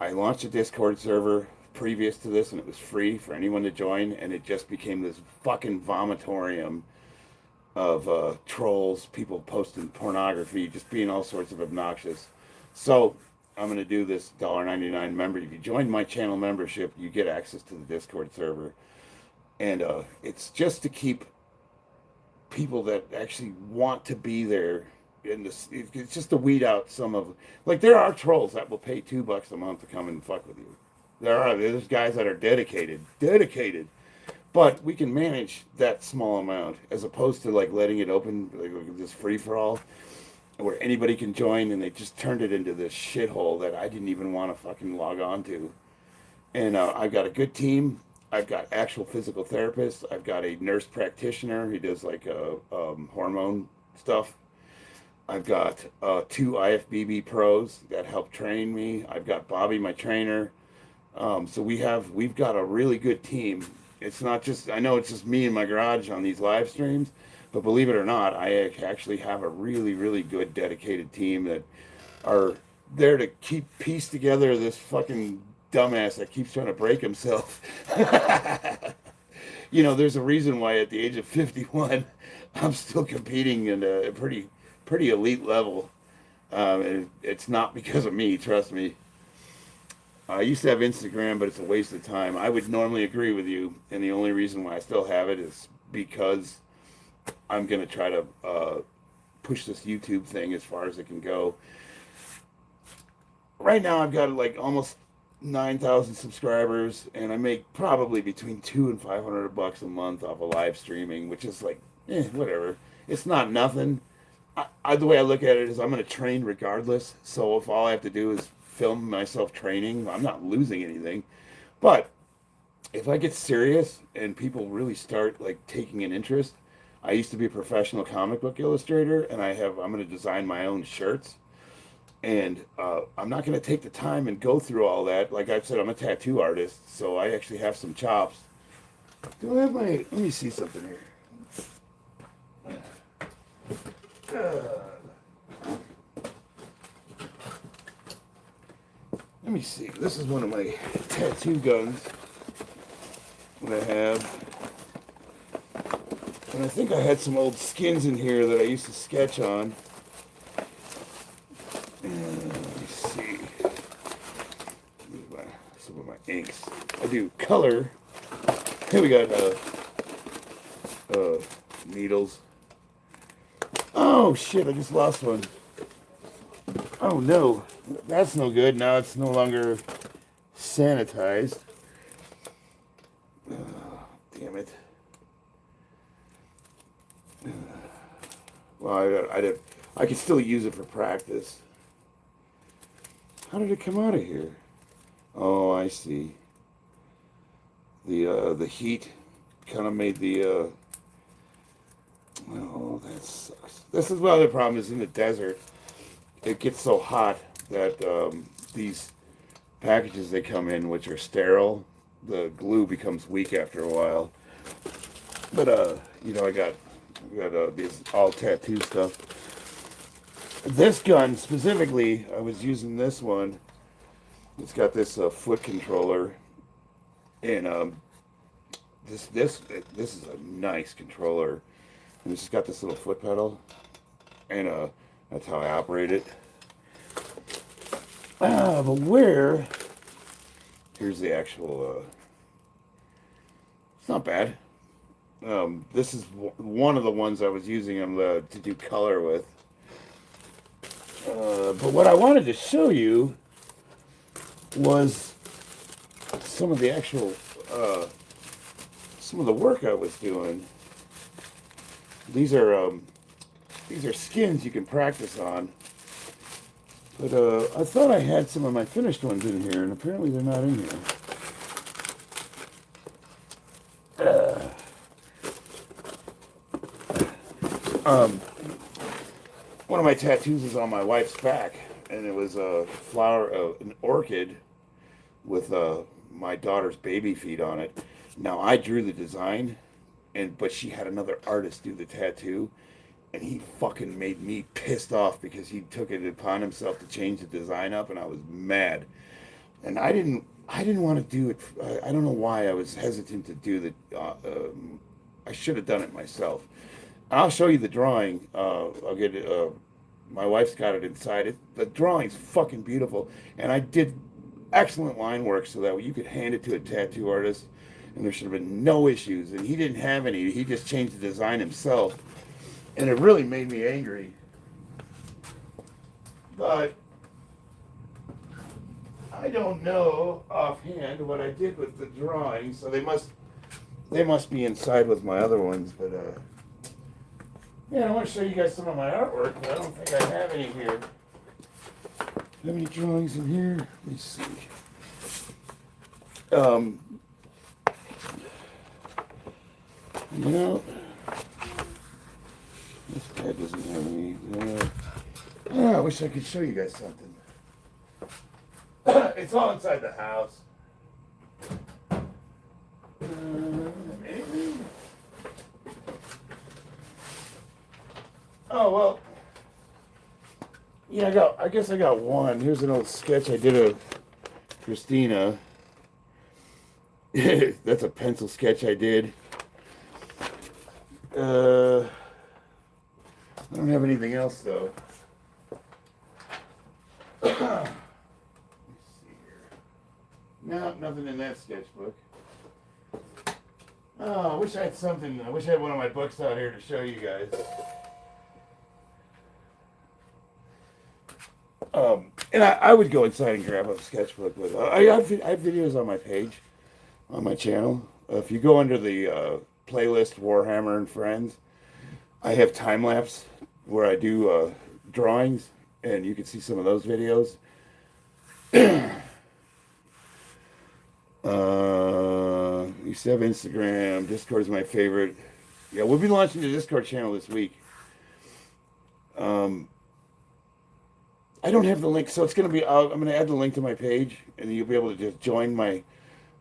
I launched a Discord server previous to this, and it was free for anyone to join, and it just became this fucking vomitorium of trolls, people posting pornography, just being all sorts of obnoxious. So I'm going to do this $1.99 member. If you join my channel membership, you get access to the Discord server. And it's just to keep people that actually want to be there in this. It's just to weed out some of, like, there are trolls that will pay $2 a month to come and fuck with you. There's guys that are dedicated, but we can manage that small amount as opposed to like letting it open, like this free for all, where anybody can join, and they just turned it into this shithole that I didn't even want to fucking log on to. And I've got a good team. I've got actual physical therapists. I've got a nurse practitioner who does like hormone stuff. I've got two IFBB pros that help train me. I've got Bobby, my trainer. So we've got a really good team. It's not just, I know it's just me in my garage on these live streams, but believe it or not, I actually have a really, really good dedicated team that are there to keep piece together this fucking dumbass that keeps trying to break himself. There's a reason why at the age of 51, I'm still competing at a pretty elite level. It's not because of me, trust me. I used to have Instagram, but it's a waste of time. I would normally agree with you, and the only reason why I still have it is because I'm going to try to push this YouTube thing as far as it can go. Right now, I've got like almost 9,000 subscribers, and I make probably between $200 and $500 a month off of live streaming, which is like, whatever. It's not nothing. The way I look at it is I'm going to train regardless. So if all I have to do is film myself training, I'm not losing anything. But if I get serious and people really start like taking an interest, I used to be a professional comic book illustrator, and I'm going to design my own shirts. And I'm not going to take the time and go through all that. Like I've said, I'm a tattoo artist, so I actually have some chops. Do I have let me see something here. Let me see. This is one of my tattoo guns that I have. And I think I had some old skins in here that I used to sketch on. Let me see. Some of my inks. I do color. Here we got needles. Oh shit, I just lost one. Oh no, that's no good. Now it's no longer sanitized. Damn it. Well, I could still use it for practice. How did it come out of here? Oh, I see. The heat kind of made the oh, that sucks. This is one of the problems in the desert. It gets so hot that these packages they come in, which are sterile, the glue becomes weak after a while. But I got these all tattoo stuff. This gun specifically, I was using this one. It's got this foot controller, and this is a nice controller. And it's just got this little foot pedal, and that's how I operate it. But here's the actual, it's not bad. This is one of the ones I was using them to do color with. But what I wanted to show you was some of the actual, some of the work I was doing. These are skins you can practice on. But I thought I had some of my finished ones in here, and apparently they're not in here. One of my tattoos is on my wife's back, and it was a flower, an orchid with my daughter's baby feet on it. Now I drew the design, but she had another artist do the tattoo, and he fucking made me pissed off because he took it upon himself to change the design up, and I was mad. And I didn't want to do it. I don't know why I was hesitant to do the. I should have done it myself. I'll show you the drawing. I'll get it. My wife's got it inside. The drawing's fucking beautiful, and I did excellent line work so that you could hand it to a tattoo artist, and there should have been no issues. And he didn't have any. He just changed the design himself, and it really made me angry. But I don't know offhand what I did with the drawing, so they must be inside with my other ones. But yeah, I want to show you guys some of my artwork, but I don't think I have any here. How many drawings in here? Let me see. You know, this guy doesn't have any. wish I could show you guys something. It's all inside the house. Maybe. Oh well. Yeah, I guess I got one. Here's an old sketch I did of Christina. That's a pencil sketch I did. I don't have anything else though. Let me see here. No, nothing in that sketchbook. Oh, I wish I had something. I wish I had one of my books out here to show you guys. And I would go inside and grab a sketchbook, but I have videos on my page, on my channel. If you go under the playlist Warhammer and Friends, I have time lapse where I do drawings, and you can see some of those videos. We used to have Instagram. Discord is my favorite. Yeah, we'll be launching the Discord channel this week. I don't have the link, so it's going to be. I'm going to add the link to my page, and you'll be able to just join my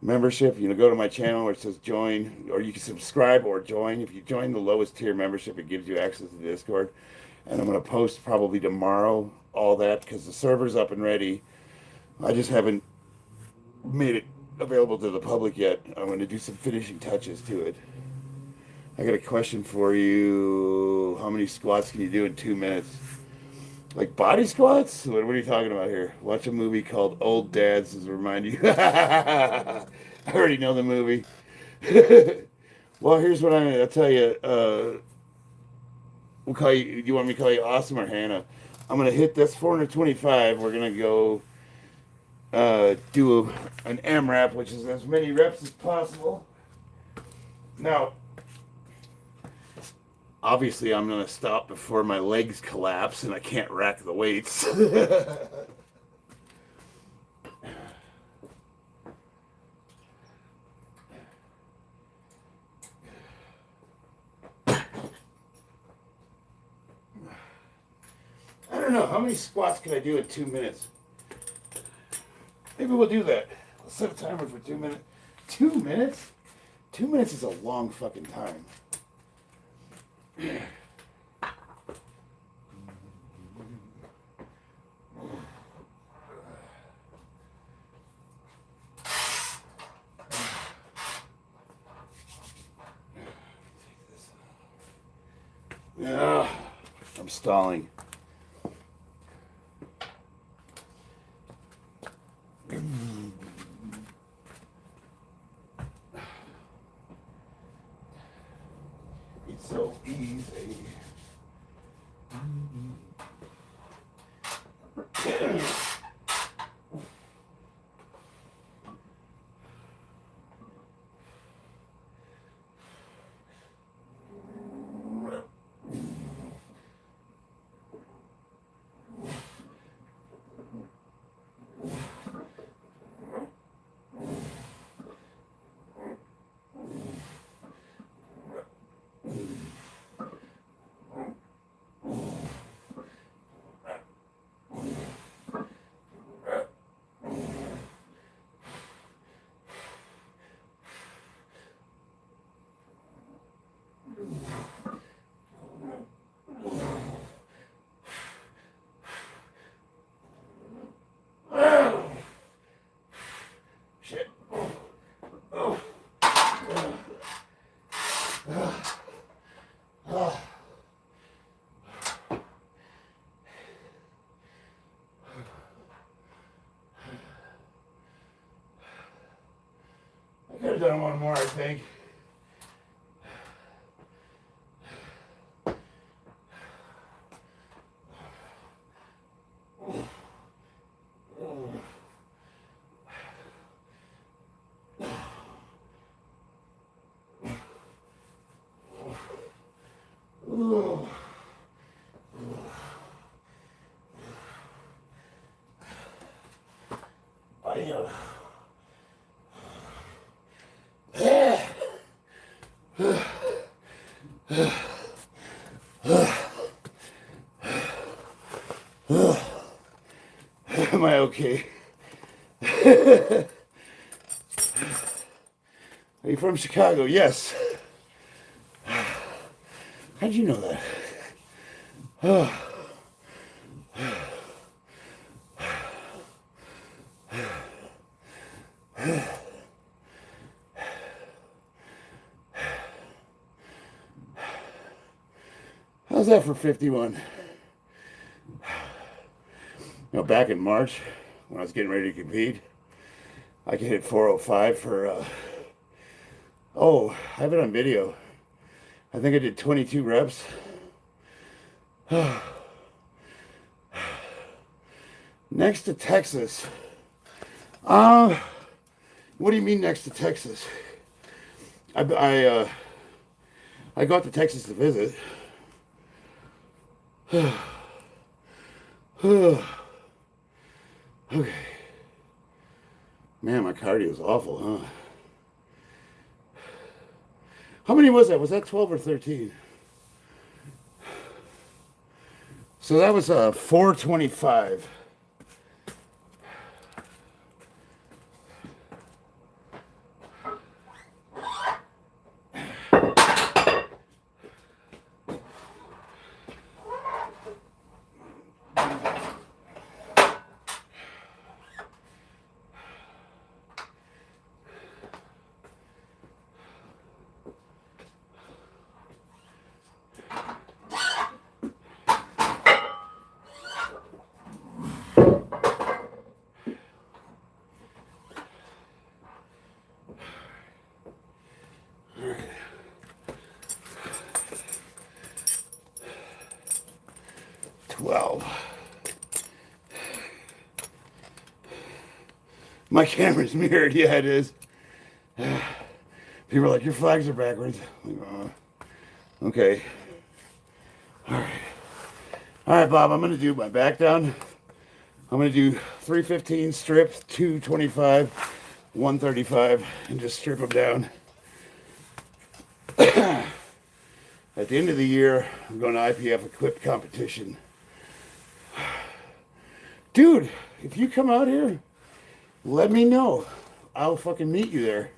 membership. Go to my channel where it says join, or you can subscribe or join. If you join the lowest tier membership, it gives you access to Discord. And I'm going to post probably tomorrow all that because the server's up and ready. I just haven't made it available to the public yet. I'm going to do some finishing touches to it. I got a question for you. How many squats can you do in 2 minutes? Like body squats? What are you talking about here? Watch a movie called Old Dads to remind you. I already know the movie. Well, here's what I'll tell you. We'll call you. Do you want me to call you Awesome or Hannah? I'm gonna hit this 425. We're gonna go do an AMRAP, which is as many reps as possible. Now, obviously, I'm going to stop before my legs collapse and I can't rack the weights. I don't know. How many squats can I do in 2 minutes? Maybe we'll do that. Let's set a timer for 2 minutes. 2 minutes? 2 minutes is a long fucking time. Yeah, I'm stalling. It's so easy. Shit. Oh. I could have done one more, I think. Ooh. Ugh. am I okay? Are you from Chicago? Yes. How'd you know that? How's that for 51? Back in March, when I was getting ready to compete, I could hit 405 for, I have it on video. I think I did 22 reps. Next to Texas. What do you mean next to Texas? I got to Texas to visit. Okay. Man, my cardio is awful, huh? How many was that? Was that 12 or 13? So that was 425. My camera's mirrored. Yeah, it is. People are like, your flags are backwards. I'm like, okay. All right, Bob, I'm going to do my back down. I'm going to do 315 strips, 225, 135, and just strip them down. At the end of the year, I'm going to IPF equipped competition. Dude, if you come out here, let me know. I'll fucking meet you there.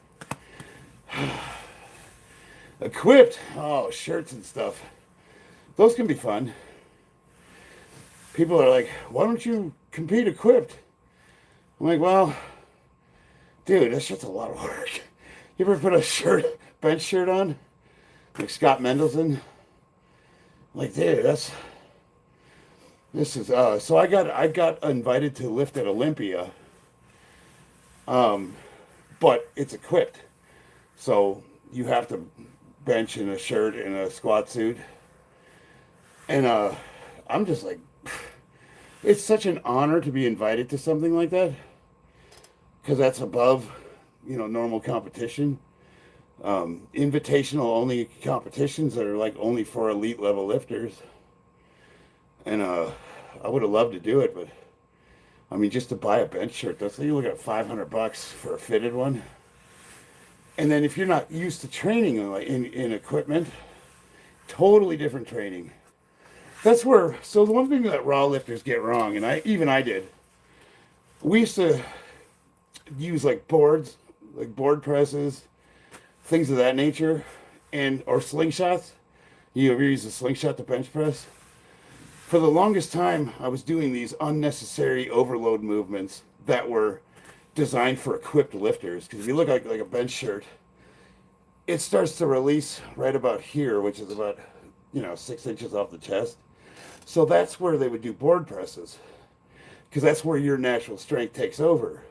Equipped. Oh, shirts and stuff. Those can be fun. People are like, why don't you compete equipped? I'm like, well, dude, that shit's a lot of work. You ever put a bench shirt on? Like Scott Mendelson? Like, dude, so I got invited to lift at Olympia. But it's equipped. So you have to bench in a shirt and a squat suit. And I'm just like, it's such an honor to be invited to something like that. Because that's above, normal competition. Invitational only competitions that are like only for elite level lifters. And I would have loved to do it, but I mean, just to buy a bench shirt, you look at $500 for a fitted one. And then if you're not used to training in equipment, totally different training. So the one thing that raw lifters get wrong, and I did, we used to use like boards, like board presses, things of that nature, or slingshots. You ever use a slingshot to bench press? For the longest time, I was doing these unnecessary overload movements that were designed for equipped lifters. Because if you look like a bench shirt, it starts to release right about here, which is about 6 inches off the chest. So that's where they would do board presses, because that's where your natural strength takes over.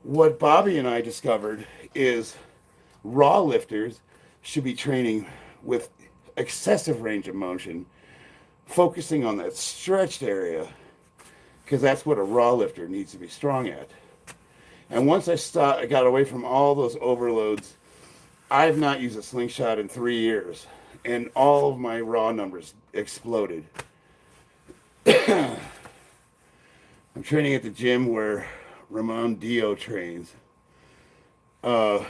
What Bobby and I discovered is raw lifters should be training with excessive range of motion, focusing on that stretched area, because that's what a raw lifter needs to be strong at. And once I got away from all those overloads, I've not used a slingshot in 3 years, and all of my raw numbers exploded. I'm training at the gym where Ramon Dio trains. You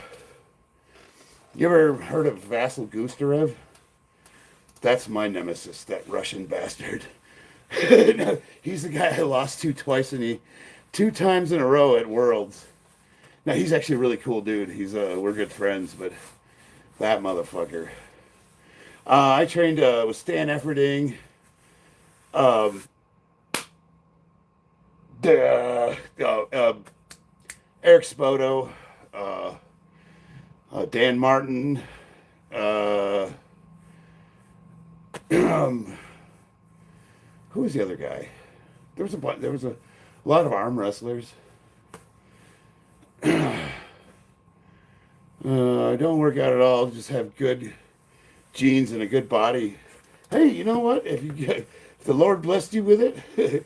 ever heard of Vasyl Gustarev? That's my nemesis, that Russian bastard. No, he's the guy I lost to twice, and he 2 times in a row at Worlds. Now he's actually a really cool dude. He's we're good friends, but that motherfucker. I trained with Stan Efferding, um, Eric Spoto, uh, Dan Martin, uh, who was the other guy? There was a lot of arm wrestlers. I don't work out at all. Just have good genes and a good body. Hey, you know what? If the Lord blessed you with it,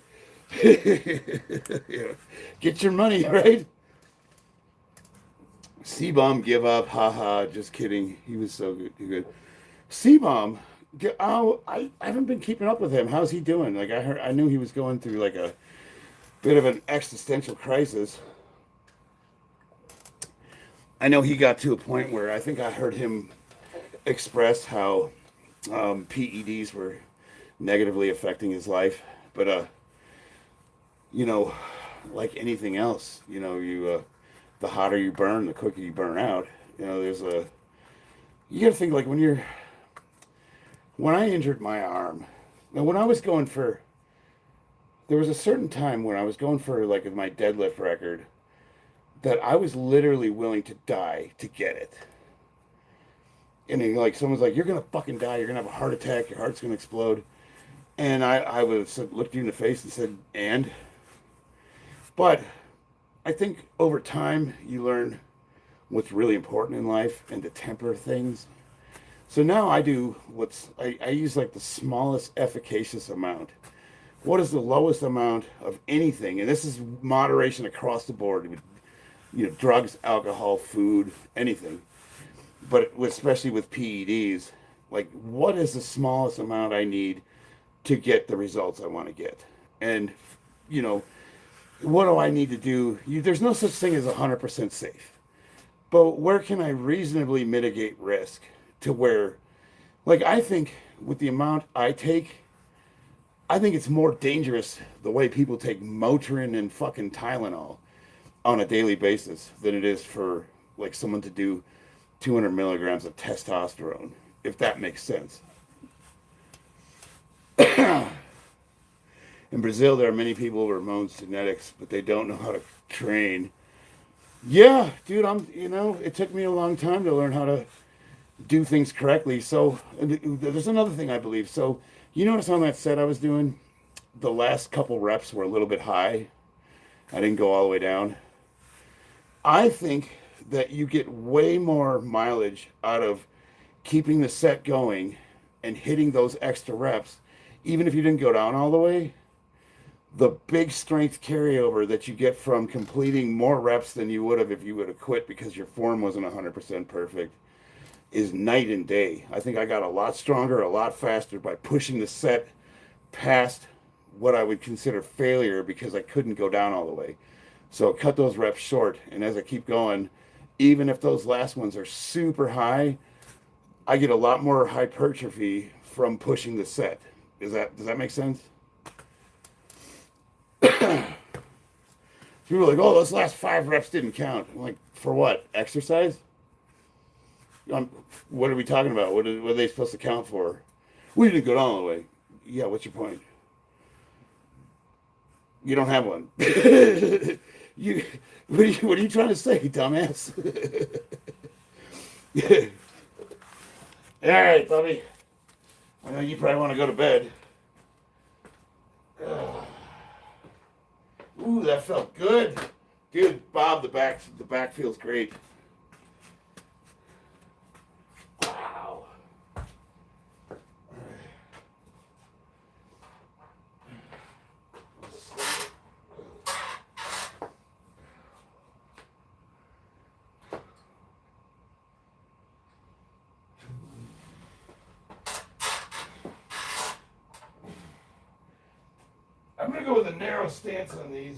yeah, get your money, right? C-Bomb give up. Haha, just kidding. He was so good. C-Bomb, oh, I haven't been keeping up with him. How's he doing? Like I knew he was going through like a bit of an existential crisis. I know he got to a point where I think I heard him express how PEDs were negatively affecting his life. But you know, like anything else, the hotter you burn, the quicker you burn out. You got to think like when I injured my arm. Now, when I was going for, there was a certain time when I was going for like my deadlift record that I was literally willing to die to get it. And then, like someone's like, "You're gonna fucking die. You're gonna have a heart attack. Your heart's gonna explode." And I looked you in the face and said, "And." But I think over time you learn what's really important in life and to temper things. So now I do I use like the smallest efficacious amount. What is the lowest amount of anything? And this is moderation across the board. Drugs, alcohol, food, anything. But especially with PEDs, like what is the smallest amount I need to get the results I want to get? And, what do I need to do? There's no such thing as 100% safe. But where can I reasonably mitigate risk to where, like, I think with the amount I take, I think it's more dangerous the way people take Motrin and fucking Tylenol on a daily basis than it is for, like, someone to do 200 milligrams of testosterone, if that makes sense. In Brazil, there are many people with Ramon's genetics, but they don't know how to train. Yeah, dude, it took me a long time to learn how to do things correctly. So there's another thing I believe. So you notice on that set I was doing, the last couple reps were a little bit high. I didn't go all the way down. I think that you get way more mileage out of keeping the set going and hitting those extra reps, even if you didn't go down all the way. The big strength carryover that you get from completing more reps than you would have if you would have quit because your form wasn't 100% perfect is night and day. I think I got a lot stronger, a lot faster by pushing the set past what I would consider failure because I couldn't go down all the way. So cut those reps short, and as I keep going, even if those last ones are super high, I get a lot more hypertrophy from pushing the set. Does that make sense? People are like, "Oh, those last 5 reps didn't count." I'm like, for what? Exercise? What are we talking about? What are they supposed to count for? We didn't go down all the way. Yeah, what's your point? You don't have one. What are you trying to say, dumbass? All right, Bobby. I know you probably want to go to bed. Ooh, that felt good. Dude, Bob, the back feels great. Wow. I'm going to go with a narrow stance on these.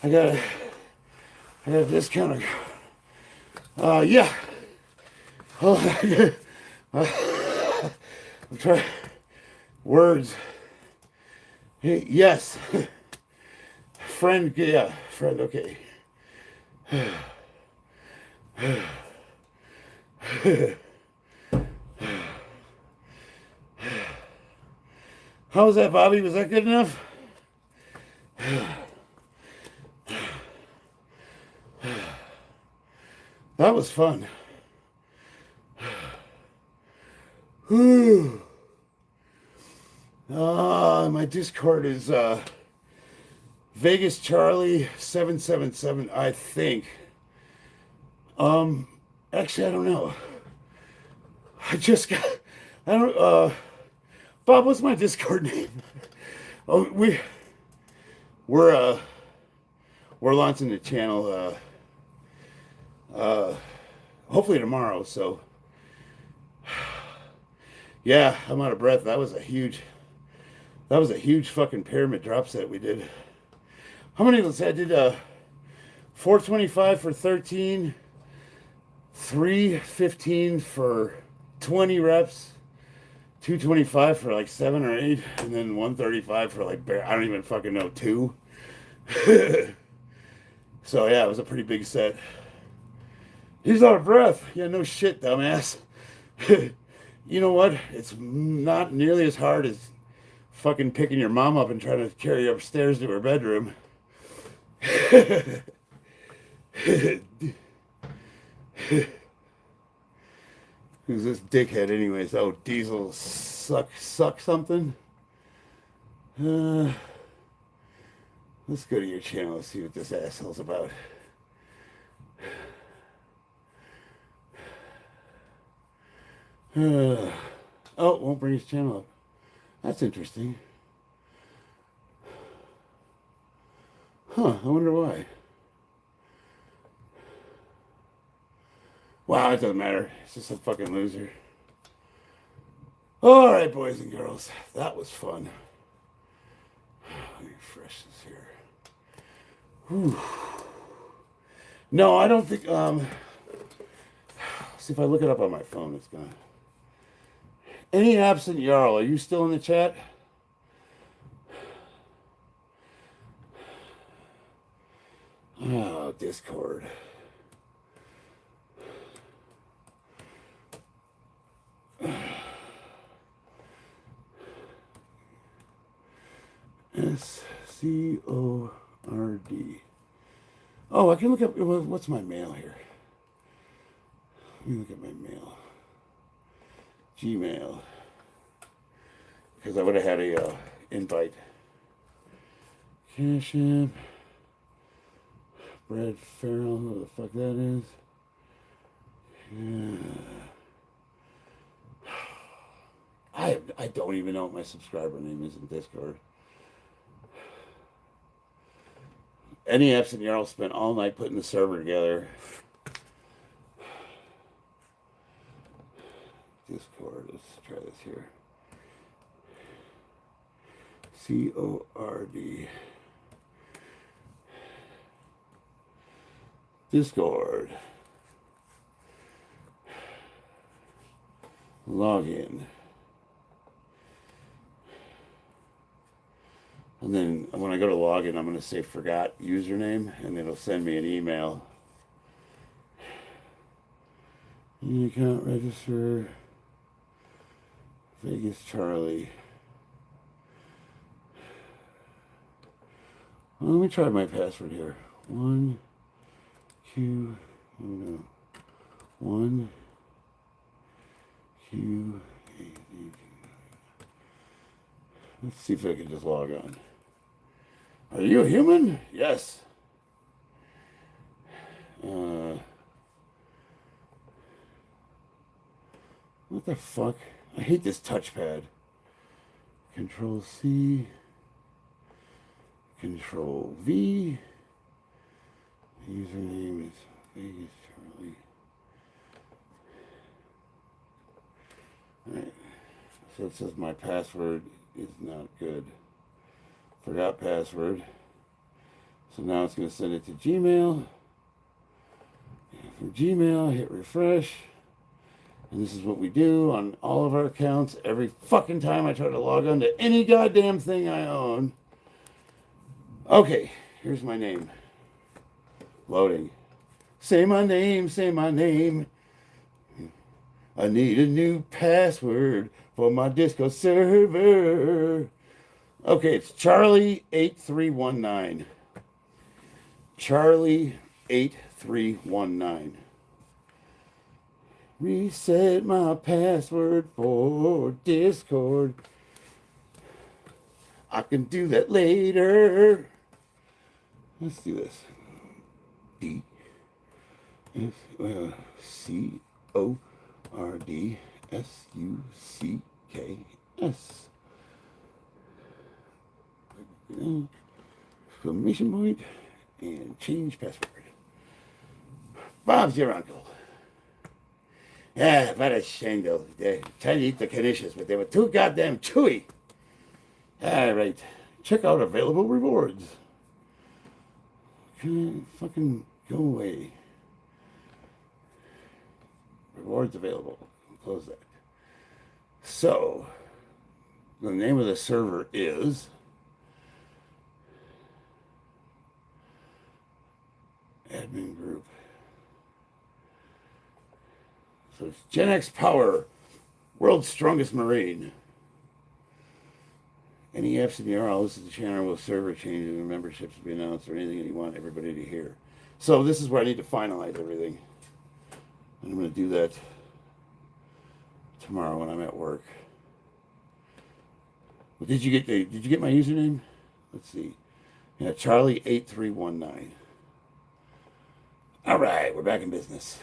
I got a discount. Yeah. Oh, I'm trying. Words. Hey, yes. Friend, yeah. Friend, okay. How was that, Bobby? Was that good enough? That was fun. My Discord is Vegas Charlie 777, I think. Actually, I don't know. I just got. I don't. Bob, what's my Discord name? Oh, we're launching the channel. Hopefully tomorrow. So. Yeah, I'm out of breath. That was a huge fucking pyramid drop set we did. How many? Let's say I did 425 for 13, 315 for 20 reps, 225 for like 7 or 8, and then 135 for like I don't even fucking know 2. So yeah, it was a pretty big set. He's out of breath. Yeah, no shit, dumbass. You know what? It's not nearly as hard as fucking picking your mom up and trying to carry her upstairs to her bedroom. Who's this dickhead anyways? Oh, Diesel suck something? Let's go to your channel and see what this asshole's about. Oh, won't bring his channel up. That's interesting. Huh, I wonder why. Wow, it doesn't matter. It's just a fucking loser. Alright, boys and girls. That was fun. Let me refresh this here. Whew. No, I don't think, see if I look it up on my phone, it's gonna. Any absent Jarl, are you still in the chat? Oh, Discord. SCORD. Oh, I can look up, what's my mail here? Let me look at my mail. Gmail. Because I would have had a invite. Cash App. Brad Farrell, who the fuck that is. Yeah. I don't even know what my subscriber name is in Discord. Any absent Jarl spent all night putting the server together. Discord is try this here. CORD. Discord. Login. And then when I go to login, I'm going to say forgot username, and it'll send me an email. You can't register. Vegas Charlie. Well, let me try my password here. 1 Q. Oh no. 1 Q. Let's see if I can just log on. Are you a human? Yes. What the fuck? I hate this touchpad. Control C. Control V. Username is Vegas Charlie. Alright. So it says my password is not good. Forgot password. So now it's going to send it to Gmail. And from Gmail, hit refresh. And this is what we do on all of our accounts every fucking time I try to log on to any goddamn thing I own. Okay, here's my name. Loading. Say my name, say my name. I need a new password for my Discord server. Okay, it's Charlie8319. Charlie8319. Reset my password for Discord. I can do that later. Let's do this. D S C O R D S U C K S. Exclamation point and change password. Bob's your uncle. Yeah, what a shame though. They tried to eat the Canisius, but they were too goddamn chewy. Alright. Check out available rewards. Can fucking go away. Rewards available. Close that. So, the name of the server is admin group. So it's Gen X Power, World's Strongest Marine. Any apps in the URL, this is the channel with server changes and memberships to be announced or anything that you want everybody to hear. So this is where I need to finalize everything. And I'm going to do that tomorrow when I'm at work. But did you get my username? Let's see. Yeah, Charlie8319. All right, we're back in business.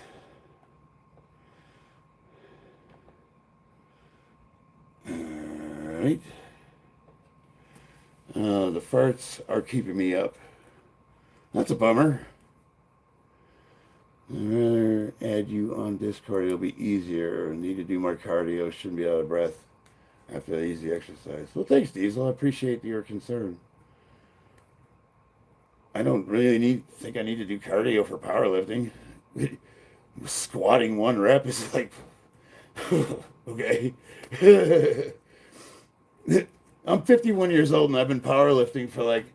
All right. The farts are keeping me up. That's a bummer. I'd rather add you on Discord. It'll be easier. I need to do more cardio. Shouldn't be out of breath after the easy exercise. Well, thanks, Diesel. I appreciate your concern. I don't really think I need to do cardio for powerlifting. Squatting 1 rep is like, okay. I'm 51 years old and I've been powerlifting for like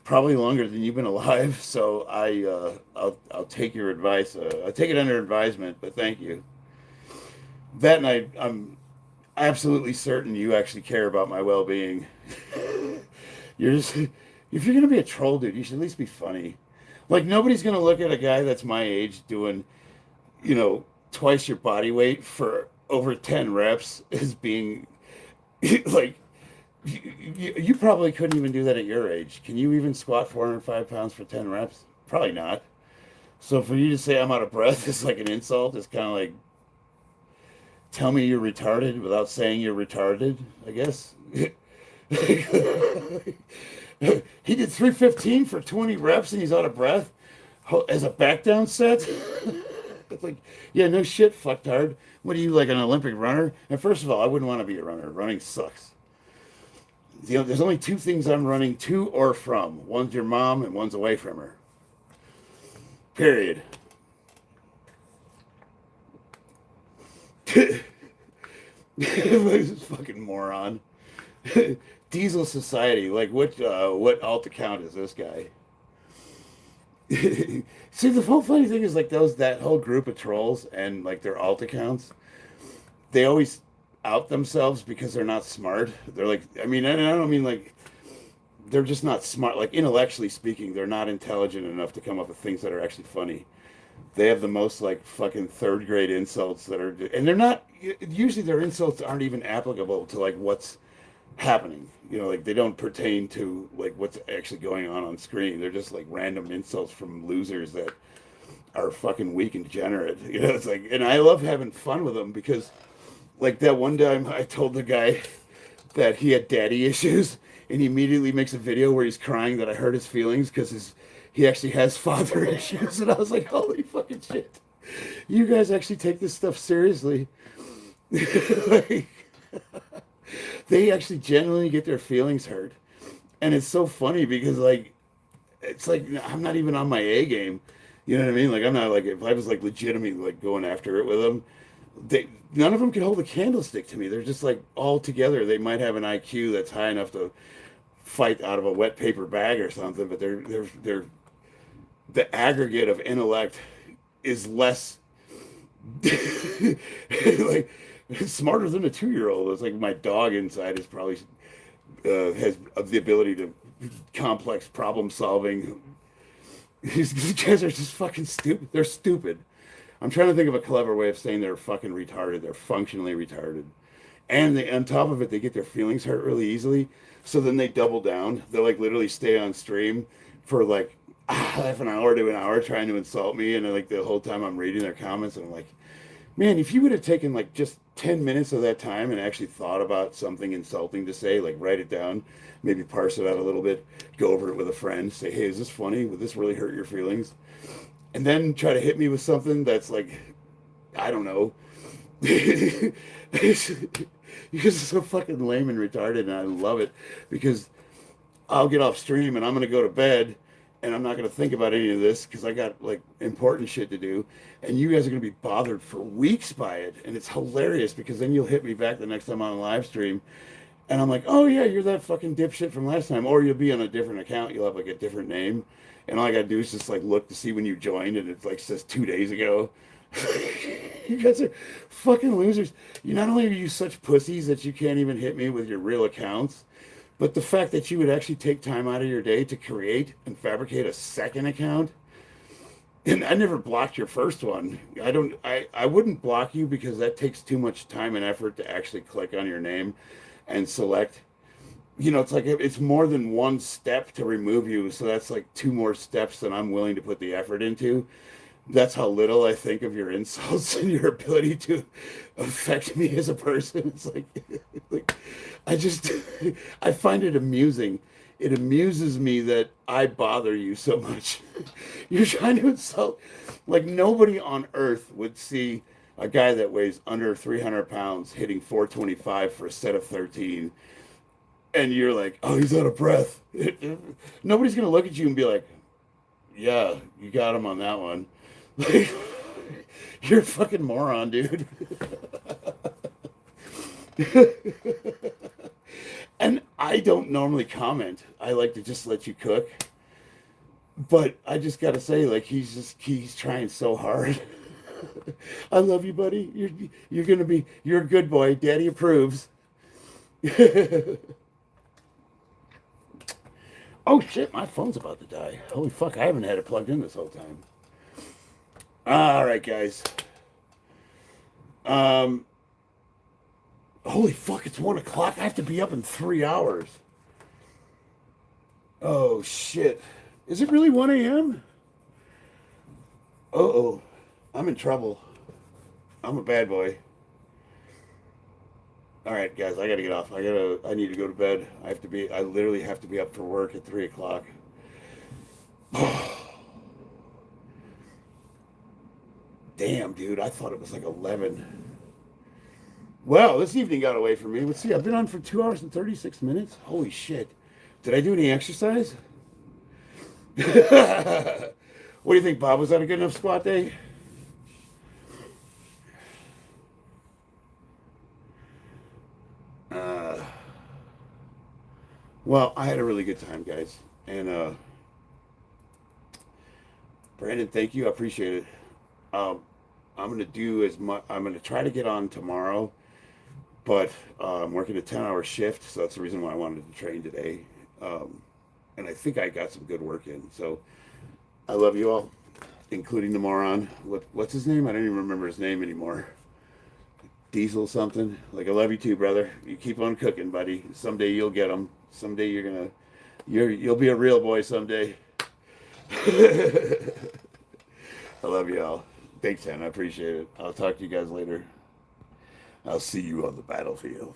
probably longer than you've been alive. So I'll take your advice. I'll take it under advisement, but thank you. That and I'm absolutely certain you actually care about my well-being. If you're going to be a troll, dude, you should at least be funny. Like, nobody's going to look at a guy that's my age doing, twice your body weight for over 10 reps as being, like, you probably couldn't even do that at your age. Can you even squat 405 pounds for 10 reps? Probably not. So for you to say I'm out of breath is like an insult. It's kind of like, tell me you're retarded without saying you're retarded, I guess. He did 315 for 20 reps and he's out of breath as a back down set. It's like, yeah, no shit, fucktard. What are you, like an Olympic runner? And first of all, I wouldn't want to be a runner. Running sucks. You know, there's only two things I'm running to or from. One's your mom and one's away from her. Period. This fucking moron. Diesel Society. Like, what alt account is this guy? See, the whole funny thing is like that whole group of trolls and like their alt accounts, they always out themselves because they're not smart. They're like, I mean, and I don't mean like they're just not smart. Like intellectually speaking, they're not intelligent enough to come up with things that are actually funny. They have the most like fucking third grade insults that are, and they're not. Usually, their insults aren't even applicable to like what's happening. You know, like they don't pertain to like what's actually going on screen. They're just like random insults from losers that are fucking weak and degenerate. You know, it's like, and I love having fun with them because, like that one time I told the guy that he had daddy issues, and he immediately makes a video where he's crying that I hurt his feelings because he actually has father issues, and I was like, holy fucking shit, you guys actually take this stuff seriously. Like, they actually genuinely get their feelings hurt. And it's so funny because like it's like I'm not even on my A game. You know what I mean? Like I'm not like if I was like legitimately like going after it with them, none of them can hold a candlestick to me. They're just like all together. They might have an IQ that's high enough to fight out of a wet paper bag or something, but they're the aggregate of intellect is less like smarter than a 2-year-old. It's like my dog inside is probably has the ability to complex problem solving. These guys are just fucking stupid. They're stupid. I'm trying to think of a clever way of saying they're fucking retarded. They're functionally retarded. And on top of it, they get their feelings hurt really easily. So then they double down. They'll like literally stay on stream for like half an hour to an hour trying to insult me. And like the whole time I'm reading their comments, and I'm like, man, if you would have taken like just 10 minutes of that time and actually thought about something insulting to say, like write it down, maybe parse it out a little bit, go over it with a friend, say, hey, is this funny? Would this really hurt your feelings? And then try to hit me with something that's like, I don't know. Because it's so fucking lame and retarded, and I love it because I'll get off stream and I'm going to go to bed and I'm not going to think about any of this because I got like important shit to do. And you guys are going to be bothered for weeks by it. And it's hilarious because then you'll hit me back the next time on a live stream. And I'm like, oh yeah, you're that fucking dipshit from last time. Or you'll be on a different account. You'll have like a different name. And all I got to do is just like look to see when you joined, and it like says 2 days ago. You guys are fucking losers. You not only are you such pussies that you can't even hit me with your real accounts, but the fact that you would actually take time out of your day to create and fabricate a second account. And I never blocked your first one. I wouldn't block you because that takes too much time and effort to actually click on your name and select. You know, it's like it's more than one step to remove you. So that's like 2 more steps than I'm willing to put the effort into. That's how little I think of your insults and your ability to affect me as a person. It's like I find it amusing. It amuses me that I bother you so much. You're trying to insult. Like nobody on earth would see a guy that weighs under 300 pounds hitting 425 for a set of 13. And you're like, oh, he's out of breath. Nobody's going to look at you and be like, yeah, you got him on that one. Like, you're a fucking moron, dude. And I don't normally comment. I like to just let you cook. But I just gotta say, like, he's trying so hard. I love you, buddy. You're a good boy. Daddy approves. Oh shit, my phone's about to die. Holy fuck, I haven't had it plugged in this whole time. All right, guys. Holy fuck, it's 1 o'clock. I have to be up in 3 hours. Oh shit. Is it really 1 a.m.? Uh-oh. I'm in trouble. I'm a bad boy. All right, guys, I gotta get off. I need to go to bed. I literally have to be up for work at 3 o'clock. Damn. Damn, dude, I thought it was like 11. Well, this evening got away from me. Let's see, I've been on for 2 hours and 36 minutes. Holy shit. Did I do any exercise? What do you think, Bob? Was that a good enough squat day? Well, I had a really good time, guys. And Brandon, thank you. I appreciate it. I'm gonna do as much. I'm gonna try to get on tomorrow, but I'm working a 10-hour shift, so that's the reason why I wanted to train today. And I think I got some good work in. So I love you all, including the moron. What's his name? I don't even remember his name anymore. Diesel something. Like, I love you too, brother. You keep on cooking, buddy. Someday you'll get them. Someday you'll be a real boy someday. I love you all. Thanks, Hannah. I appreciate it. I'll talk to you guys later. I'll see you on the battlefield.